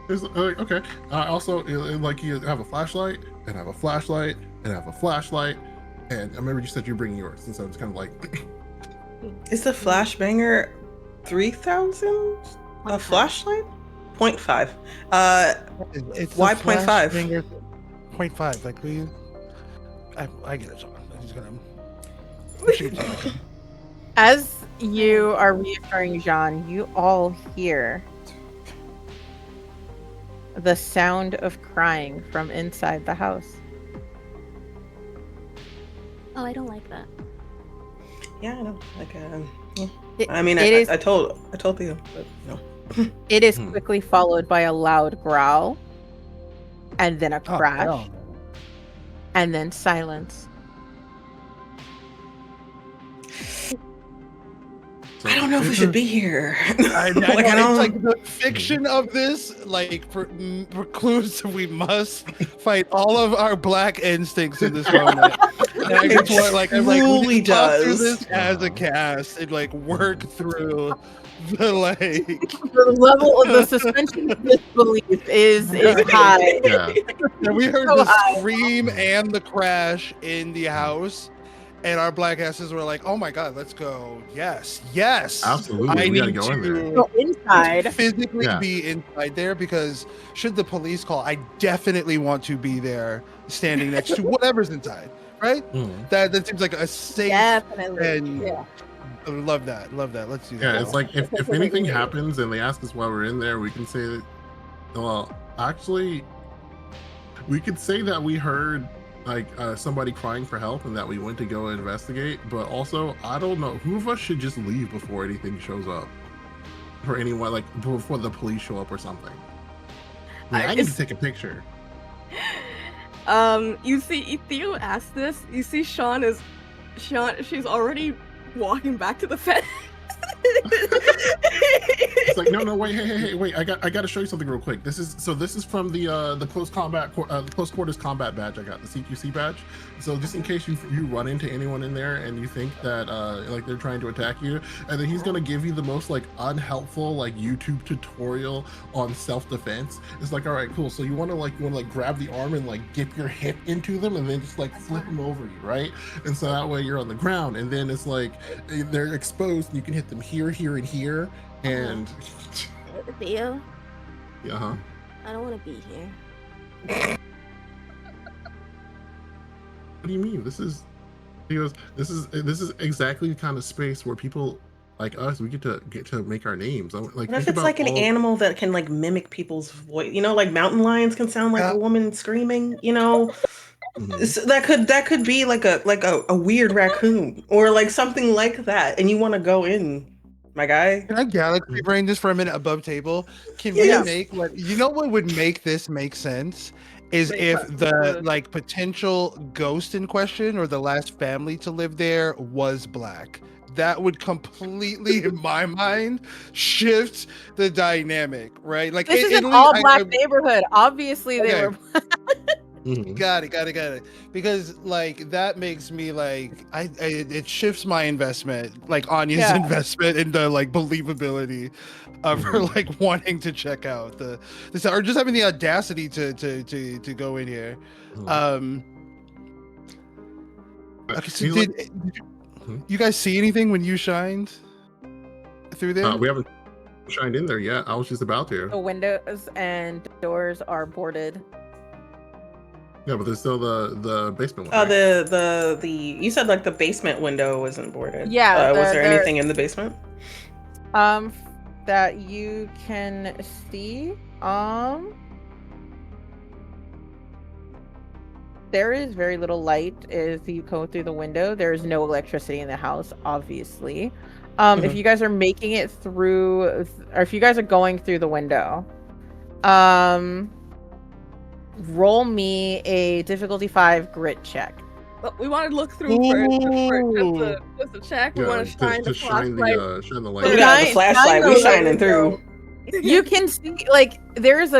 Okay. Also, like you have a flashlight, and I have a flashlight, and I have a flashlight, and I remember you said you're bringing yours, and so it's kind of like. Is the flashbanger 3,000? A flashlight? 0.5. It's Why the flash 0.5? finger 0.5. Like, will you? I get it. So I'm just gonna. As you are reassuring Jean, you all hear the sound of crying from inside the house. Oh, I don't like that. Yeah, I know. Like, yeah. It- I mean, it is- I told you, but no. It is quickly followed by a loud growl, and then a crash, no. and then silence. I don't know if we should be here. I know, Like, I it's don't- like the fiction of this, like, precludes we must fight all of our black instincts in this moment. And I just want, like, I'm like, we truly just talk through does. this as a cast and like work through the like. The level of the suspension of disbelief is high. Yeah. And we heard So the high. scream and the crash in the house. And our black asses were like, "Oh my god, let's go! Yes, yes, Absolutely, I we gotta need go in there." to Go inside. physically Yeah. be inside there because should the police call, I definitely want to be there, standing next to whatever's inside. Right? Mhm. That seems like a safe. Definitely. And Yeah. I love that. Love that. Let's do that. Yeah, it's like if anything happens and they ask us why we're in there, we can say that. Well, actually, we could say that we heard like somebody crying for help and that we went to go investigate. But also, I don't know who of us should just leave before anything shows up, or anyone like before the police show up or something. I need to take a picture. You see, Theo asked this. You see, she's already walking back to the fence. It's like no, wait, hey, wait! I got to show you something real quick. This is from the close quarters combat badge I got, the CQC badge. So just in case you run into anyone in there and you think that like they're trying to attack you, and then he's gonna give you the most like unhelpful like YouTube tutorial on self-defense. It's like, all right, cool. So you want to grab the arm and like dip your hip into them and then just like flip them over you, right? And so that way you're on the ground, and then it's like they're exposed and you can hit them here, and here, and Theo, yeah. I don't want to be here. What do you mean? He goes, this is exactly the kind of space where people like us, we get to make our names. Like, What if think it's about like an animal that can like mimic people's voice? You know, like mountain lions can sound like a woman screaming. You know, so that could be like a weird raccoon or like something like that. And you want to go in, my guy? Can I galaxy brain this for a minute above table? Can Yes. we make what would make this make sense is if the like potential ghost in question or the last family to live there was black. That would completely, in my mind, shift the dynamic, right? Like This is an Italy, all-black neighborhood. Obviously, they Okay. were. Got it. Because like that makes me like it shifts my investment, like Anya's investment into like believability of her like wanting to check out this or just having the audacity to go in here. Okay, so did you guys see anything when you shined through there? We haven't shined in there yet. I was just about to. The windows and doors are boarded. Yeah, but there's still the basement one. Oh, right? the you said like the basement window wasn't boarded. Yeah, was there anything in the basement? That you can see. There is very little light as you go through the window. There is no electricity in the house, obviously. If you guys are making it through, or if you guys are going through the window, roll me a difficulty 5 grit check. But we want to look through first, just to check. We want to shine the flashlight. Shine the Look light. at the flashlight. We shining through. You can see, like, there is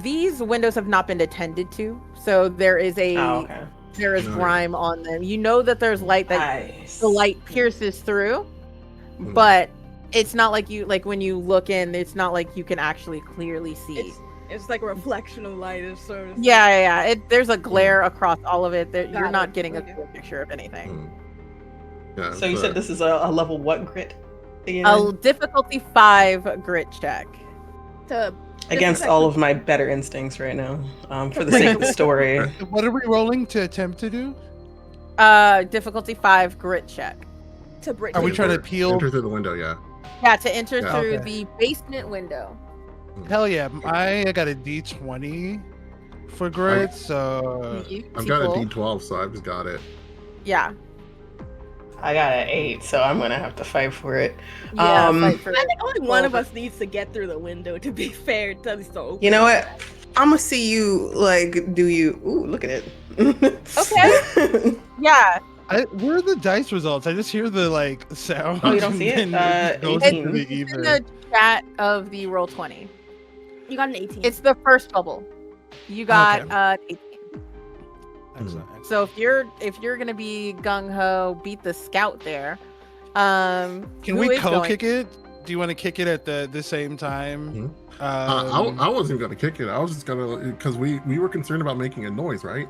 these windows have not been attended to, so there is a there is No. grime on them. You know that there's light, that Nice. the light pierces through, Mm. but it's not like you, like when you look in, it's not like you can actually clearly see. It's like a reflection of light. Is sort of Yeah. There's a glare across all of it. You're Got not it. getting a Okay. clear picture of anything. Mm. Yeah, So you said this is a level what grit? Again? A difficulty 5 grit check. to Against disinfect all the- of my better instincts right now, for the sake of the story. What are we rolling to attempt to do? Difficulty 5 grit check. to break. Are we the- trying to peel? Enter through the window? Yeah. Yeah, to enter Yeah. through Okay. the basement window. Hell yeah! I got a D20 for grit, so I've got a Beautiful. D12, so I've just got it. Yeah. I got an 8, so I'm gonna have to fight for it. Yeah, Um, fight for I it. think only one of Over. us needs to get through the window. To be fair, it does so. You know what? I'm gonna see you do you. Ooh, look at it. Okay. Yeah. where are the dice results? I just hear the like sound. Oh, you don't see it? and just goes 18. into the It's in ether. the chat of the roll 20. You got an 18. It's the first bubble. You got Okay. 18. Excellent. So if you're gonna be gung ho, beat the scout there. Can who we is going- co-kick it? Do you want to kick it at the same time? I wasn't gonna kick it. I was just gonna, because we were concerned about making a noise, right?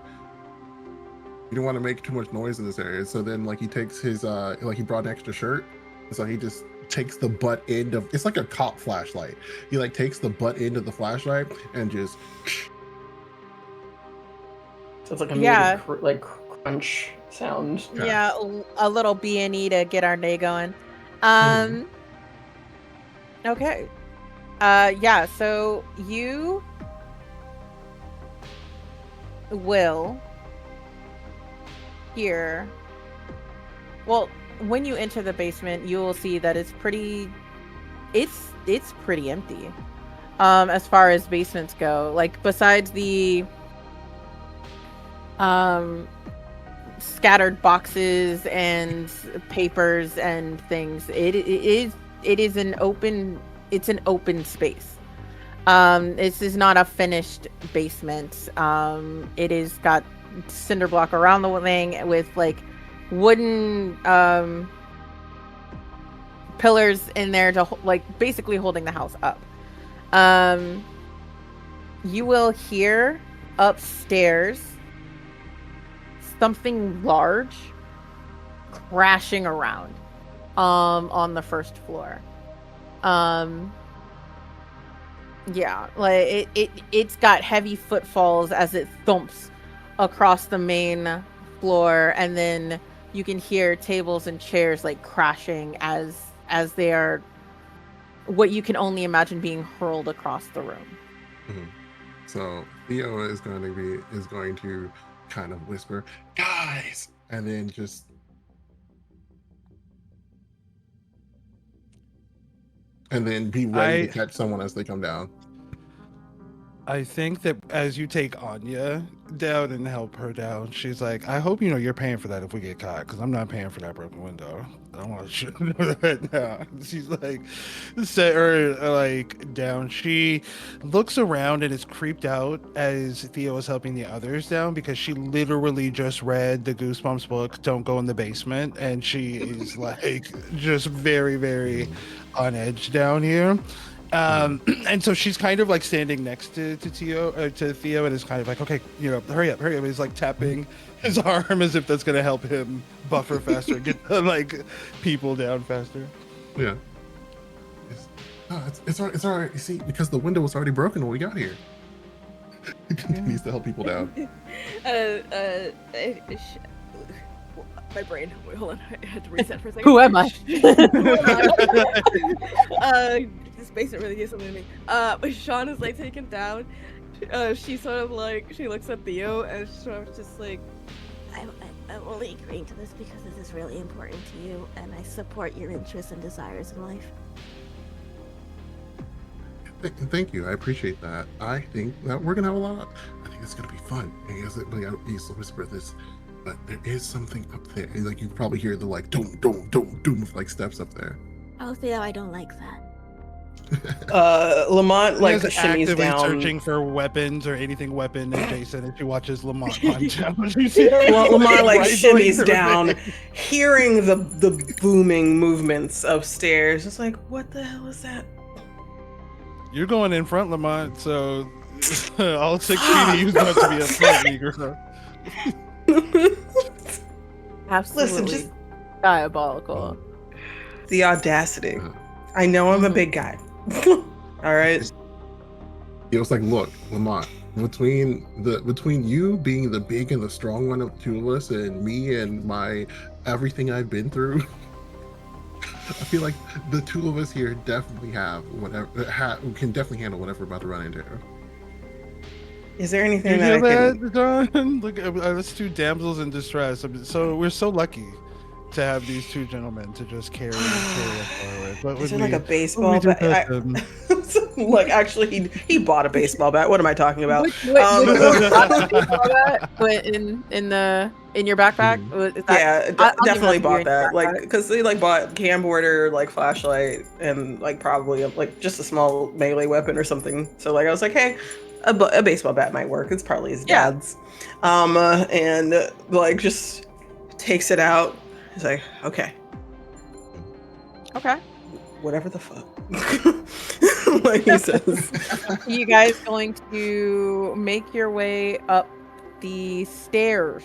We didn't want to make too much noise in this area. So then, like, he takes his like he brought an extra shirt, so he just takes the butt end of, it's like a cop flashlight. He like takes the butt end of the flashlight and just So it's like a Yeah. muted like crunch sound. Yeah, a little B&E to get our day going. Okay. Yeah, so you will hear. Well, when you enter the basement, you will see that it's pretty empty. As far as basements go, like besides the scattered boxes and papers and things, it is an open space. This is not a finished basement. It is got cinder block around the thing with like wooden pillars in there to like basically holding the house up. You will hear upstairs something large crashing around on the first floor. Yeah, like it's got heavy footfalls as it thumps across the main floor, and then you can hear tables and chairs like crashing as they are what you can only imagine being hurled across the room. Mhm. So Theo is going to kind of whisper, "Guys," and then just be ready to catch someone as they come down. I think that as you take Anya down and help her down, she's like, I hope you know you're paying for that if we get caught, because I'm not paying for that broken window. I don't want to know that now. She's like, set her like down. She looks around and is creeped out as Theo is helping the others down, because she literally just read the Goosebumps book, Don't Go in the Basement, and she is like just very, very on edge down here. And so she's kind of like standing next to Theo, and is kind of like, okay, you know, hurry up. He's like tapping his arm as if that's gonna help him buffer faster, get the, like people down faster. Yeah. It's all right. You see, because the window was already broken when we got here. He continues to help people down. My brain. Wait, hold on. I had to reset for a second. Who am I? This basement really is something to me. But Sean is like taken down. She sort of like, she looks at Theo and she's sort of just like, I'm only agreeing to this because this is really important to you, and I support your interests and desires in life. Thank you. I appreciate that. I think that we're gonna have a lot. I think it's gonna be fun. And he used to whisper this, but there is something up there. And, like, you probably hear the like doom, doom, doom, doom, like steps up there. Oh, Theo, I don't like that. Lamont like Anya's shimmies actively down. searching for weapons or anything weapon adjacent, and she watches Lamont punch out. You see her Lamont like rifling shimmies through down, everything. hearing the booming movements upstairs. It's like, what the hell is that? You're going in front, Lamont, so all 6 feet of you's about to be a front, Negro. Absolutely just- diabolical. The audacity. I know I'm a big guy. All right. It was like, look, Lamont, between you being the big and the strong one of the two of us, and me and my everything I've been through, I feel like the two of us here definitely have whatever can definitely handle whatever we're about to run into. Is there anything You that I hear can? that, John? Look, us 2 damsels in distress. I mean, so we're so lucky to have these 2 gentlemen to just carry us forward. What Is would it like a we baseball do bat? without them? Like, actually, he bought a baseball bat. What am I talking about? Which put in your backpack? Is that, Yeah, I'll give definitely that to you bought in your that. Like, backpack. because they like bought camcorder, like flashlight, and like probably like just a small melee weapon or something. So like, I was like, hey, a baseball bat might work. It's probably his Yeah. dad's. And like just takes it out. He's like, okay, Okay. whatever the fuck. Like he says. You guys going to make your way up the stairs?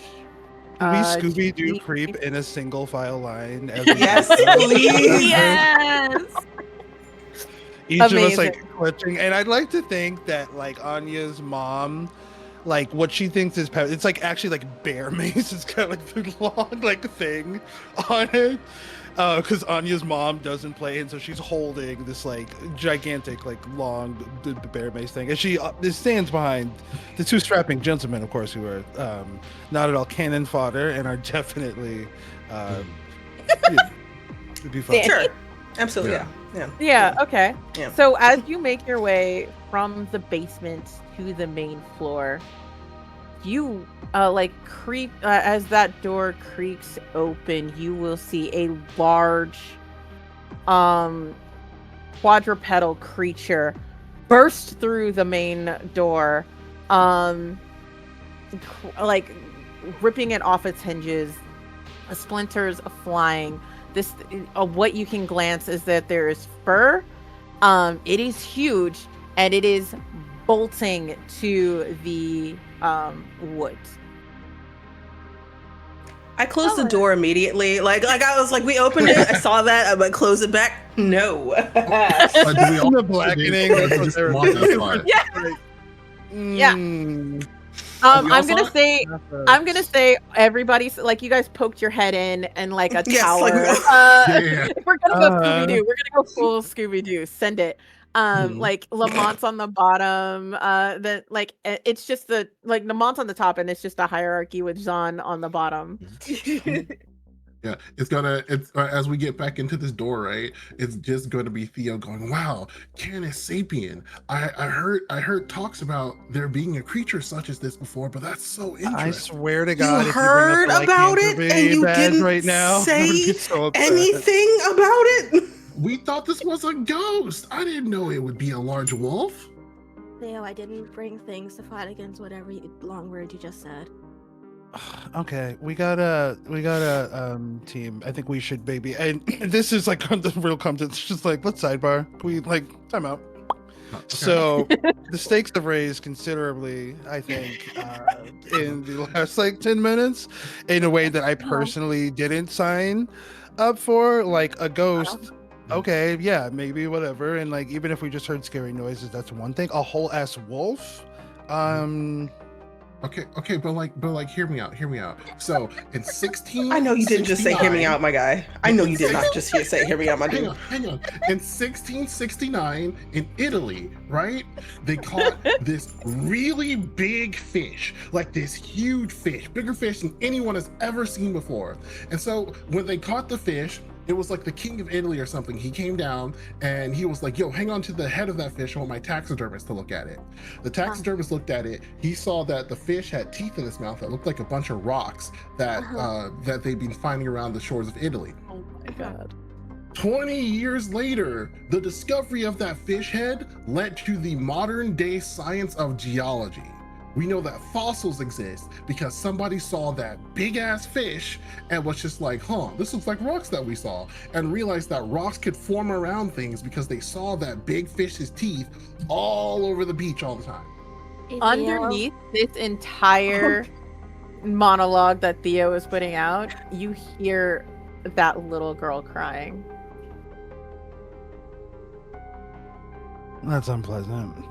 Can we to Scooby-Doo the- creep in a single file line? As we Yes, go? please. Yes. Each of us Amazing. like clutching, and I'd like to think that like Anya's mom, like what she thinks is it's like actually like bear mace. It's got like the long like thing on it, because Anya's mom doesn't play, and so she's holding this like gigantic like long bear mace thing, and she stands behind the 2 strapping gentlemen, of course, who are not at all cannon fodder and are definitely it'd be fun. Sure. Absolutely. Yeah. Yeah, okay. Yeah. So as you make your way from the basement to the main floor, you like creep as that door creaks open, you will see a large quadrupedal creature burst through the main door, like ripping it off its hinges, splinters flying. This what you can glance is that there is fur. It is huge, and it is bolting to the woods. I closed the door immediately. Like I was like, we opened it. I saw that. I'm like, close it back. No. Do we all The blackening. or just Lamont that's fine? Yeah. Mm. I'm all saw gonna it? say I'm gonna say everybody's like, you guys poked your head in and like a Yes, tower. like- Yeah. If we're gonna go Scooby-Doo. We're gonna go full Scooby-Doo. Send it. Like Lamont's on the bottom. It's just the like Lamont's on the top, and it's just a hierarchy with Zahn on the bottom. Yeah, it's as we get back into this door, right? It's just going to be Theo going, "Wow, Canis sapien. I heard talks about there being a creature such as this before, but that's so interesting." I swear to God, You if heard you bring up the about it lycanthropy and you badge didn't right now, I would say be so upset. anything about it. We thought this was a ghost. I didn't know it would be a large wolf. Theo, I didn't bring things to fight against whatever long word you just said. Okay, we got a team. I think we should maybe, and this is like the real content. It's just like, let's sidebar. We like time out. Okay. So the stakes have raised considerably, I think, in the last like 10 minutes, in a way that I personally didn't sign up for. Like a ghost, okay, yeah, maybe whatever. And like even if we just heard scary noises, that's one thing. A whole ass wolf, Okay, but hear me out. So in 16, I know you didn't just say "hear me out," my guy. I know you did not just say "hear me out," my Hang dude. on. In 1669, in Italy, right? They caught this really big fish, like this huge fish, bigger fish than anyone has ever seen before. And so when they caught the fish, it was like the king of Italy or something. He came down and he was like, "Yo, hang on to the head of that fish. I want my taxidermist to look at it." The taxidermist looked at it. He saw that the fish had teeth in its mouth that looked like a bunch of rocks that that they'd been finding around the shores of Italy. Oh my god. 20 years later, the discovery of that fish head led to the modern day science of geology. We know that fossils exist because somebody saw that big ass fish and was just like, this looks like rocks that we saw, and realized that rocks could form around things because they saw that big fish's teeth all over the beach all the time. Underneath this entire monologue that Theo is putting out, you hear that little girl crying. That's unpleasant.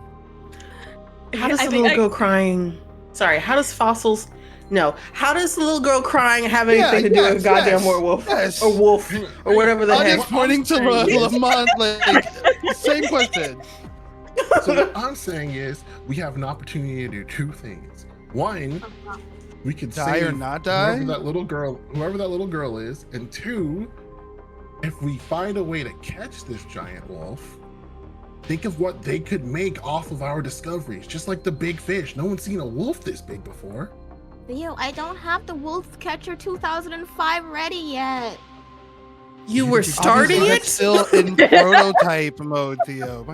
How does the little girl crying? Sorry, how does fossils? No, how does the little girl crying have anything to do with goddamn werewolf or wolf or whatever the heck? I'm just pointing to Lamont. Like, same question. So what I'm saying is, we have an opportunity to do two things. One, we could Die save or not die? whoever that little girl is, and two, if we find a way to catch this giant wolf, think of what they could make off of our discoveries. Just like the big fish, no one's seen a wolf this big before. Theo, I don't have the Wolf Catcher 2005 ready yet. You were starting Obviously, it? that's still in prototype mode, Theo.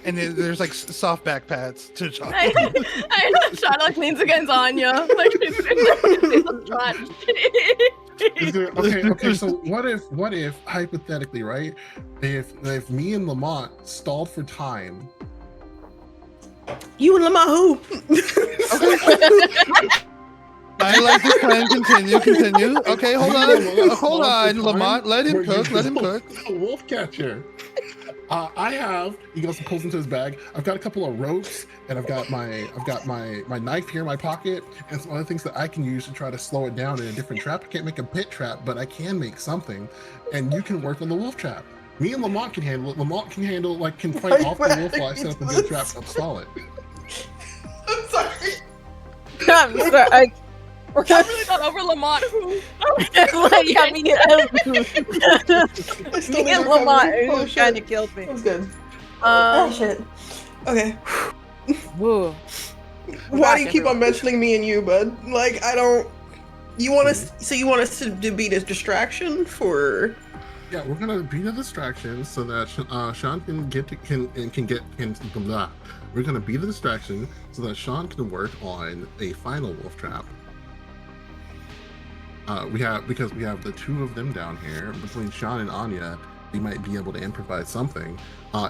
And there's like soft back pads to Sean. I know Sean like leans against Anya. Like she's trying. Okay. So what if hypothetically, right? If me and Lamont stalled for time. You and Lamont who? I like this plan. Continue. Okay, hold on, Lamont. Let him cook. A wolf catcher. He goes and pulls into his bag. I've got a couple of ropes, and I've got my knife here in my pocket, and some other things that I can use to try to slow it down in a different trap. I can't make a pit trap, but I can make something, and you can work on the wolf trap. Me and Lamont can handle it. Lamont can fight off the wolf while I set up a good trap to stall it. I'm sorry. I'm sorry. I really thought over Lamont. Me and Lamont kind of killed me. That was good. Oh shit. Okay. Woo. Why do you keep on mentioning me and you, bud? Like, I don't. You want us? So you want us to be this distraction for? Yeah, we're gonna be the distraction so that Sean can blah. We're gonna be the distraction so that Sean can work on a final wolf trap. Because we have the two of them down here. Between Sean and Anya, we might be able to improvise something.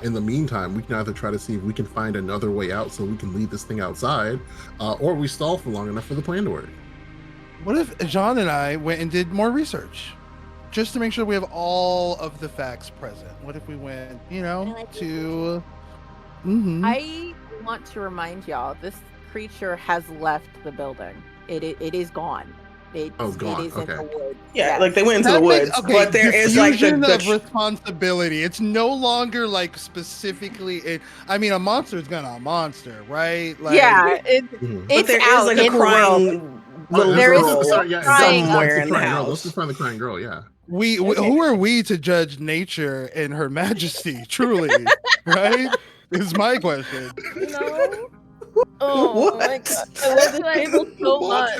In the meantime, we can either try to see if we can find another way out so we can leave this thing outside, or we stall for long enough for the plan to work. What if John and I went and did more research? Just to make sure we have all of the facts present. What if we went, to... Mm-hmm. I want to remind y'all, this creature has left the building. It is gone. Gone. It is in the woods. Yeah, like they went into the woods, but there is like the responsibility. It's no longer like specifically. A monster's gonna a monster, right? Like, yeah, it's but there out is like in a the crying world. little There is girl somewhere in the house. Let's just find the crying girl. Yeah. We who are we to judge nature in her majesty? Truly, right? Is my question. No. Oh my god, I love this table so much.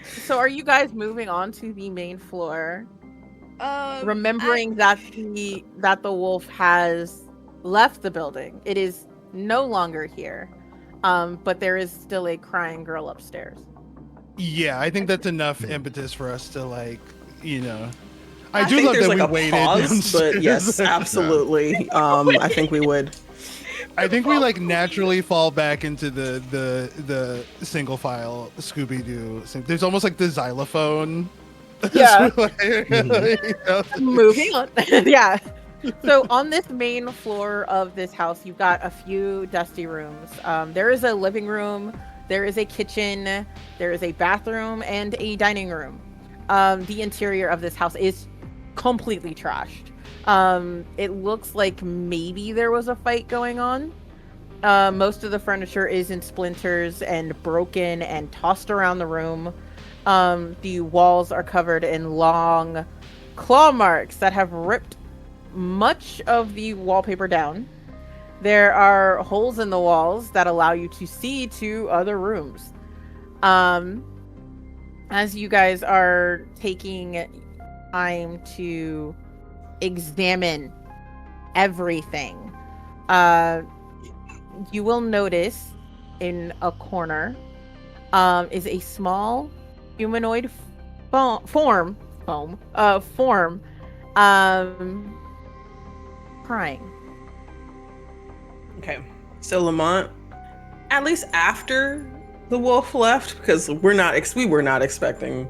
So are you guys moving on to the main floor? Remembering that the wolf has left the building. It is no longer here. But there is still a crying girl upstairs. Yeah, I think that's enough impetus for us to I do think love there's that like we a waited. pause, but yes, absolutely. I think we would. I think we naturally fall back into the single file Scooby Doo. There's almost like the xylophone. Yeah. Mm-hmm. Moving on. Yeah. So on this main floor of this house, you've got a few dusty rooms. There is a living room, there is a kitchen, there is a bathroom, and a dining room. The interior of this house is completely trashed. It looks like maybe there was a fight going on. Most of the furniture is in splinters and broken and tossed around the room. The walls are covered in long claw marks that have ripped much of the wallpaper down. There are holes in the walls that allow you to see to other rooms. as you guys are taking time to examine everything, you will notice in a corner is a small humanoid form, crying. Okay. So Lamont, at least after the wolf left, because we were not expecting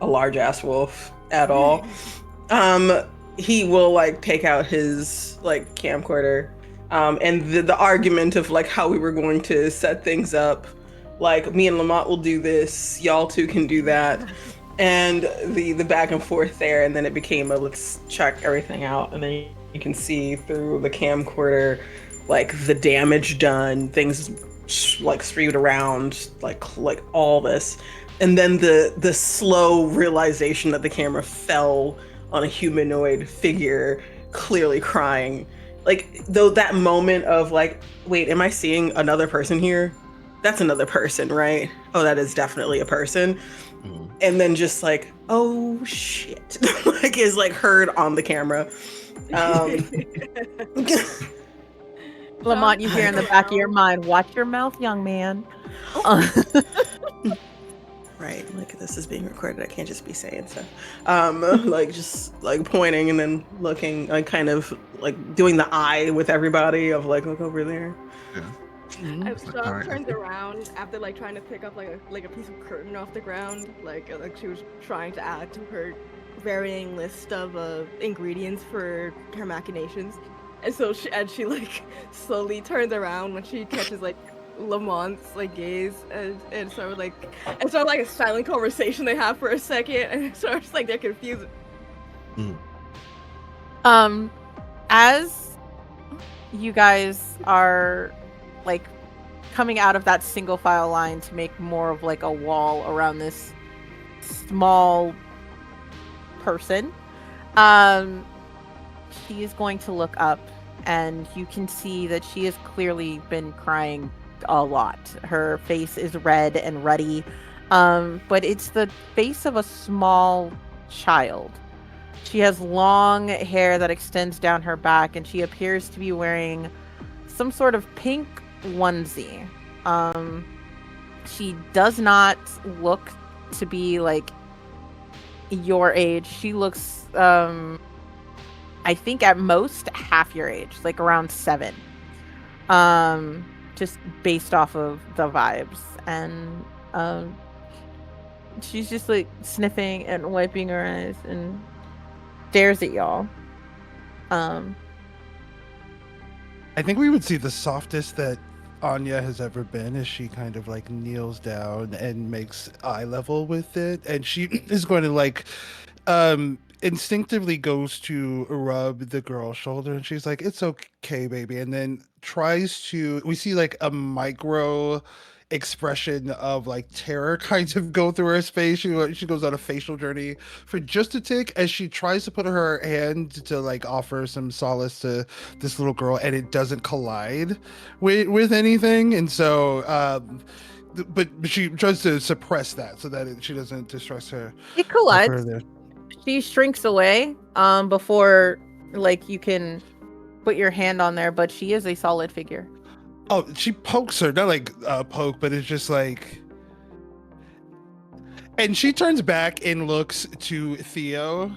a large ass wolf at all. He will like take out his like camcorder, and the argument of like how we were going to set things up, like me and Lamont will do this, y'all two can do that, and the back and forth there, and then it became a let's check everything out, and then you can see through the camcorder like the damage done, things like strewed around, like all this, and then the slow realization that the camera fell on a humanoid figure clearly crying. Like though that moment of like, wait, am I seeing another person here? That's another person, right? Oh, that is definitely a person. And then just like, oh shit, like is like heard on the camera. Lamont, you hear in the back of your mind, watch your mouth, young man. Right, like this is being recorded. I can't just be saying stuff. Like just like pointing and then looking, like kind of like doing the eye with everybody of like look over there. Yeah. As Sean turns around after like trying to pick up like a piece of curtain off the ground, like she was trying to add to her varying list of ingredients for her machinations, and so she like slowly turns around when she catches like Lamont's like gaze, and sort of like a silent conversation they have for a second, and sort of like they're confused. As you guys are like coming out of that single file line to make more of like a wall around this small person, she is going to look up, and you can see that she has clearly been crying a lot. Her face is red and ruddy, but it's the face of a small child. She has long hair that extends down her back, and she appears to be wearing some sort of pink onesie. She does not look to be like your age. She looks I think at most half your age, like around 7. Just based off of the vibes. And she's just like sniffing and wiping her eyes and stares at y'all. I think we would see the softest that Anya has ever been as she kind of like kneels down and makes eye level with it, and she is going to like instinctively goes to rub the girl's shoulder, and she's like, "It's okay, baby," and then tries to, we see like a micro expression of like terror kind of go through her face. She goes on a facial journey for just a tick as she tries to put her hand to like offer some solace to this little girl, and it doesn't collide with anything. And so but she tries to suppress that so that she doesn't distress her It collides. further. She shrinks away before like you can put your hand on there, but she is a solid figure. Oh, she pokes her, not like poke, but it's just like, and she turns back and looks to Theo,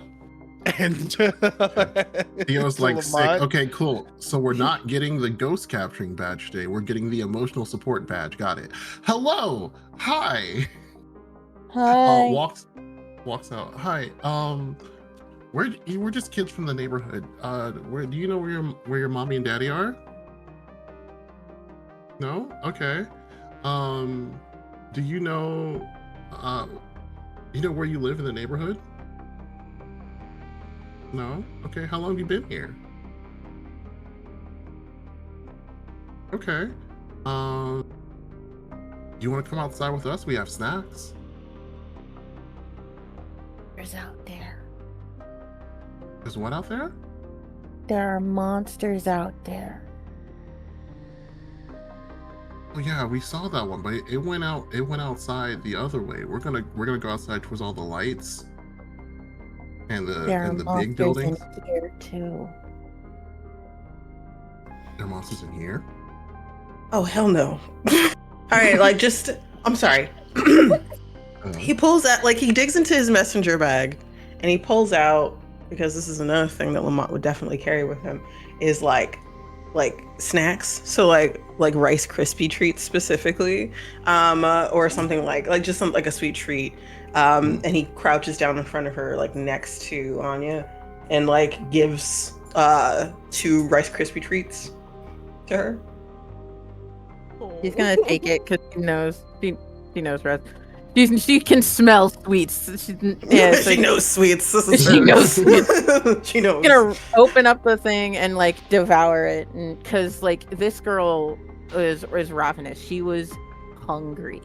and Theo's to like, sick. Lamont. Okay, cool. So we're not getting the ghost capturing badge today. We're getting the emotional support badge. Got it. Hello. Hi. Hi. Walks out. Hi. We're just kids from the neighborhood. Where do you know where your mommy and daddy are? No? Okay. Do you know where you live in the neighborhood? No? Okay. How long have you been here? Okay. You want to come outside with us? We have snacks. There's out there. There's what out there? There are monsters out there. Oh yeah, we saw that one, but it went out. It went outside the other way. We're gonna go outside towards all the lights There are and the big monsters in buildings. here too. There are monsters in here. Oh hell no! All right, like just I'm sorry. He pulls out he digs into his messenger bag, and he pulls out, because this is another thing that Lamont would definitely carry with him, is like snacks. So like Rice Krispie treats specifically, or something like just like a sweet treat. And he crouches down in front of her, like next to Anya, and like gives 2 Rice Krispie treats to her. He's gonna take it because he knows Rose. She can smell sweets. Yeah, so She knows sweets. This is She her. knows sweets. She knows. She's gonna open up the thing and like devour it, and because like this girl is ravenous. She was hungry.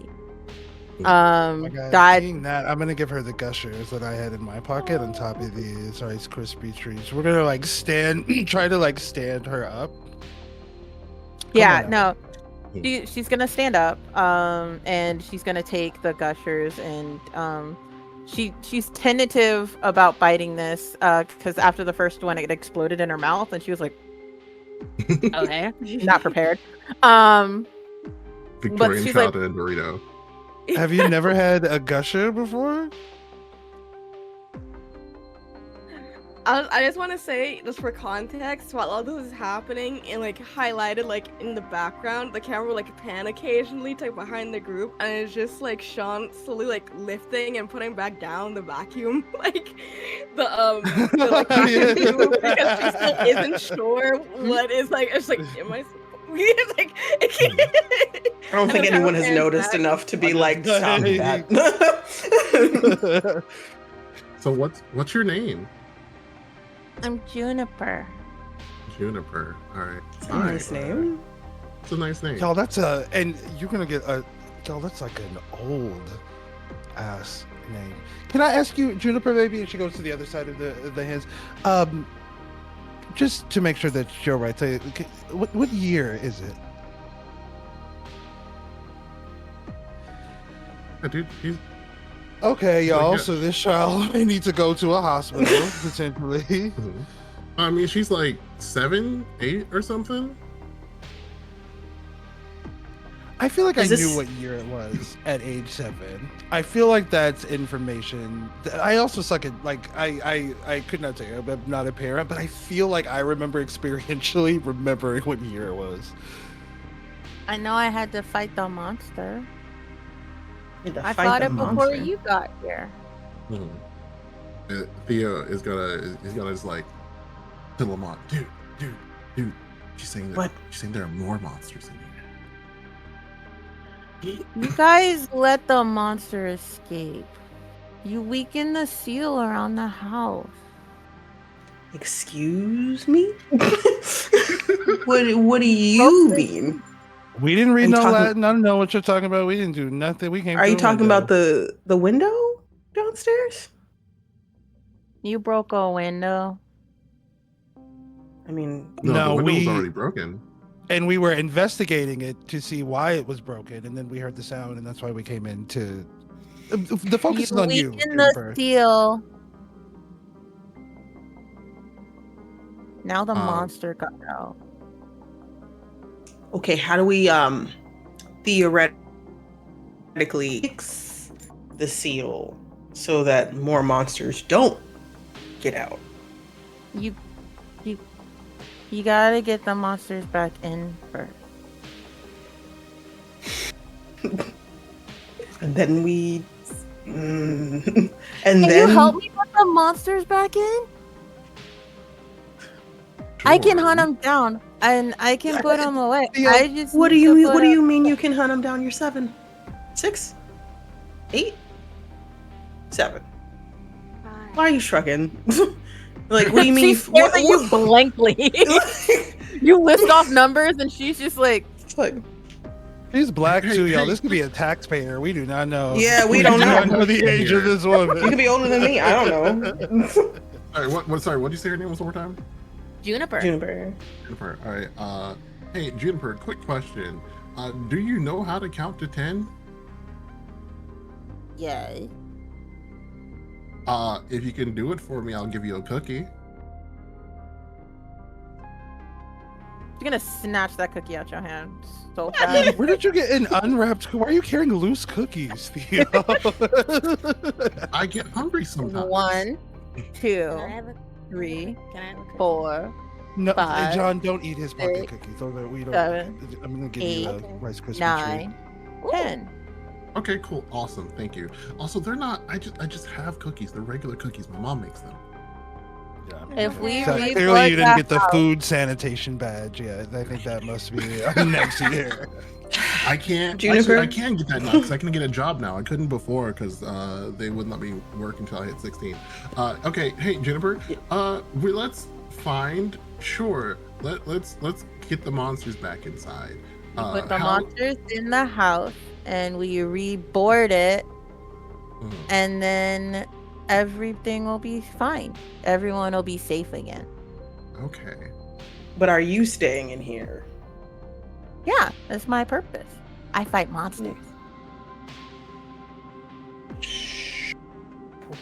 Seeing that, I'm gonna give her the gushers that I had in my pocket on top of these Rice Krispie treats. We're gonna like try to like stand her up. Yeah, no. She's gonna stand up, and she's gonna take the gushers, and she's tentative about biting this, because after the first one it exploded in her mouth, and she was like, okay, not prepared. Victorian she's childhood burrito. Have you never had a gusher before? I just want to say, just for context, while all this is happening and like highlighted like in the background, the camera will like pan occasionally to behind the group, and it's just like Sean slowly like lifting and putting back down the vacuum, like the like vacuum tube, because she still isn't sure what is like. It's like, am I? Like, I don't think anyone has noticed enough to be like, stop that. So what's your name? I'm Juniper. Juniper. All right. It's a nice name. It's a nice name. Y'all, and you're gonna get y'all, that's like an old ass name. Can I ask you, Juniper, maybe? And she goes to the other side of the hands. Just to make sure that you're right. What year is it? Yeah, dude, he's Okay, y'all. Like, So this child may need to go to a hospital potentially. I mean, she's like 7, 8, or something. I feel like I Is this- knew what year it was at age 7. I feel like that's information. I also suck at I could not tell you. I'm not a parent, but I feel like I remember experientially remembering what year it was. I know I had to fight the monster. I Fight fought the it before monster. you got here. Theo is gonna just like to Lamont, dude. She's saying that. What? She's saying there are more monsters in here. You guys let the monster escape. You weaken the seal around the house. Excuse me? What do you mean? We didn't read Are you no talking- Latin. I don't know what you're talking about. We didn't do nothing. We came. Are you through talking window. about the window downstairs? You broke a window. I mean, No, No, the window was we- already broken. And we were investigating it to see why it was broken, and then we heard the sound, and that's why we came in to. The focus is on you. weaken the Juniper. seal. Now the Um, monster got out. okay, how do we theoretically fix the seal so that more monsters don't get out? You gotta get the monsters back in first. And then we and Can then you help me put the monsters back in? I can Sure. hunt them down, and I can put them away. Yeah, I just What do need you to mean? put What do 'em- you mean you can hunt them down? You're 7, 6, 8, 7. Why are you shrugging? Like, what do you mean? She stares at you blankly. You list off numbers, and she's just like, Like, She's black Hey, too, y'all. hey. This could be a taxpayer. We do not know. Yeah, we do don't not know. know the age of this you woman. could be older than me. I don't know. All right, what? Sorry, what did you say her name was one more time? Juniper. Juniper. Juniper. All right. Hey, Juniper. Quick question. Do you know how to count to 10? Yay. If you can do it for me, I'll give you a cookie. You're gonna snatch that cookie out your hand so fast. Where did you get an unwrapped? Why are you carrying loose cookies, Theo? I get hungry sometimes. 1, 2, Can I have a 3, Can I have a cookie? 4, No, 5, John, don't eat his pocket 6, cookies. Those are, we don't. 7, I'm gonna give you a 8, Rice Krispie 9, 10. Okay, cool, awesome, thank you. Also, they're not. I just have cookies. They're regular cookies. My mom makes them. Yeah. If we So read clearly, you didn't get the house, food sanitation badge. Yeah, I think that must be next year. I can't. Juniper? Actually, I can get that now because I can get a job now. I couldn't before because they wouldn't let me work until I hit 16. Okay, hey Juniper. Let's find. Sure. Let's get the monsters back inside. put the monsters in the house and we reboard it, and then everything will be fine. Everyone will be safe again. Okay. But are you staying in here? Yeah, that's my purpose. I fight monsters.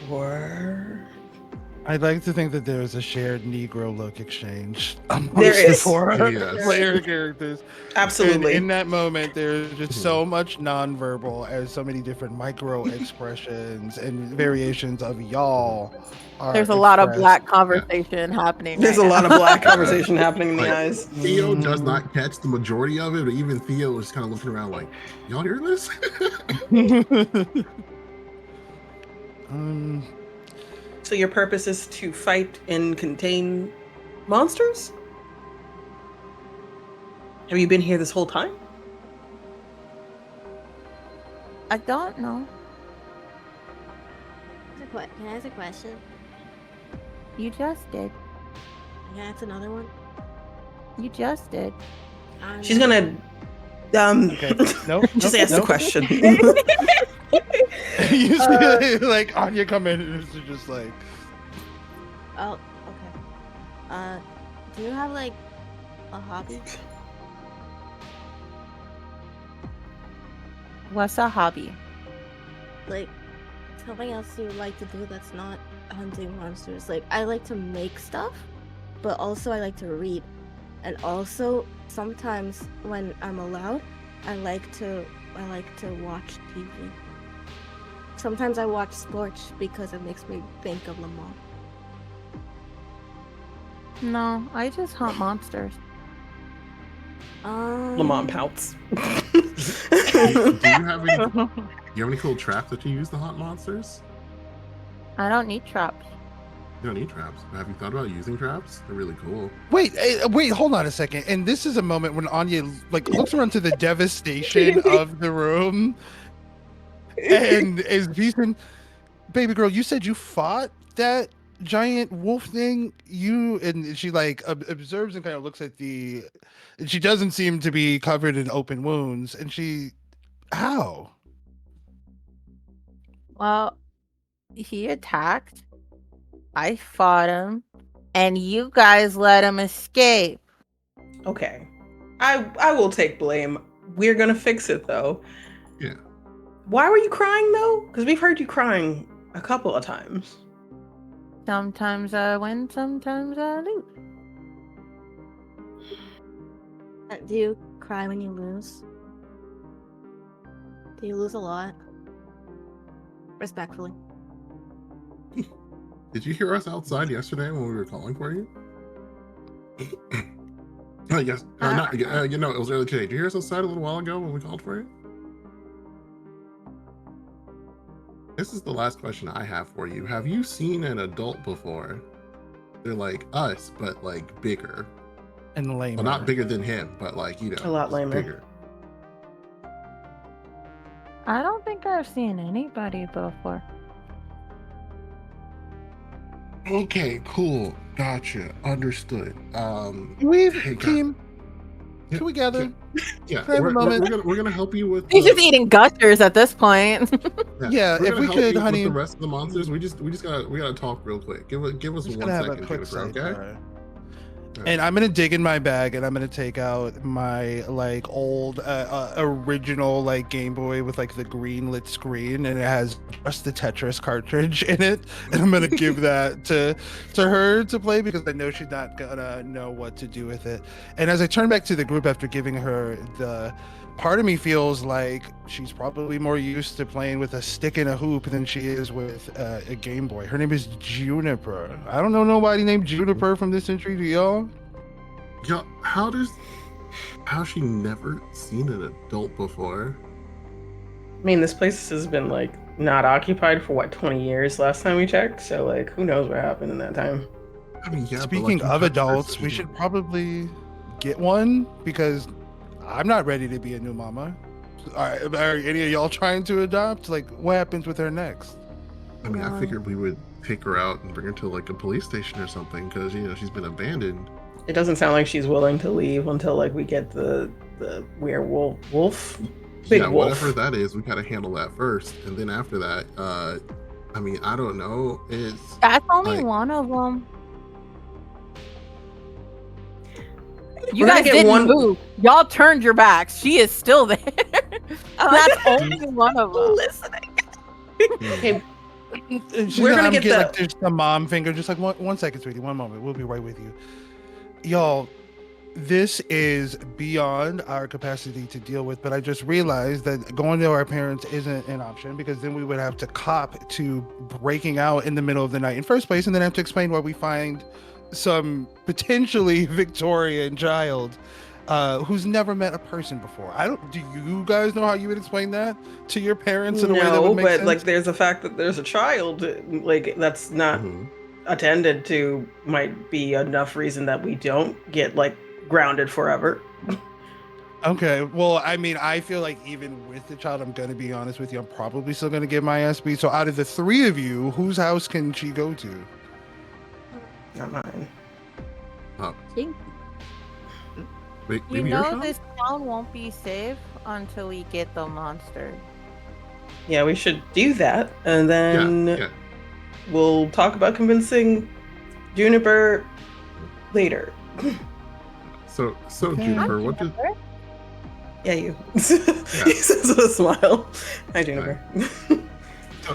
Or I'd like to think that there is a shared Negro look exchange amongst There the is. 4 Yes. player characters. absolutely. And in that moment, there's just so much nonverbal as so many different micro expressions and variations of y'all. There's a lot of expressed. black conversation happening. There's right a lot now. of black conversation happening in the Like, eyes. Theo does not catch the majority of it, but even Theo is kind of looking around like, y'all hear this? So your purpose is to fight and contain monsters? Have you been here this whole time? I don't know. Can I ask a question? You just did. Can I ask another one? You just did. She's gonna Okay. Nope. just nope, ask the nope. question. You see, like Anya come in and it's just like, Oh, okay. Do you have like a hobby? What's a hobby? Like something else you like to do that's not hunting monsters? Like I like to make stuff, but also I like to read. And also sometimes when I'm allowed, I like to watch TV. Sometimes I watch sports because it makes me think of Lamar. No, I just hunt monsters. Lamont pouts. Do you have any cool traps that you use to hunt monsters? I don't need traps. You don't need traps. Have you thought about using traps? They're really cool. wait, hold on a second. And this is a moment when Anya like looks around to the devastation of the room, and is being, baby girl, you said you fought that giant wolf thing. And she like observes and kind of looks at the. And she doesn't seem to be covered in open wounds, and how? Well, he attacked. I fought him, and you guys let him escape. Okay. I will take blame. We're gonna fix it though. Yeah. Why were you crying though? Because we've heard you crying a couple of times. Sometimes I win, sometimes I lose. Do you cry when you lose? Do you lose a lot? Respectfully. Did you hear us outside yesterday when we were calling for you? Oh, yes. Not, it was early today. Did you hear us outside a little while ago when we called for you? This is the last question I have for you. Have you seen an adult before? They're like us, but like bigger. And lame. Well, not bigger than him, but like, A lot lamer. bigger. I don't think I've seen anybody before. Okay, cool. Gotcha. Understood. We've Hey, team. Can we gather? Yeah, Can I have a moment? we're gonna help you with. He's just eating gushers at this point. Yeah, we're if gonna we help could, you honey. with the rest of the monsters, we gotta talk real quick. Give us Just 1 gonna have a second, quick Jennifer, okay? sidebar. And I'm gonna dig in my bag and I'm gonna take out my like old original like Game Boy with like the green lit screen, and it has just the Tetris cartridge in it, and I'm gonna give that to her to play because I know she's not gonna know what to do with it. And as I turn back to the group after giving her the, part of me feels like she's probably more used to playing with a stick and a hoop than she is with a Game Boy. Her name is Juniper. I don't know nobody named Juniper from this century. Do y'all? Yeah, how's she never seen an adult before? I mean, this place has been like not occupied for what, 20 years last time we checked. So like, who knows what happened in that time? I mean, yeah. Speaking but, like, of adults, we should probably get one because I'm not ready to be a new mama. Are any of y'all trying to adopt? Like, what happens with her next? I mean, I figured we would take her out and bring her to like a police station or something because she's been abandoned. It doesn't sound like she's willing to leave until like we get the wolf. Big yeah, wolf. whatever that is, we gotta handle that first, and then after that, I mean, I don't know. That's only like, one of them. You We're gonna guys get didn't one- move. Y'all turned your backs. She is still there. That's only one of them. Listening. hmm. Okay, She's we're gonna get like the. there's the mom finger. Just like one second, sweetie. One moment. We'll be right with you. Y'all, this is beyond our capacity to deal with, but I just realized that going to our parents isn't an option because then we would have to cop to breaking out in the middle of the night in first place and then have to explain where we find some potentially Victorian child who's never met a person before. Do you guys know how you would explain that to your parents in a way that No, would make but sense? like, there's the fact that there's a child, like that's not Mhm. attended to, might be enough reason that we don't get like grounded forever. Okay, well, I mean, I feel like even with the child, I'm going to be honest with you, I'm probably still going to give my SB. So out of the three of you, whose house can she go to? Not mine. See? Wait, You maybe know yours, this town won't be safe until we get the monster. Yeah, we should do that, and then yeah. we'll talk about convincing Juniper later. So Okay. Juniper, what did Yeah, you. He says with a smile. Hi, Juniper.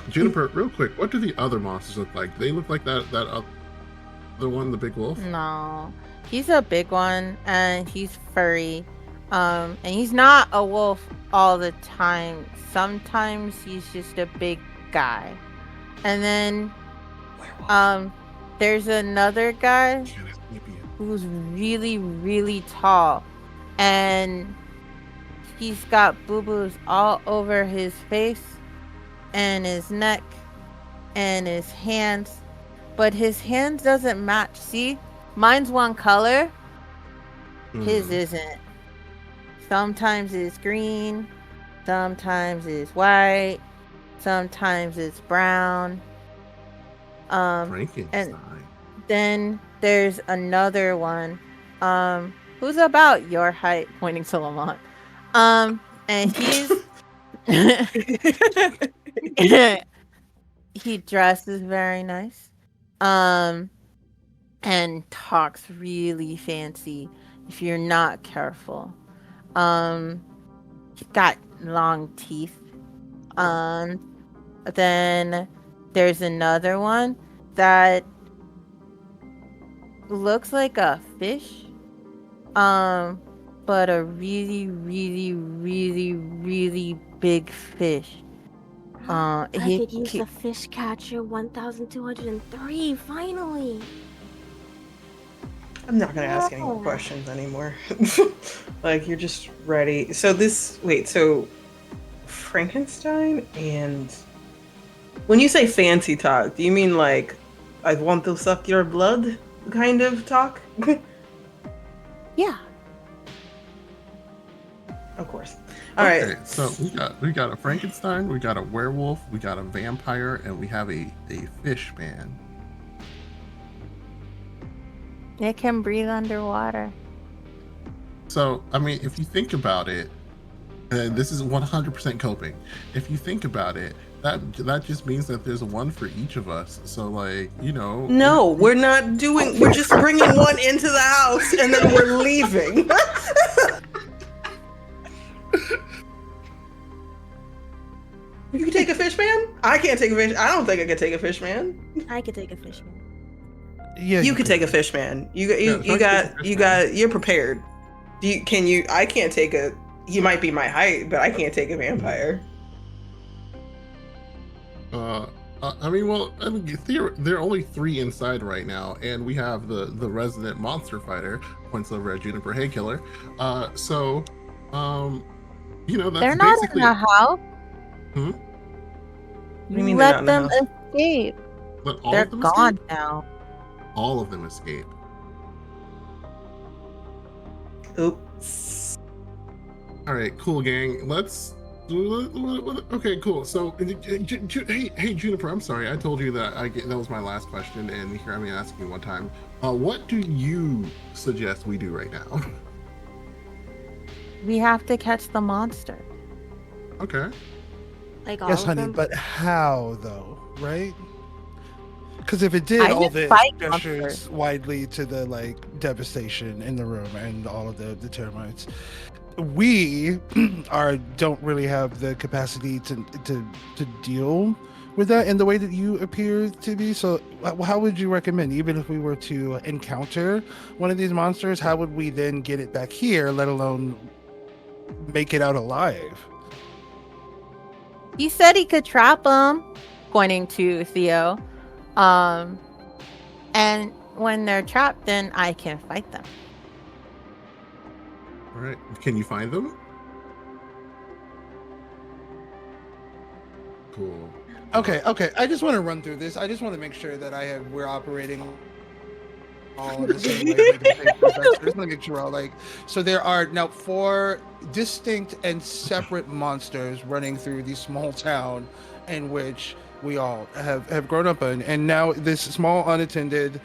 Juniper, real quick, what do the other monsters look like? Do they look like that other one, the big wolf? No, he's a big one and he's furry. And he's not a wolf all the time. Sometimes he's just a big guy. And then there's another guy who's really, really tall. And he's got boo-boos all over his face and his neck and his hands. But his hands doesn't match. See? Mine's one color. His isn't. Sometimes it's green. Sometimes it's white. Sometimes it's brown. Frankenstein. And then there's another one. Who's about your height, pointing to Lamont. And he's he dresses very nice. And talks really fancy if you're not careful. He's got long teeth. Then there's another one that looks like a fish. But a really, really, really, really big fish. I could use the fish catcher 1203, finally. I'm not gonna ask any more questions anymore. Like, you're just ready. So so Frankenstein, and when you say fancy talk, do you mean like I want to suck your blood kind of talk? Yeah. Of course. All right. Okay, so we got a Frankenstein, we got a werewolf, we got a vampire, and we have a fish man. It can breathe underwater. So, I mean, if you think about it, and this is 100% coping. If you think about it, that just means that there's one for each of us. So like, No, we're not doing. We're just bringing one into the house and then we're leaving. You can take a fish man? I can't take a fish. I don't think I could take a fish man. I could take a fish man. Yeah, You could take a fish man. You're prepared. Can you? I can't take a. You might be my height, but I can't take a vampire. There are only 3 inside right now, and we have the resident monster fighter, points over at Juniper Haykiller. That's They're not in basically the house. Hmm? What do you mean they're Let not in them the house? escape. But all They're of them gone escape? now. All of them escape. Oops. All right, cool, gang. Let's. Okay, cool. So, hey, Juniper. I'm sorry. I told you that that was my last question, and here I'm asking you one time. What do you suggest we do right now? We have to catch the monster. Okay. Like all Yes, of honey, them. but how though, right? Because if it did, I all just the fight gestures monsters. widely to the devastation in the room and all of the termites. We don't really have the capacity to deal with that in the way that you appear to be. So how would you recommend, even if we were to encounter one of these monsters, how would we then get it back here, let alone make it out alive? He said he could trap them, pointing to Theo. And when they're trapped, then I can fight them. All right. Can you find them? Cool. Okay. I just want to run through this. I just want to make sure that we're operating all in the same way. Just want to make sure we're all so there are now 4 distinct and separate monsters running through the small town in which we all have grown up in, and now this small unattended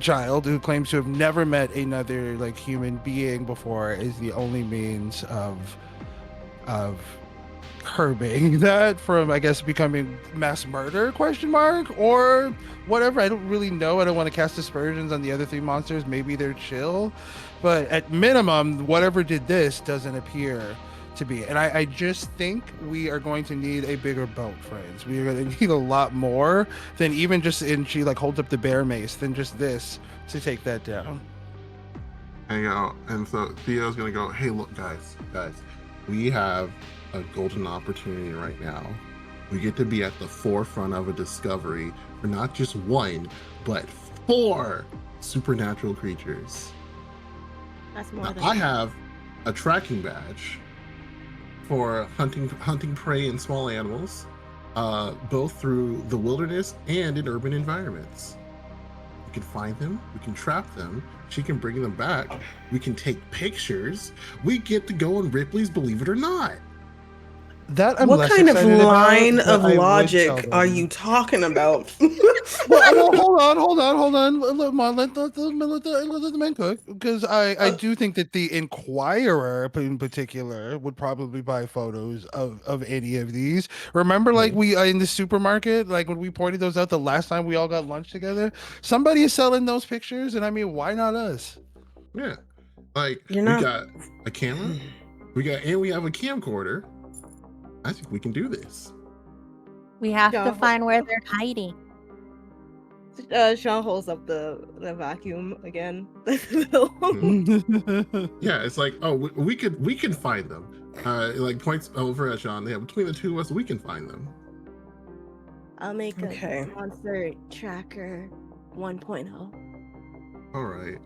child who claims to have never met another human being before is the only means of curbing that from, I guess, becoming mass murder ? Or whatever. I don't really know. I don't want to cast aspersions on the other 3 monsters. Maybe they're chill, but at minimum, whatever did this doesn't appear to be. And I just think we are going to need a bigger boat, friends. We are going to need a lot more than even just, and she holds up the bear mace, than just this to take that down. And so Theo's gonna go, hey, look, guys, we have a golden opportunity right now. We get to be at the forefront of a discovery for not just 1, but 4 supernatural creatures. That's more Now, than I have a tracking badge for hunting prey and small animals, both through the wilderness and in urban environments. We can find them, we can trap them, she can bring them back, we can take pictures, we get to go on Ripley's Believe It or Not. That I'm What less kind of excited about, line but of I would logic tell are them. you talking about? Well, hold on. Let the man cook, because I do think that the Inquirer in particular would probably buy photos of any of these. Remember, we in the supermarket, when we pointed those out the last time we all got lunch together, somebody is selling those pictures, and I mean, why not us? Yeah, You're we not. got a camera, we have a camcorder. I think we can do this. We have Yeah. to find where they're hiding. Sean holds up the vacuum again. Yeah, it's we can find them. Points over at Sean. Yeah, between the 2 of us, we can find them. I'll make Okay. a monster tracker 1.0. All right.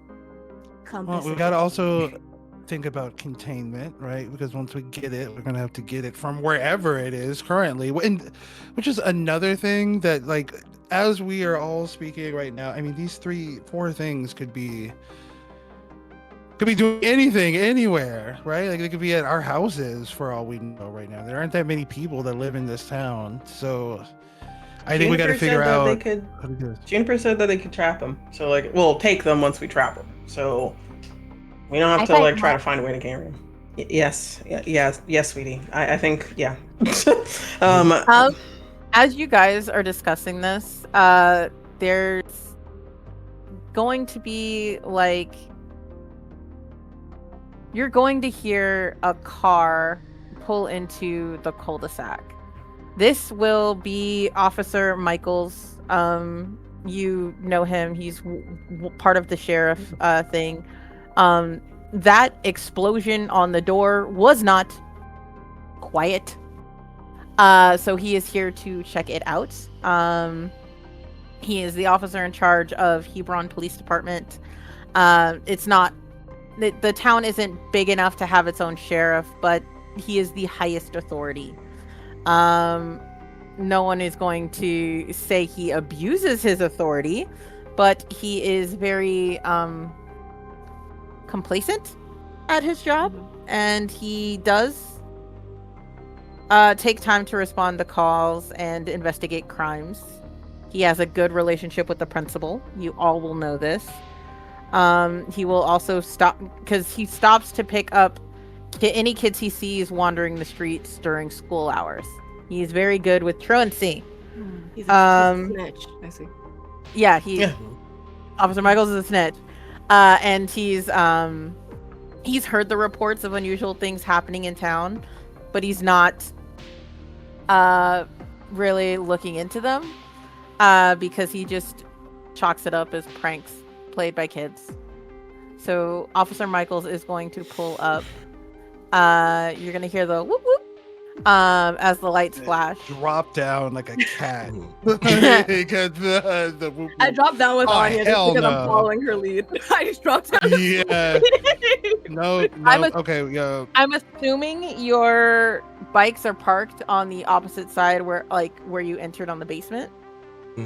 Compass. Well, we got to also think about containment, right? Because once we get it, we're gonna have to get it from wherever it is currently, and which is another thing that, as we are all speaking right now, I mean, these 4 things could be doing anything, anywhere, right? They could be at our houses for all we know right now. There aren't that many people that live in this town, so I think we got to figure out how to do this. Juniper said that they could trap them. So we'll take them once we trap them. So we don't have I to fight try to find a way to carry them. Yes, sweetie. I think, yeah. as you guys are discussing this, there's going to be like you're going to hear a car pull into the cul-de-sac. This will be Officer Michaels. You know him. He's part of the sheriff thing. That explosion on the door was not quiet. So he is here to check it out. He is the officer in charge of Hebron Police Department. It's not the town isn't big enough to have its own sheriff, but he is the highest authority. No one is going to say he abuses his authority, but he is very complacent at his job, and he does take time to respond to calls and investigate crimes. He has a good relationship with the principal. You all will know this. He will also stop because he stops to pick up any kids he sees wandering the streets during school hours. He's very good with truancy. He's a snitch. I see. Yeah, Officer Michaels is a snitch. And he's heard the reports of unusual things happening in town, but he's not really looking into them because he just chalks it up as pranks played by kids. So Officer Michaels is going to pull up. You're gonna hear the whoop whoop as the lights flash. Drop down like a cat. the whoop, I dropped down with Anya just because I'm following her lead. I just dropped down. Yeah. No. Okay. Yeah. I'm assuming your bikes are parked on the opposite side where you entered on the basement.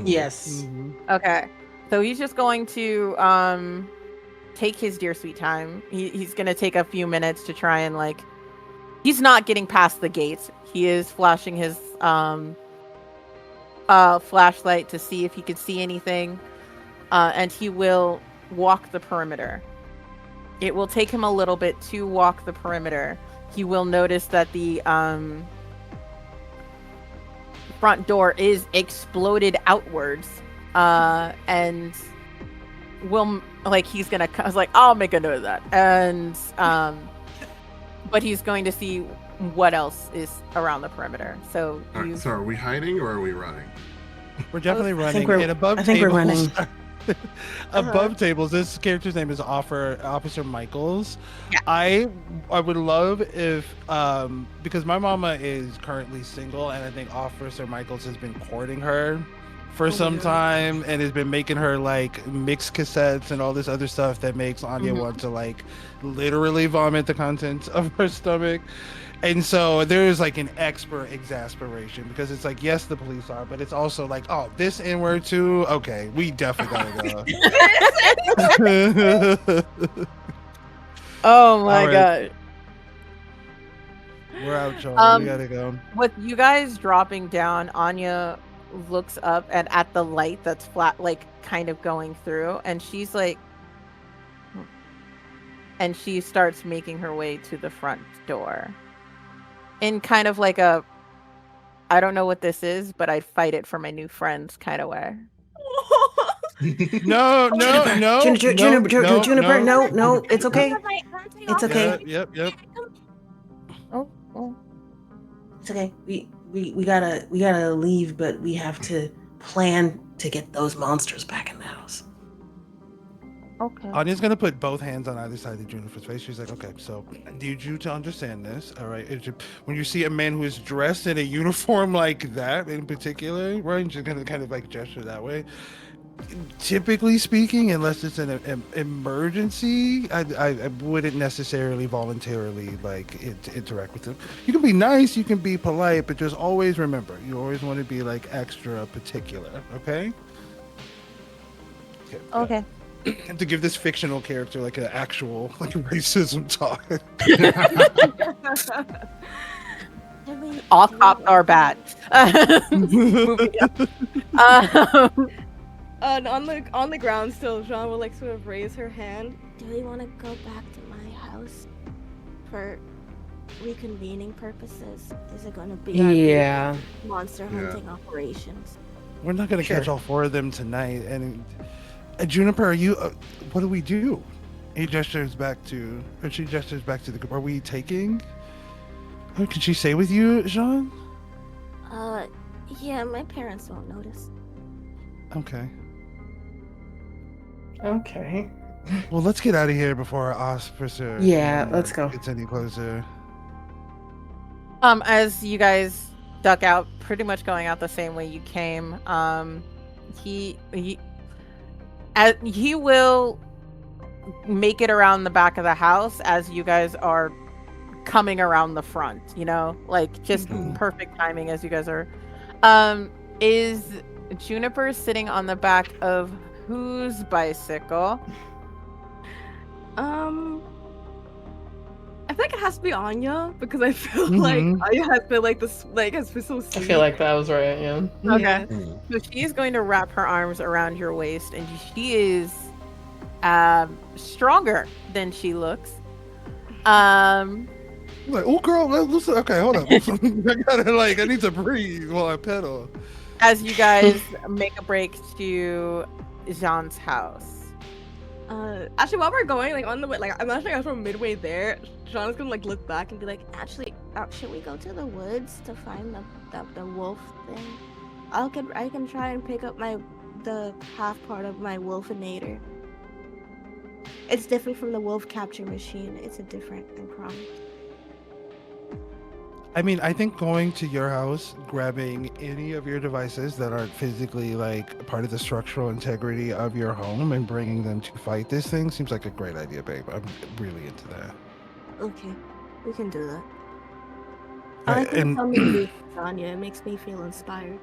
Yes. Okay. So he's just going to take his dear sweet time. He's going to take a few minutes to try and he's not getting past the gates. He is flashing his flashlight to see if he could see anything. And he will walk the perimeter. It will take him a little bit to walk the perimeter. He will notice that the front door is exploded outwards. And he's gonna I'll make a note of that. And but he's going to see what else is around the perimeter. So right, so are we hiding or are we running? We're definitely running. I think we're running. Above tables, this character's name is Officer Michaels. Yeah. I would love if because my mama is currently single, and I think Officer Michaels has been courting her for some time and has been making her mix cassettes and all this other stuff that makes Anya want to literally vomit the contents of her stomach. And so there's an expert exasperation because it's yes, the police are, but it's also oh, this N-word too? Okay, we definitely gotta go. Oh my god. We're out, y'all. We gotta go. With you guys dropping down, Anya looks up and at the light that's flat, kind of going through, and she's and she starts making her way to the front door. In kind of I don't know what this is, but I'd fight it for my new friends kind of way. No, Juniper, no, it's okay. It's okay. Yep. Oh. It's okay. We gotta leave, but we have to plan to get those monsters back in the house. Okay. Anya's gonna put both hands on either side of Juniper's face. She's like, okay, so I need you to understand this. All right, when you see a man who is dressed in a uniform like that, in particular, right? She's gonna kind of gesture that way. Typically speaking, unless it's an emergency, I wouldn't necessarily voluntarily interact with them. You can be nice, you can be polite, but just always remember, you always want to be extra particular. Okay. Okay. And to give this fictional character an actual racism talk. All cops are bad. Moving on. On the ground still, Jean will sort of raise her hand. Do we want to go back to my house for reconvening purposes? Is it going to be Yeah. our monster hunting operations? We're not gonna catch Sure. all 4 of them tonight. And Juniper, are you? What do we do? He gestures back to, or she gestures back to the group. Are we taking? Oh, can she stay with you, Jean? Yeah, my parents won't notice. Okay. Okay. Well, let's get out of here before our officer Yeah, let's go. gets any closer. As you guys duck out, pretty much going out the same way you came, he will make it around the back of the house as you guys are coming around the front, like just perfect timing as you guys are. Is Juniper sitting on the back of whose bicycle? I think it has to be Anya because I feel like Anya has been like this, like has been so sweet. I feel like that was right, yeah. Okay. So she is going to wrap her arms around your waist, and she is stronger than she looks. Like, oh, girl, listen. Okay, hold up. I need to breathe while I pedal. As you guys make a break to Jean's house. Actually, while we're going, like on the way, like I'm actually from midway there. Sean's gonna like look back and be like, Actually, should we go to the woods to find the wolf thing? I can try and pick up the half part of my wolfinator. It's different from the wolf capture machine. It's a different, I promise. I mean, I think going to your house, grabbing any of your devices that aren't physically like part of the structural integrity of your home and bringing them to fight this thing seems like a great idea, babe. I'm really into that. Okay, we can do that. Right, I like and- tell me to do Anya. It makes me feel inspired.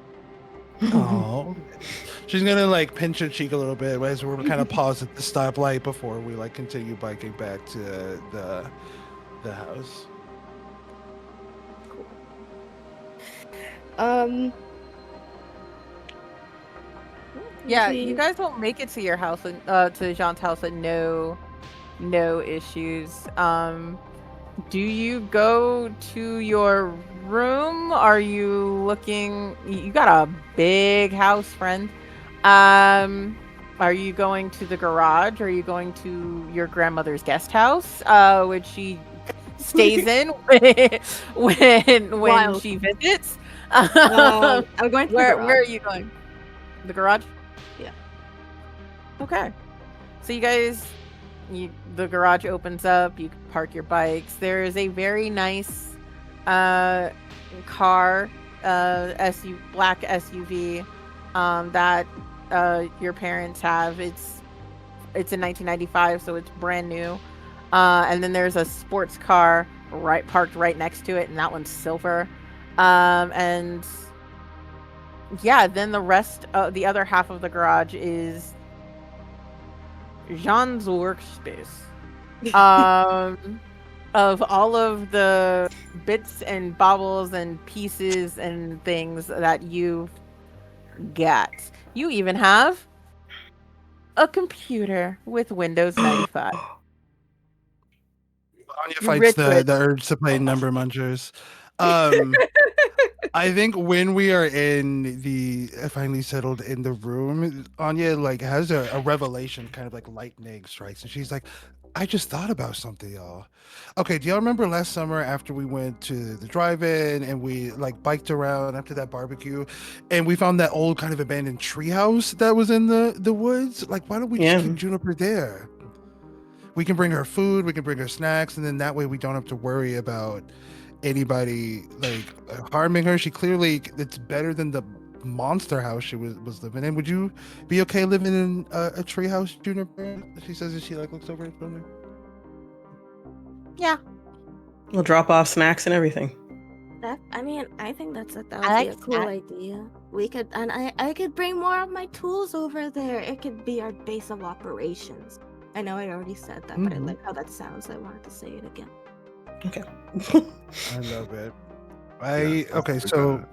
Oh, she's gonna like pinch her cheek a little bit as we're kind of pause at the stoplight before we like continue biking back to the house. Yeah, you guys will make it to your house and to Jean's house with no issues. Do you go to your room? Are you looking? You got a big house, friend. Are you going to the garage? Are you going to your grandmother's guest house, which she stays in when Wild. she visits? I'm going to the Where garage. are you going? The garage? Yeah. Okay. So you guys, the garage opens up. You can park your bikes. There is a very nice car, black SUV that your parents have. It's in 1995, so it's brand new. And then there's a sports car parked right next to it, and that one's silver. And yeah, then the other half of the garage is Jean's workspace. Of all of the bits and baubles and pieces and things that you got. You even have a computer with Windows 95. Anya fights Rich. the urge to play Number Munchers. I think when we are finally settled in the room, Anya like has a revelation, kind of like lightning strikes, and she's like, I just thought about something, y'all. Okay, do y'all remember last summer after we went to the drive-in and we like biked around after that barbecue, and we found that old kind of abandoned treehouse that was in the woods? Like, why don't we just keep Juniper there? We can bring her food, we can bring her snacks, and then that way we don't have to worry about anybody like harming her. It's better than the monster house she was living in. Would you be okay living in a tree house, Juniper? She says as she like looks over at something. Yeah. We'll drop off snacks and everything. I think that would be a cool idea. We could, and I could bring more of my tools over there. It could be our base of operations. I know I already said that, but I like how that sounds. I wanted to say it again. Okay. I love it. So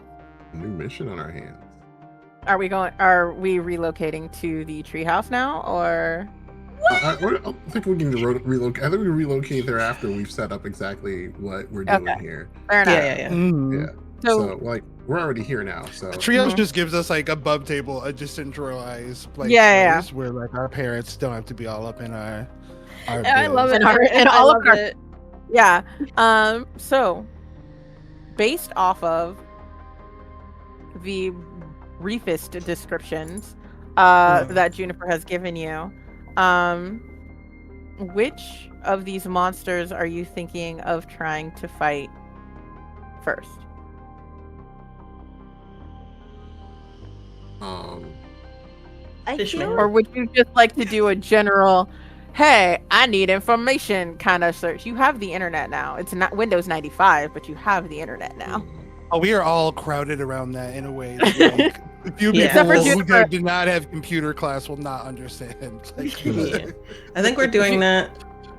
a new mission on our hands. Are we relocating to the treehouse now, or? I think we can relocate. I think we relocate there after we've set up exactly what we're doing Okay. here. Fair enough. Yeah. Yeah. So like we're already here now. So Triage just gives us like above table, a decentralized like Yeah. place where like our parents don't have to be all up in our I love biz. it. And I all love of our- it. Yeah. So based off of the briefest descriptions that Juniper has given you, which of these monsters are you thinking of trying to fight first? I Fishman. feel Or would you just like to do a general, hey, I need information kind of search? You have the internet now. It's not Windows 95, but you have the internet now. Oh, we are all crowded around that in a way that like a few Yeah. Except for people who Juniper. did not have computer class will not understand. Like, Yeah. I think we're doing that,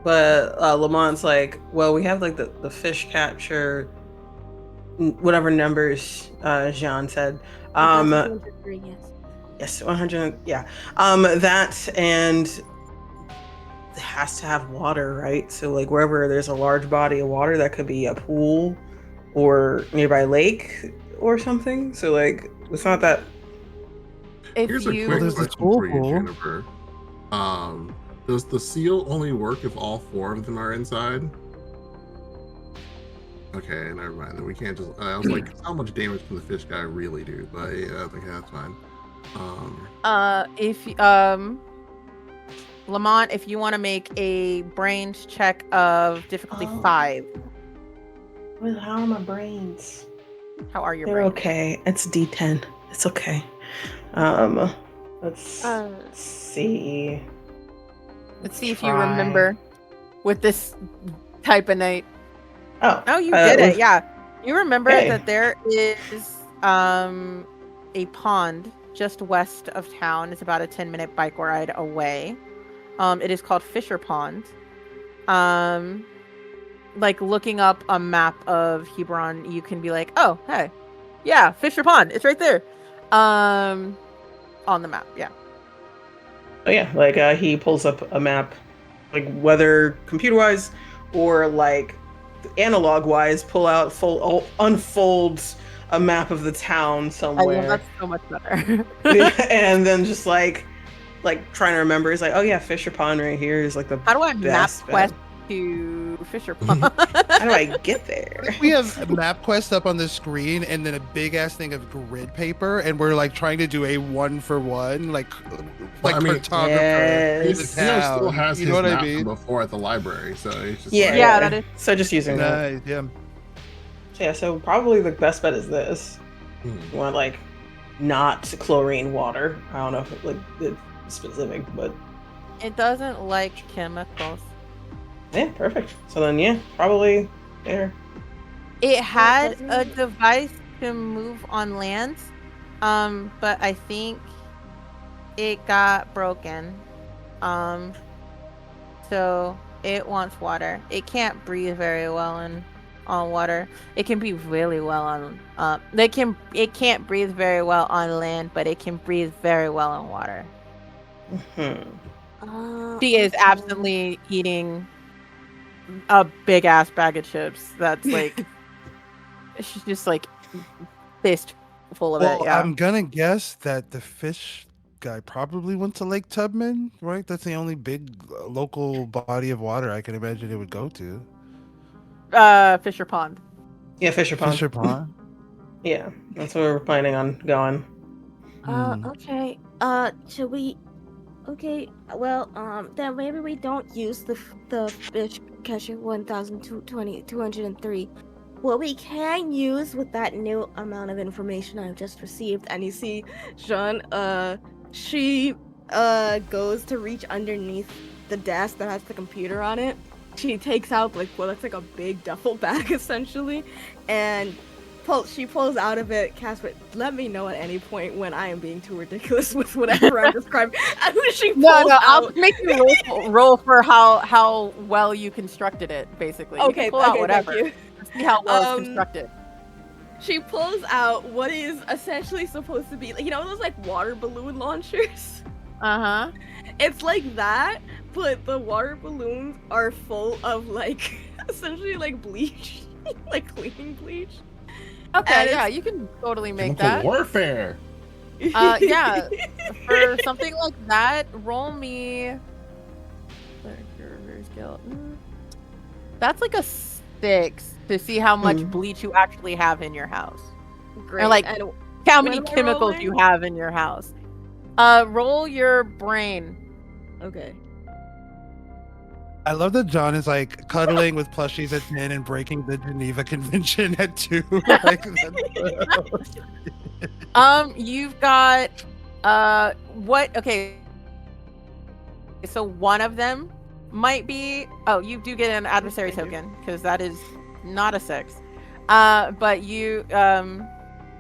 but Lamont's like, well, we have like the fish capture, whatever numbers Jean said. 1,203, yes. Yes, 100. Yeah. That and it has to have water, right? So like wherever there's a large body of water, that could be a pool or nearby lake or something. So like it's not that. If Here's you a quick There's a question for you, pool. Jennifer. Does the seal only work if all 4 of them are inside? Okay, never mind. Then we can't just. I was like, how much damage can the fish guy really do? But yeah, okay, that's fine. if Lamont, if you want to make a brains check of difficulty 5, Well, how are my brains? how are your They're brains? okay. It's D10. It's okay. Let's see. Let's see if you try. remember with this type of night. Oh, You did it. with- Yeah, you remember Okay. that there is a pond just west of town. It's about a 10-minute bike ride away. It is called Fisher Pond. Like looking up a map of Hebron, you can be like, oh, hey, yeah, Fisher Pond. It's right there. On the map, yeah. Oh yeah, like he pulls up a map, like whether computer-wise or like analog-wise, pull out unfolds a map of the town somewhere. That's so much better. And then just like trying to remember, he's like, oh yeah, Fisher Pond right here is like the How do I map best quest bet. to Fisher Pond? How do I get there? we have a map quest up on the screen and then a big ass thing of grid paper, and we're like trying to do a 1-for-1, like I mean, cartographer. yes. The Neo town. still has You his know what I map mean? from before at the library, so it's just Yeah, like, Yeah, that is- So just using that. Nice, yeah. Yeah, so probably the best bet is this. hmm. You want like not chlorine water. I don't know if like it's specific, but It doesn't like chemicals. yeah, perfect. So then yeah, probably there. It had doesn't a it? device to move on land, but I think it got broken. So it wants water. It can't breathe very well on water. It can breathe really well on it can't breathe very well on land, but it can breathe very well on water. She is Okay. absently eating a big ass bag of chips. That's like she's just like fist full of Well, it. Yeah. I'm gonna guess that the fish guy probably went to Lake Tubman, right? That's the only big local body of water I can imagine it would go to. Fisher Pond. Yeah, Fisher Pond. Fisher Pond. Yeah, that's where we're planning on going. Hmm. Okay. Should we? Okay. Well, then maybe we don't use the fish catcher 1,203. What we can use with that new amount of information I've just received, and you see, Jean, she goes to reach underneath the desk that has the computer on it. She takes out like that's like a big duffel bag essentially, and she pulls out of it. Casper, let me know at any point when I am being too ridiculous with whatever I'm describing. And she pulls I'll out. make you roll for how well you constructed it. Basically, you Okay, can pull out okay, whatever. thank you. See how well it's Um, constructed. She pulls out what is essentially supposed to be, like, you know, those like water balloon launchers. Uh huh. It's like that, but the water balloons are full of like essentially like bleach, like cleaning bleach. Okay, And yeah, you can totally make Chemical that. warfare. Yeah, for something like that, roll me. That's like a 6 to see how much bleach you actually have in your house. Great. Or like And how what many am I chemicals rolling? you have in your house. Roll your brain. Okay. I love that John is like cuddling with plushies at 10 and breaking the Geneva Convention at 2. Like, You've got what? Okay, so one of them might be. Oh, you do get an adversary Thank you. token because that is not a 6. But you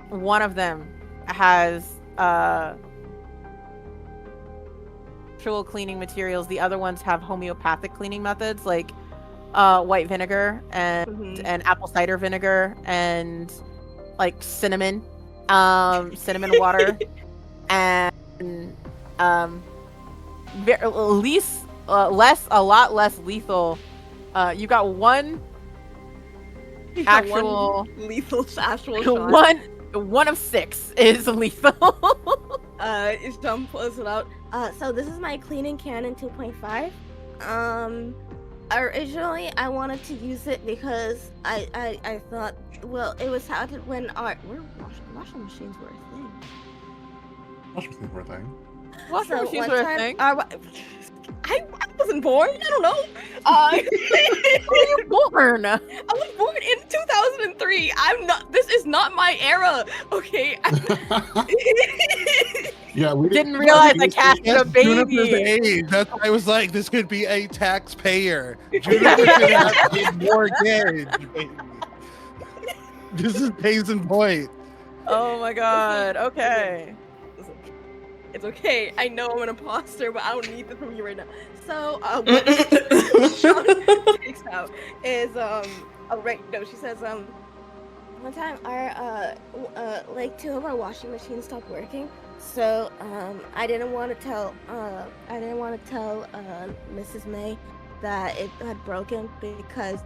one of them has actual cleaning materials. The other ones have homeopathic cleaning methods like white vinegar and apple cider vinegar and like cinnamon water and a lot less lethal. You got one actual one lethal actual shot. one of 6 is lethal. John pulls it out. So this is my cleaning cannon 2.5. Originally I wanted to use it because I thought, well, it was how did when our washing machines were a thing. Washing machines were a thing. Washing So machines one were a time- thing. I wasn't born. I don't know. When were you born? I was born in 2003. I'm not. This is not my era. Okay. Yeah, we Didn't realize I cast That's a baby. Juniper's age. That's why I was like, this could be a taxpayer. Juniper should have a mortgage, baby. This is case in point. Oh my god. Okay. It's okay. I know I'm an imposter, but I don't need this from you right now. So, what Sean takes out is she says one time our like 2 of our washing machines stopped working. So I didn't want to tell Mrs. May that it had broken because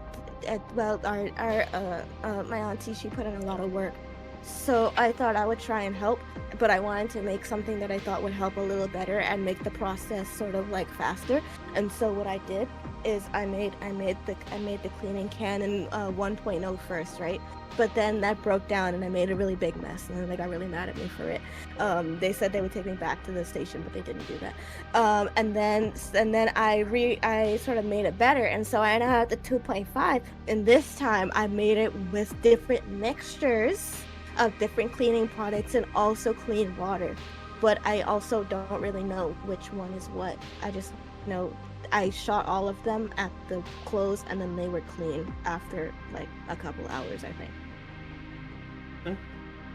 my auntie, she put in a lot of work. So I thought I would try and help, but I wanted to make something that I thought would help a little better and make the process sort of like faster. And so what I did is I made the cleaning cannon 1.0 first, right? But then that broke down and I made a really big mess, and then they got really mad at me for it. They said they would take me back to the station, but they didn't do that. And then I sort of made it better, and so I now have the 2.5, and this time I made it with different mixtures of different cleaning products and also clean water. But I also don't really know which one is what. I just know I shot all of them at the close and then they were clean after like a couple hours, I think.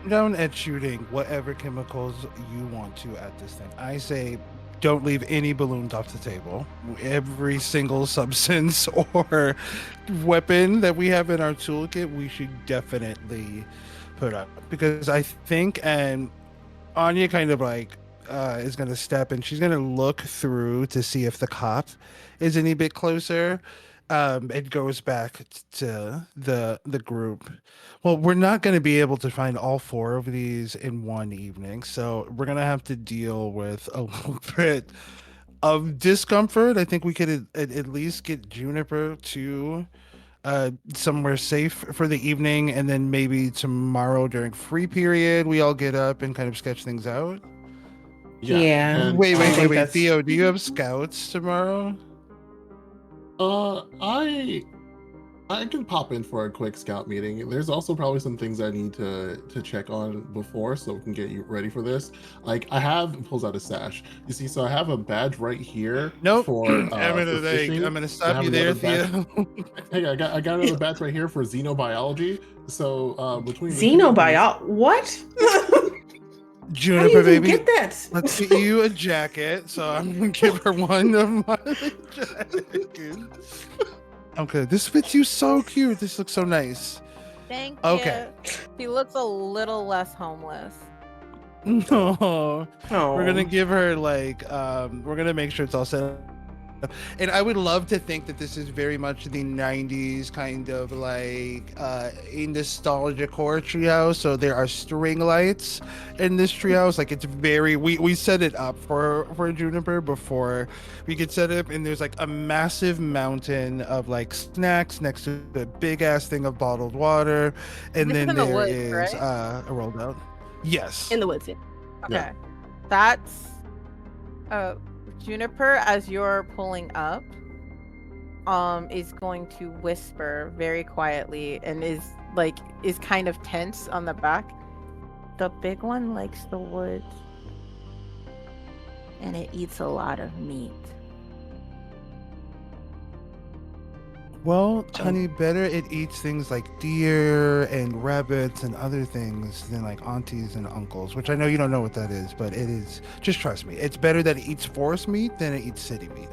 Down at shooting whatever chemicals you want to at this thing. I say don't leave any balloons off the table. Every single substance or weapon that we have in our toolkit, we should definitely put up, because I think, and Anya kind of like is gonna step and she's gonna look through to see if the cop is any bit closer. It goes back to the group. Well, we're not going to be able to find all 4 of these in one evening, so we're going to have to deal with a little bit of discomfort. I think we could at least get Juniper to somewhere safe for the evening, and then maybe tomorrow during free period we all get up and kind of sketch things out. Yeah. And, Wait, that's- Theo, do you have scouts tomorrow? I can pop in for a quick scout meeting. There's also probably some things I need to check on before, so we can get you ready for this. Like I have, pulls out a sash. You see, so I have a badge right here. Nope. For I'm for fishing. gonna I stop have you there, another Theo. Hey, I got another badge right here for xenobiology. So between What? How do Juniper, you even baby. get that? Let's get you a jacket. So I'm gonna give her one of my jackets. Okay, this fits you so cute. This looks so nice. Thank Okay. you. He looks a little less homeless. No, Oh. we're gonna give her like we're gonna make sure it's all set And I would love to think that this is very much the 90s kind of like a nostalgia core treehouse. So there are string lights in this treehouse. Like it's very we set it up for Juniper before we could set it up, and there's like a massive mountain of like snacks next to a big ass thing of bottled water. And This is then in the there woods, is right? a rolled out. Yes. In the woods, yeah. Okay. Yeah. That's Juniper, as you're pulling up, is going to whisper very quietly and is kind of tense on the back. The big one likes the woods. And it eats a lot of meat. Well, honey, better it eats things like deer and rabbits and other things than like aunties and uncles, which I know you don't know what that is, but it is. Just trust me. It's better that it eats forest meat than it eats city meat.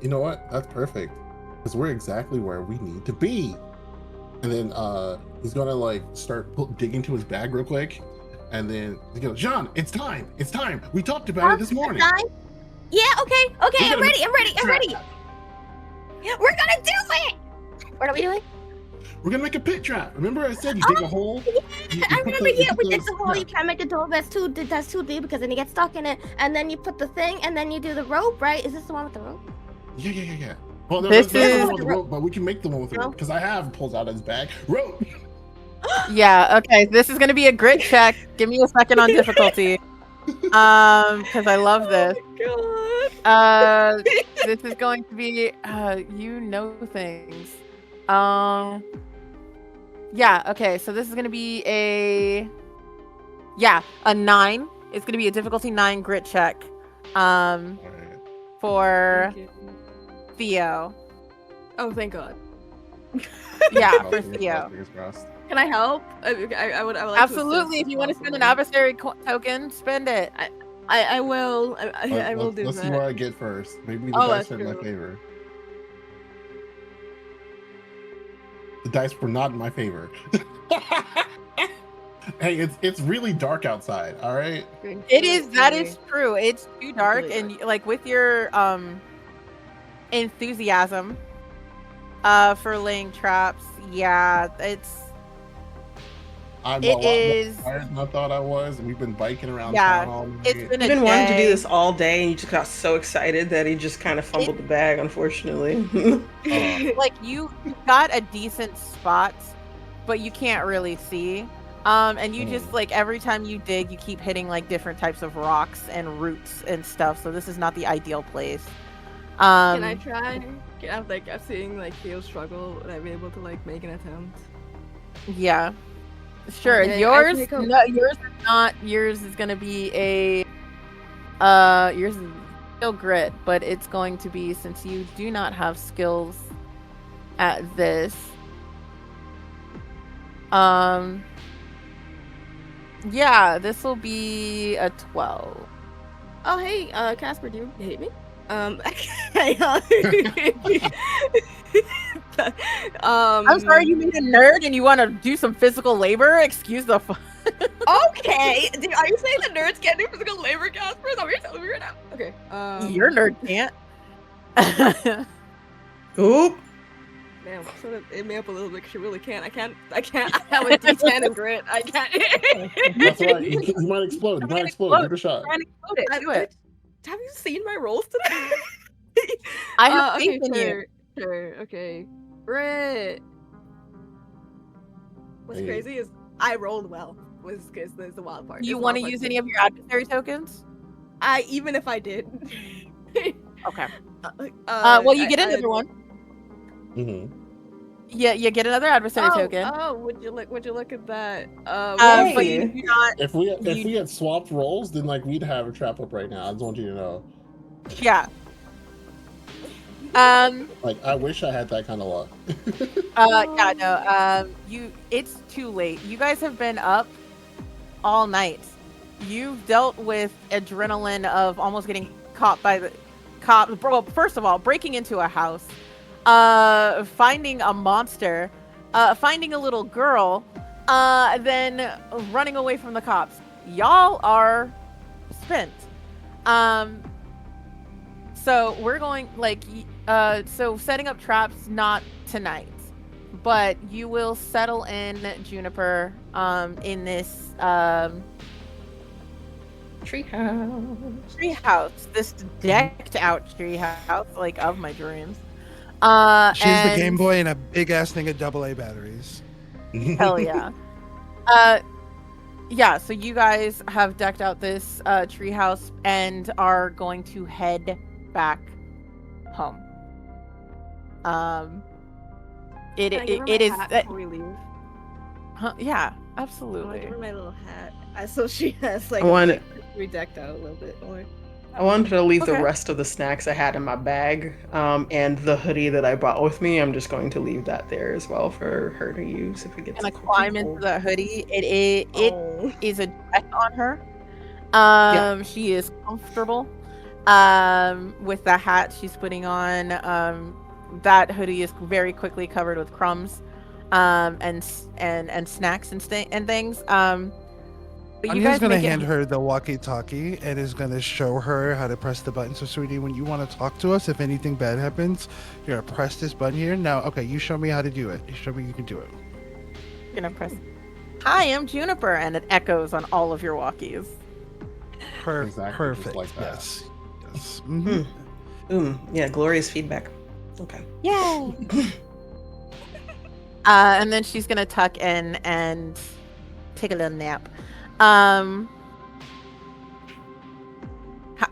You know what? That's perfect. Because we're exactly where we need to be. And then he's gonna like start digging into his bag real quick. And then he goes, John, it's time. It's time. We talked about it this morning. Yeah, okay, I'm ready. Yeah, we're gonna do it! What are we doing? We're gonna make a pit trap. Remember I said you dig a hole? I remember, we dig the hole, you can't make the door that's too deep because then you get stuck in it, and then you put the thing, and then you do the rope, right? Is this the one with the rope? Yeah. Well, no, This that's the is- one with the rope, but we can make the one with the rope because I have pulls out his bag. Rope! Yeah, okay. This is gonna be a grit check. Give me a second on difficulty. Because I love this. Oh This is going to be you know things. Yeah, okay, so this is gonna be a 9. It's gonna be a difficulty 9 grit check. For Theo. Oh, thank God. Yeah, for Theo. Fingers crossed. Can I help? I would like Absolutely, to if you want to spend an adversary token, spend it. I will. I will do Let's that. see what I get first. Maybe the Oh, dice that's are in my true. favor. The dice were not in my favor. Hey, it's really dark outside. All right. It is. That is true. It's too dark, Really and like with your enthusiasm for laying traps, yeah, I'm It a lot more is- tired than I thought I was, and we've been biking around Yeah, town all night. it's been a I've been wanting to do day. this all day, and he just got so excited that he just kind of fumbled the bag, unfortunately. Like you got a decent spot, but you can't really see. And you just like every time you dig, you keep hitting like different types of rocks and roots and stuff. So this is not the ideal place. Can I try? I'm seeing like Theo struggle. Would I be able to like make an attempt? Yeah. Sure. Okay, I yours take a- no, yours is not. Yours is gonna be a yours is still grit, but it's going to be, since you do not have skills at this. Yeah, this will be a 12. Oh hey, Casper, do you hate me? I'm sorry, you made a nerd and you want to do some physical labor? Excuse the Okay. Are you saying the nerds can't do physical labor, Casper? Is that what you're telling me right now? Okay. Your nerd can't. Oop. Damn, sort of it me up a little bit because you really can't. I can't. I have a D10 of grit. I can't. That's right. You might explode. You might explode. Give it a shot. Try and explode it. Do it. Have you seen my rolls today? I have okay, faith in you. Sure. Okay. Grit. What's Hey. crazy is I rolled well. Was the wild part. You It's the want to wild use part. any of your adversary tokens? Even if I did. Okay. Well, you get I- another one. Mm-hmm. Yeah, you get another adversary token. Oh, would you look at that? But you do not. If we had swapped roles, then like we'd have a trap up right now. I just want you to know. Yeah. Like I wish I had that kind of luck. Yeah, no. It's too late. You guys have been up all night. You've dealt with adrenaline of almost getting caught by the cops. Well, first of all, breaking into a house, finding a monster, finding a little girl, then running away from the cops. Y'all are spent. So we're going so setting up traps not tonight, but you will settle in Juniper in this treehouse, this decked out treehouse like of my dreams. She's the Game and Boy and a big ass thing of AA batteries. hell yeah. Yeah, so you guys have decked out this treehouse and are going to head back home. It Can I give her it my is hat before we leave? yeah, I absolutely. give her my little hat, so she has like decked out a little bit more. I wanted to leave the Okay. rest of the snacks I had in my bag, and the hoodie that I brought with me. I'm just going to leave that there as well for her to use if it gets Gonna climb into cold. the hoodie. It Oh. is a dress on her. She is comfortable. With the hat she's putting on. That hoodie is very quickly covered with crumbs, and snacks and things. But you Anya's guys gonna make it. hand her the walkie-talkie and is gonna show her how to press the button. So, sweetie, when you want to talk to us, if anything bad happens, you're gonna press this button here. Now, okay, you show me how to do it. You show me you can do it. You're gonna press. Hi, I'm Juniper, and it echoes on all of your walkies. Exactly, just Perfect. like that. Yes. Yes. Mhm. Yeah, glorious feedback. Okay. Yay! And then she's gonna tuck in and take a little nap.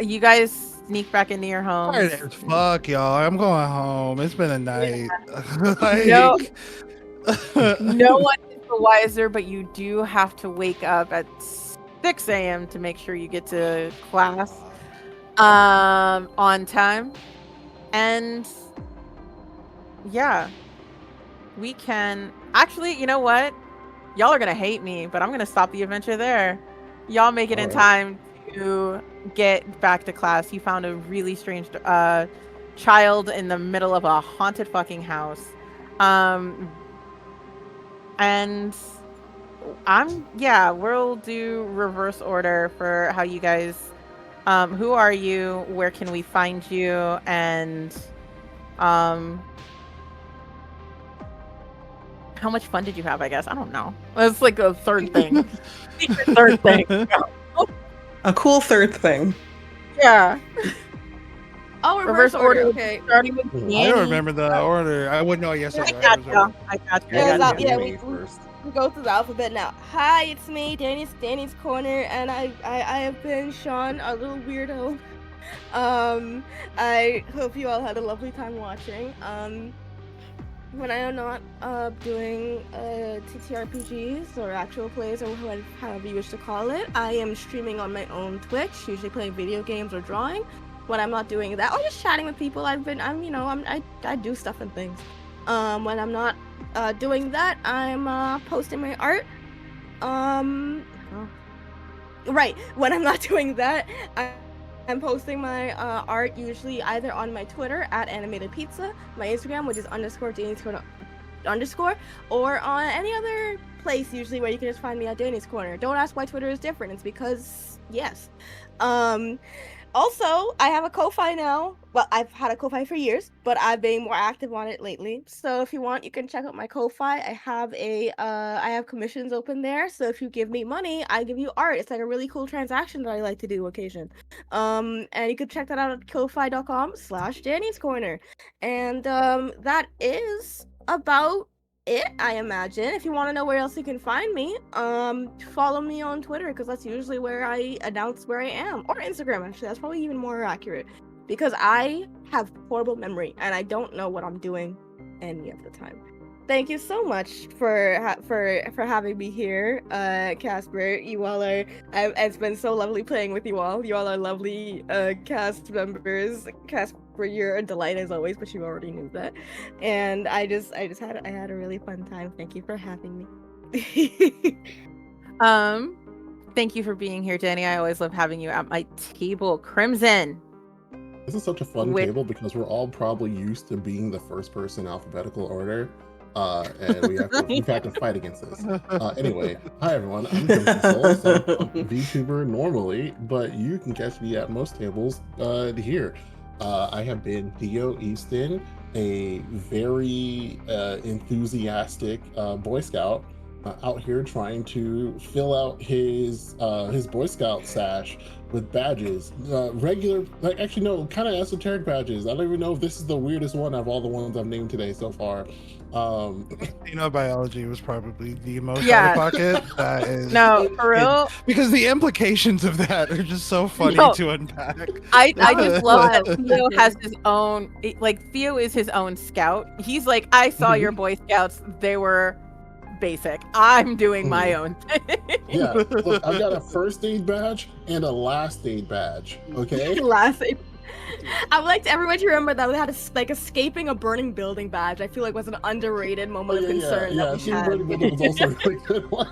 You guys sneak back into your homes. Tired as fuck, y'all. I'm going home. It's been a night. No. No one is the wiser, but you do have to wake up at 6 a.m. to make sure you get to class on time. And yeah, we can actually, you know what? Y'all are gonna hate me, but I'm gonna stop the adventure there. Y'all make it in time to get back to class. You found a really strange child in the middle of a haunted fucking house. And we'll do reverse order for how you guys who are you, where can we find you, and how much fun did you have, I guess? I don't know. That's like a third thing. Third thing. A cool third thing. Yeah. Oh, Reverse order. Okay. Starting with I Danny. don't remember the order. I wouldn't know. Yes, I I got you. I got you. Yeah, I got you. yeah, me we first. go through the alphabet now. Hi, it's me, Danny's Corner, and I have been Sean, a little weirdo. I hope you all had a lovely time watching. When I am not doing TTRPGs or actual plays or however you wish to call it, I am streaming on my own Twitch, usually playing video games or drawing. When I'm not doing that, or just chatting with people, I do stuff and things. When I'm not doing that, I'm posting my art. Right. When I'm not doing that, I'm posting my art usually either on my Twitter at Animated Pizza, my Instagram, which is _Danny's_, or on any other place usually where you can just find me at Danny's Corner. Don't ask why Twitter is different. It's because yes. Also, I have a Ko-Fi now. Well, I've had a Ko-Fi for years, but I've been more active on it lately. So if you want, you can check out my Ko-Fi. I have I have commissions open there. So if you give me money, I give you art. It's like a really cool transaction that I like to do occasion. And you can check that out at ko-fi.com/Danny's Corner. And that is about it, I imagine. If you want to know where else you can find me, follow me on Twitter, because that's usually where I announce where I am, or Instagram. Actually, that's probably even more accurate, because I have horrible memory and I don't know what I'm doing any of the time. Thank you so much for having me here, Casper. You all are. It's been so lovely playing with you all. You all are lovely cast members. Casper, you're a delight as always, but you already knew that. And I had a really fun time. Thank you for having me. Thank you for being here, Danny. I always love having you at my table. Crimson. This is such a fun table because we're all probably used to being the first person in alphabetical order. And we've had to fight against this. Anyway, hi everyone. I'm Crimson Soul, so I'm a VTuber normally, but you can catch me at most tables here. I have been Theo Easton, a very enthusiastic Boy Scout out here trying to fill out his Boy Scout sash with badges, regular, like actually no, kind of esoteric badges. I don't even know if this is the weirdest one of all the ones I've named today so far. Biology was probably the most out Yeah. of pocket. That is No, for real. because the implications of that are just so funny No. to unpack. I That just was love that wild. Theo has his own, like Theo is his own scout. He's like, I saw your Boy Scouts, they were basic. I'm doing my own thing. Yeah, look, I've got a first aid badge and a last aid badge. Okay. Last thing. I would like everyone to remember that we had like escaping a burning building badge. I feel like was an underrated moment of concern that we Escaping had. burning building was also a really good one.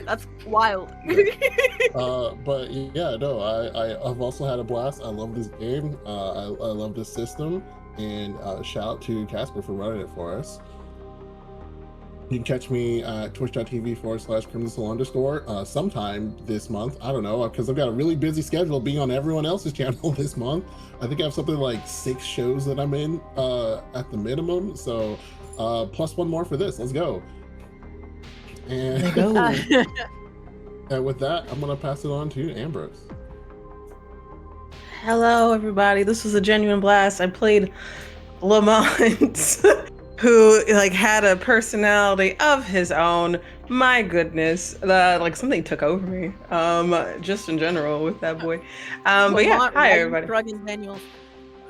That's wild. But yeah, no, I've also had a blast. I love this game. I love this system, and shout out to Casper for running it for us. You can catch me at twitch.tv/crimson_, sometime this month. I don't know, because I've got a really busy schedule being on everyone else's channel this month. I think I have something like 6 shows that I'm in at the minimum. So plus one more for this. Let's go. And, and with that, I'm going to pass it on to Ambrose. Hello, everybody. This was a genuine blast. I played Lamont, who like had a personality of his own. My goodness, like something took over me. Just in general with that boy. But yeah, hi everybody. Drugging manuals.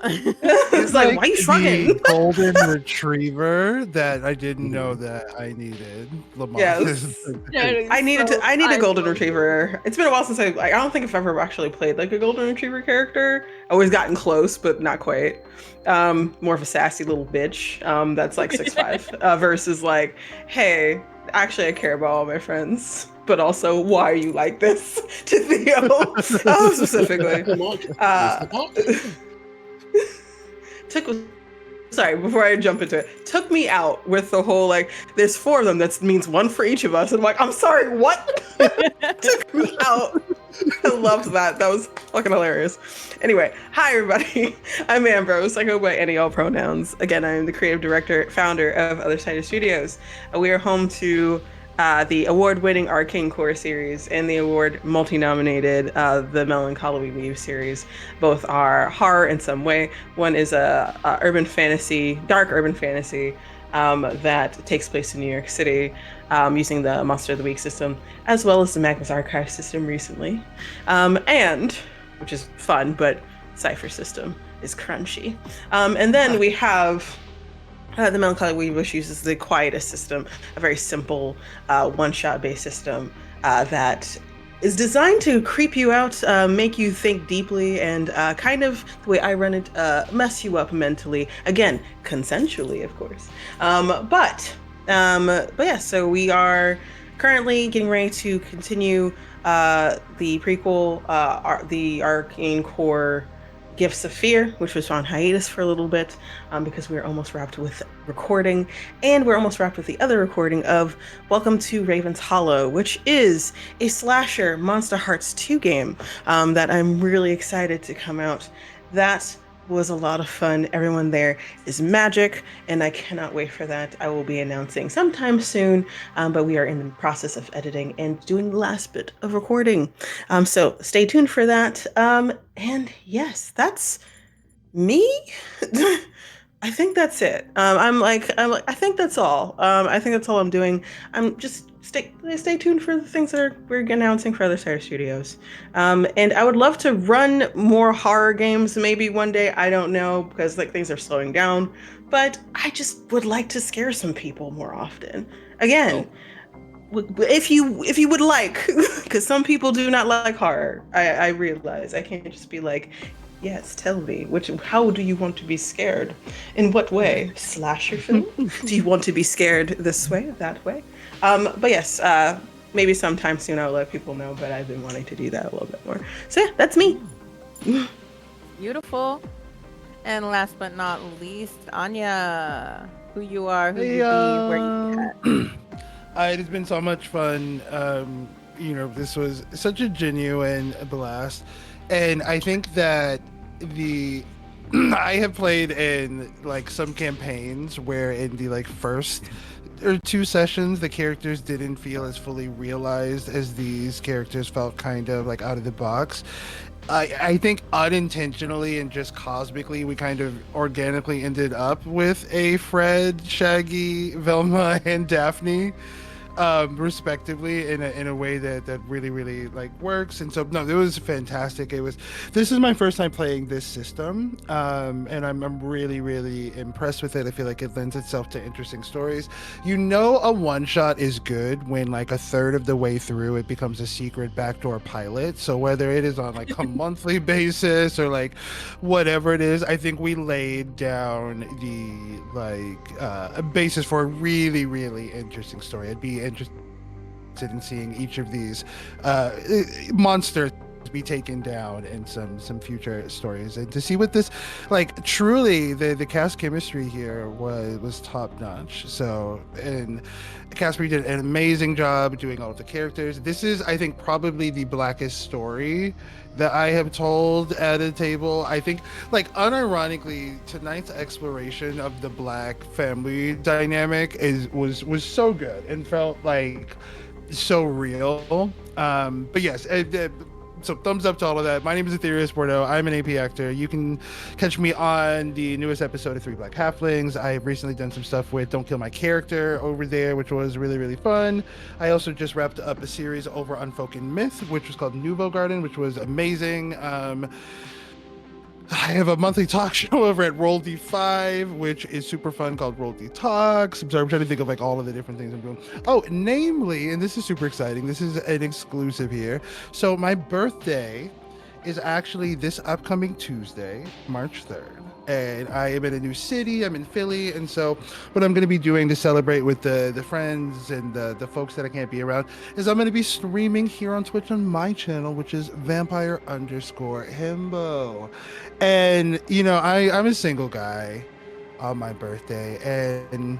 It's like, why are you shrugging? The golden retriever that I didn't know that I needed. Lamont Yes. I need a golden retriever. It's been a while since I don't think I've ever actually played like a golden retriever character. Always gotten close, but not quite. More of a sassy little bitch. That's like 6'5", versus like, hey, actually I care about all my friends, but also why are you like this to Theo specifically. Before I jump into it, took me out with the whole like, there's 4 of them, that means 1 for each of us. And I'm like, I'm sorry, what? Took me out. I loved that. That was fucking hilarious. Anyway, hi everybody. I'm Ambrose. I go by any all pronouns. Again, I am the creative director, founder of Other Sided Studios. We are home to the award-winning Arcane Core series and the award multi-nominated the Melancholy Weave series. Both are horror in some way. One is a urban fantasy, dark urban fantasy that takes place in New York City using the Monster of the Week system, as well as the Magnus Archive system recently. And, which is fun, but Cypher system is crunchy. And then we have the Melancholy Weave, which uses the Quietus system, a very simple one-shot based system that is designed to creep you out, make you think deeply, and kind of the way I run it, mess you up mentally. Again, consensually, of course. But yeah, so we are currently getting ready to continue the prequel, the Arcane Core Gifts of Fear, which was on hiatus for a little bit because we were almost wrapped with recording, and we're almost wrapped with the other recording of Welcome to Raven's Hollow, which is a slasher Monster Hearts 2 game that I'm really excited to come out. That was a lot of fun. Everyone there is magic, and I cannot wait for that. I will be announcing sometime soon, but we are in the process of editing and doing the last bit of recording. So stay tuned for that. And yes, that's me. I think that's it. I think that's all. I think that's all I'm doing. I'm just stay tuned for the things that we're announcing for Other Side Studios. And I would love to run more horror games maybe one day. I don't know, because like things are slowing down, but I just would like to scare some people more often. Again, if you would like, because some people do not like horror. I realize I can't just be like, yes, tell me, how do you want to be scared? In what way? Slasher film? Do you want to be scared this way, that way? But yes, maybe sometime soon I'll let people know, but I've been wanting to do that a little bit more. So yeah, that's me. Beautiful. And last but not least, Anya, who you are, who you be, where you at. It has been so much fun. This was such a genuine blast. And I think that the I have played in like some campaigns where in the like first or two sessions the characters didn't feel as fully realized as these characters felt kind of like out of the box. I think unintentionally and just cosmically we kind of organically ended up with a Fred, Shaggy, Velma, and Daphne, respectively, in a way that really really like works. And so no, it was fantastic. This is my first time playing this system, and I'm really really impressed with it. I feel like it lends itself to interesting stories. A one shot is good when like a third of the way through it becomes a secret backdoor pilot. So whether it is on like a monthly basis or like whatever it is, I think we laid down the basis for a really really interesting story. I'd be interested in seeing each of these uh, monsters be taken down in some future stories, and to see what this like truly the cast chemistry here was top notch. So, and Casper did an amazing job doing all of the characters. This is, I think, probably the blackest story that I have told at a table. I think, like, unironically, tonight's exploration of the black family dynamic was so good and felt like so real. But yes, so thumbs up to all of that. My name is Ethereus Bordeaux. I'm an AP actor. You can catch me on the newest episode of Three Black Halflings. I've recently done some stuff with Don't Kill My Character over there, which was really, really fun. I also just wrapped up a series over Unfolken Myth, which was called Nouveau Garden, which was amazing. I have a monthly talk show over at Roll D5, which is super fun, called Roll D Talks. I'm sorry, I'm trying to think of like all of the different things I'm doing. Oh, namely, and this is super exciting. This is an exclusive here. So my birthday is actually this upcoming Tuesday, March 3rd. And I am in a new city. I'm in Philly. And so what I'm going to be doing to celebrate with the friends and the folks that I can't be around is I'm going to be streaming here on Twitch on my channel, which is vampire_himbo. And, I'm a single guy on my birthday. And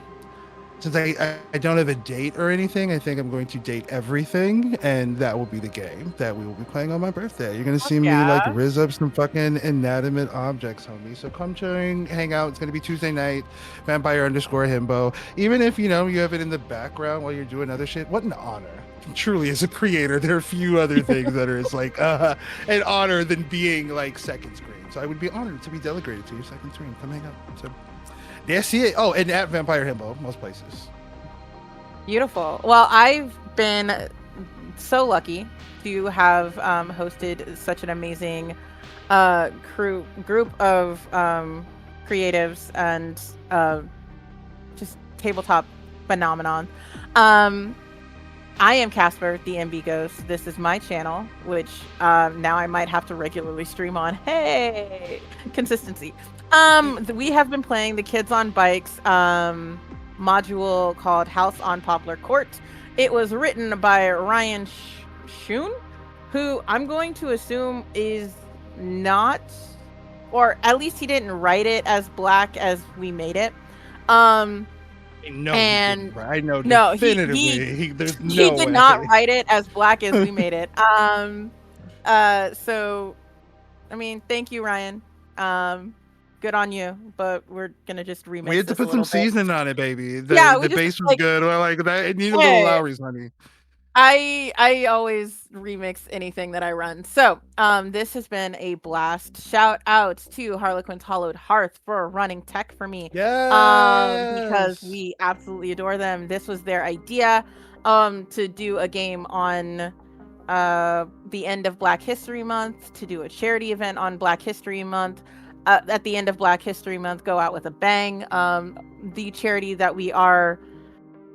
since I don't have a date or anything, I think I'm going to date everything, and that will be the game that we will be playing on my birthday. You're gonna see me like riz up some fucking inanimate objects, homie. So come hang out. It's gonna be Tuesday night, vampire_himbo. Even if you have it in the background while you're doing other shit, what an honor. Truly, as a creator, there are few other things that are as like an honor than being like second screen. So I would be honored to be delegated to your second screen. Come hang out. So. Yes, it. Oh, and at Vampire Himbo, most places. Beautiful. Well, I've been so lucky to have hosted such an amazing group of creatives and just tabletop phenomenon. I am Casper, the MB Ghost. This is my channel, which now I might have to regularly stream on. Hey, consistency. We have been playing the Kids on Bikes module called House on Poplar Court. It was written by Ryan Shun, who I'm going to assume is not, or at least he didn't write it as black as we made it. No, I know definitively. He did not write it as black as we made it. So, I mean, thank you, Ryan. Good on you, but we're gonna just remix. We had to put some seasoning on it, baby. The base was good. We're like that. It needed a little Lowry's, honey. I always remix anything that I run. So, this has been a blast. Shout out to Harlequin's Hollowed Hearth for running tech for me. Yes. Because we absolutely adore them. This was their idea, to do a game on the end of Black History Month, to do a charity event on Black History Month. At the end of Black History Month, go out with a bang. The charity that we are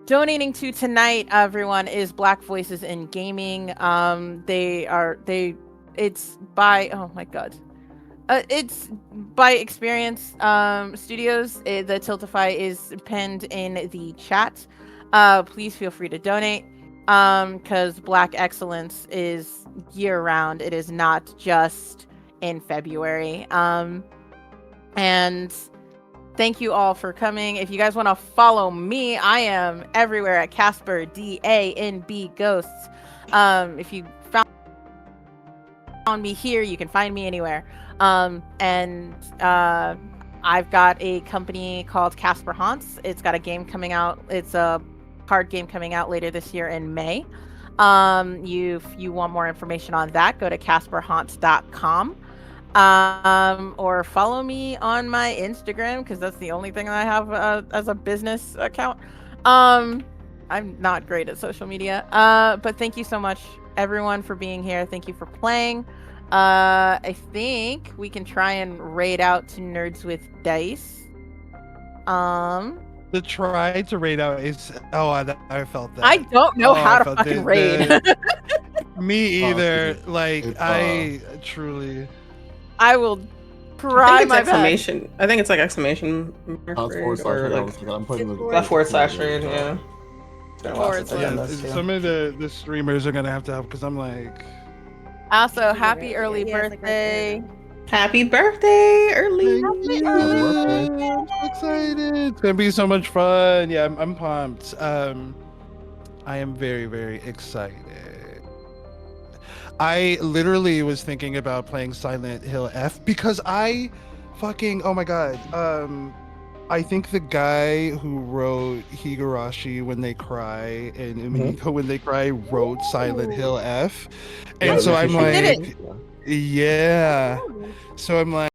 donating to tonight, everyone, is Black Voices in Gaming. It's by Experience Studios. The Tiltify is pinned in the chat. Please feel free to donate, because Black excellence is year round. It is not just in February. And thank you all for coming. If you guys want to follow me, I am everywhere at Casper DANB Ghosts. If you found found me here, you can find me anywhere. And I've got a company called Casper Haunts. It's got a game coming out. It's a card game coming out later this year in May. If you want more information on that, go to casperhaunts.com. Or follow me on my Instagram, because that's the only thing I have as a business account. I'm not great at social media. But thank you so much, everyone, for being here. Thank you for playing. I think we can try and raid out to Nerds with Dice. The try to raid out is I felt that. I don't know how to fucking raid. Me either. Like It's, I truly. I will I try think my it's best. exclamation. I think it's like exclamation mark / or raid. like I'm putting the That / raid, yeah. It's been a while since I've done Yeah, this, too. some of the streamers are gonna have to help because I'm like. Also, happy early Yeah, it's like right birthday. happy birthday, early. Thank you. birthday. I'm so excited. It's gonna be so much fun. Yeah, I'm pumped. I am very, very excited. I literally was thinking about playing Silent Hill F because oh my god. I think the guy who wrote Higurashi When They Cry and Umiko When They Cry wrote Silent Hill F. And so I'm like, yeah. So I'm like,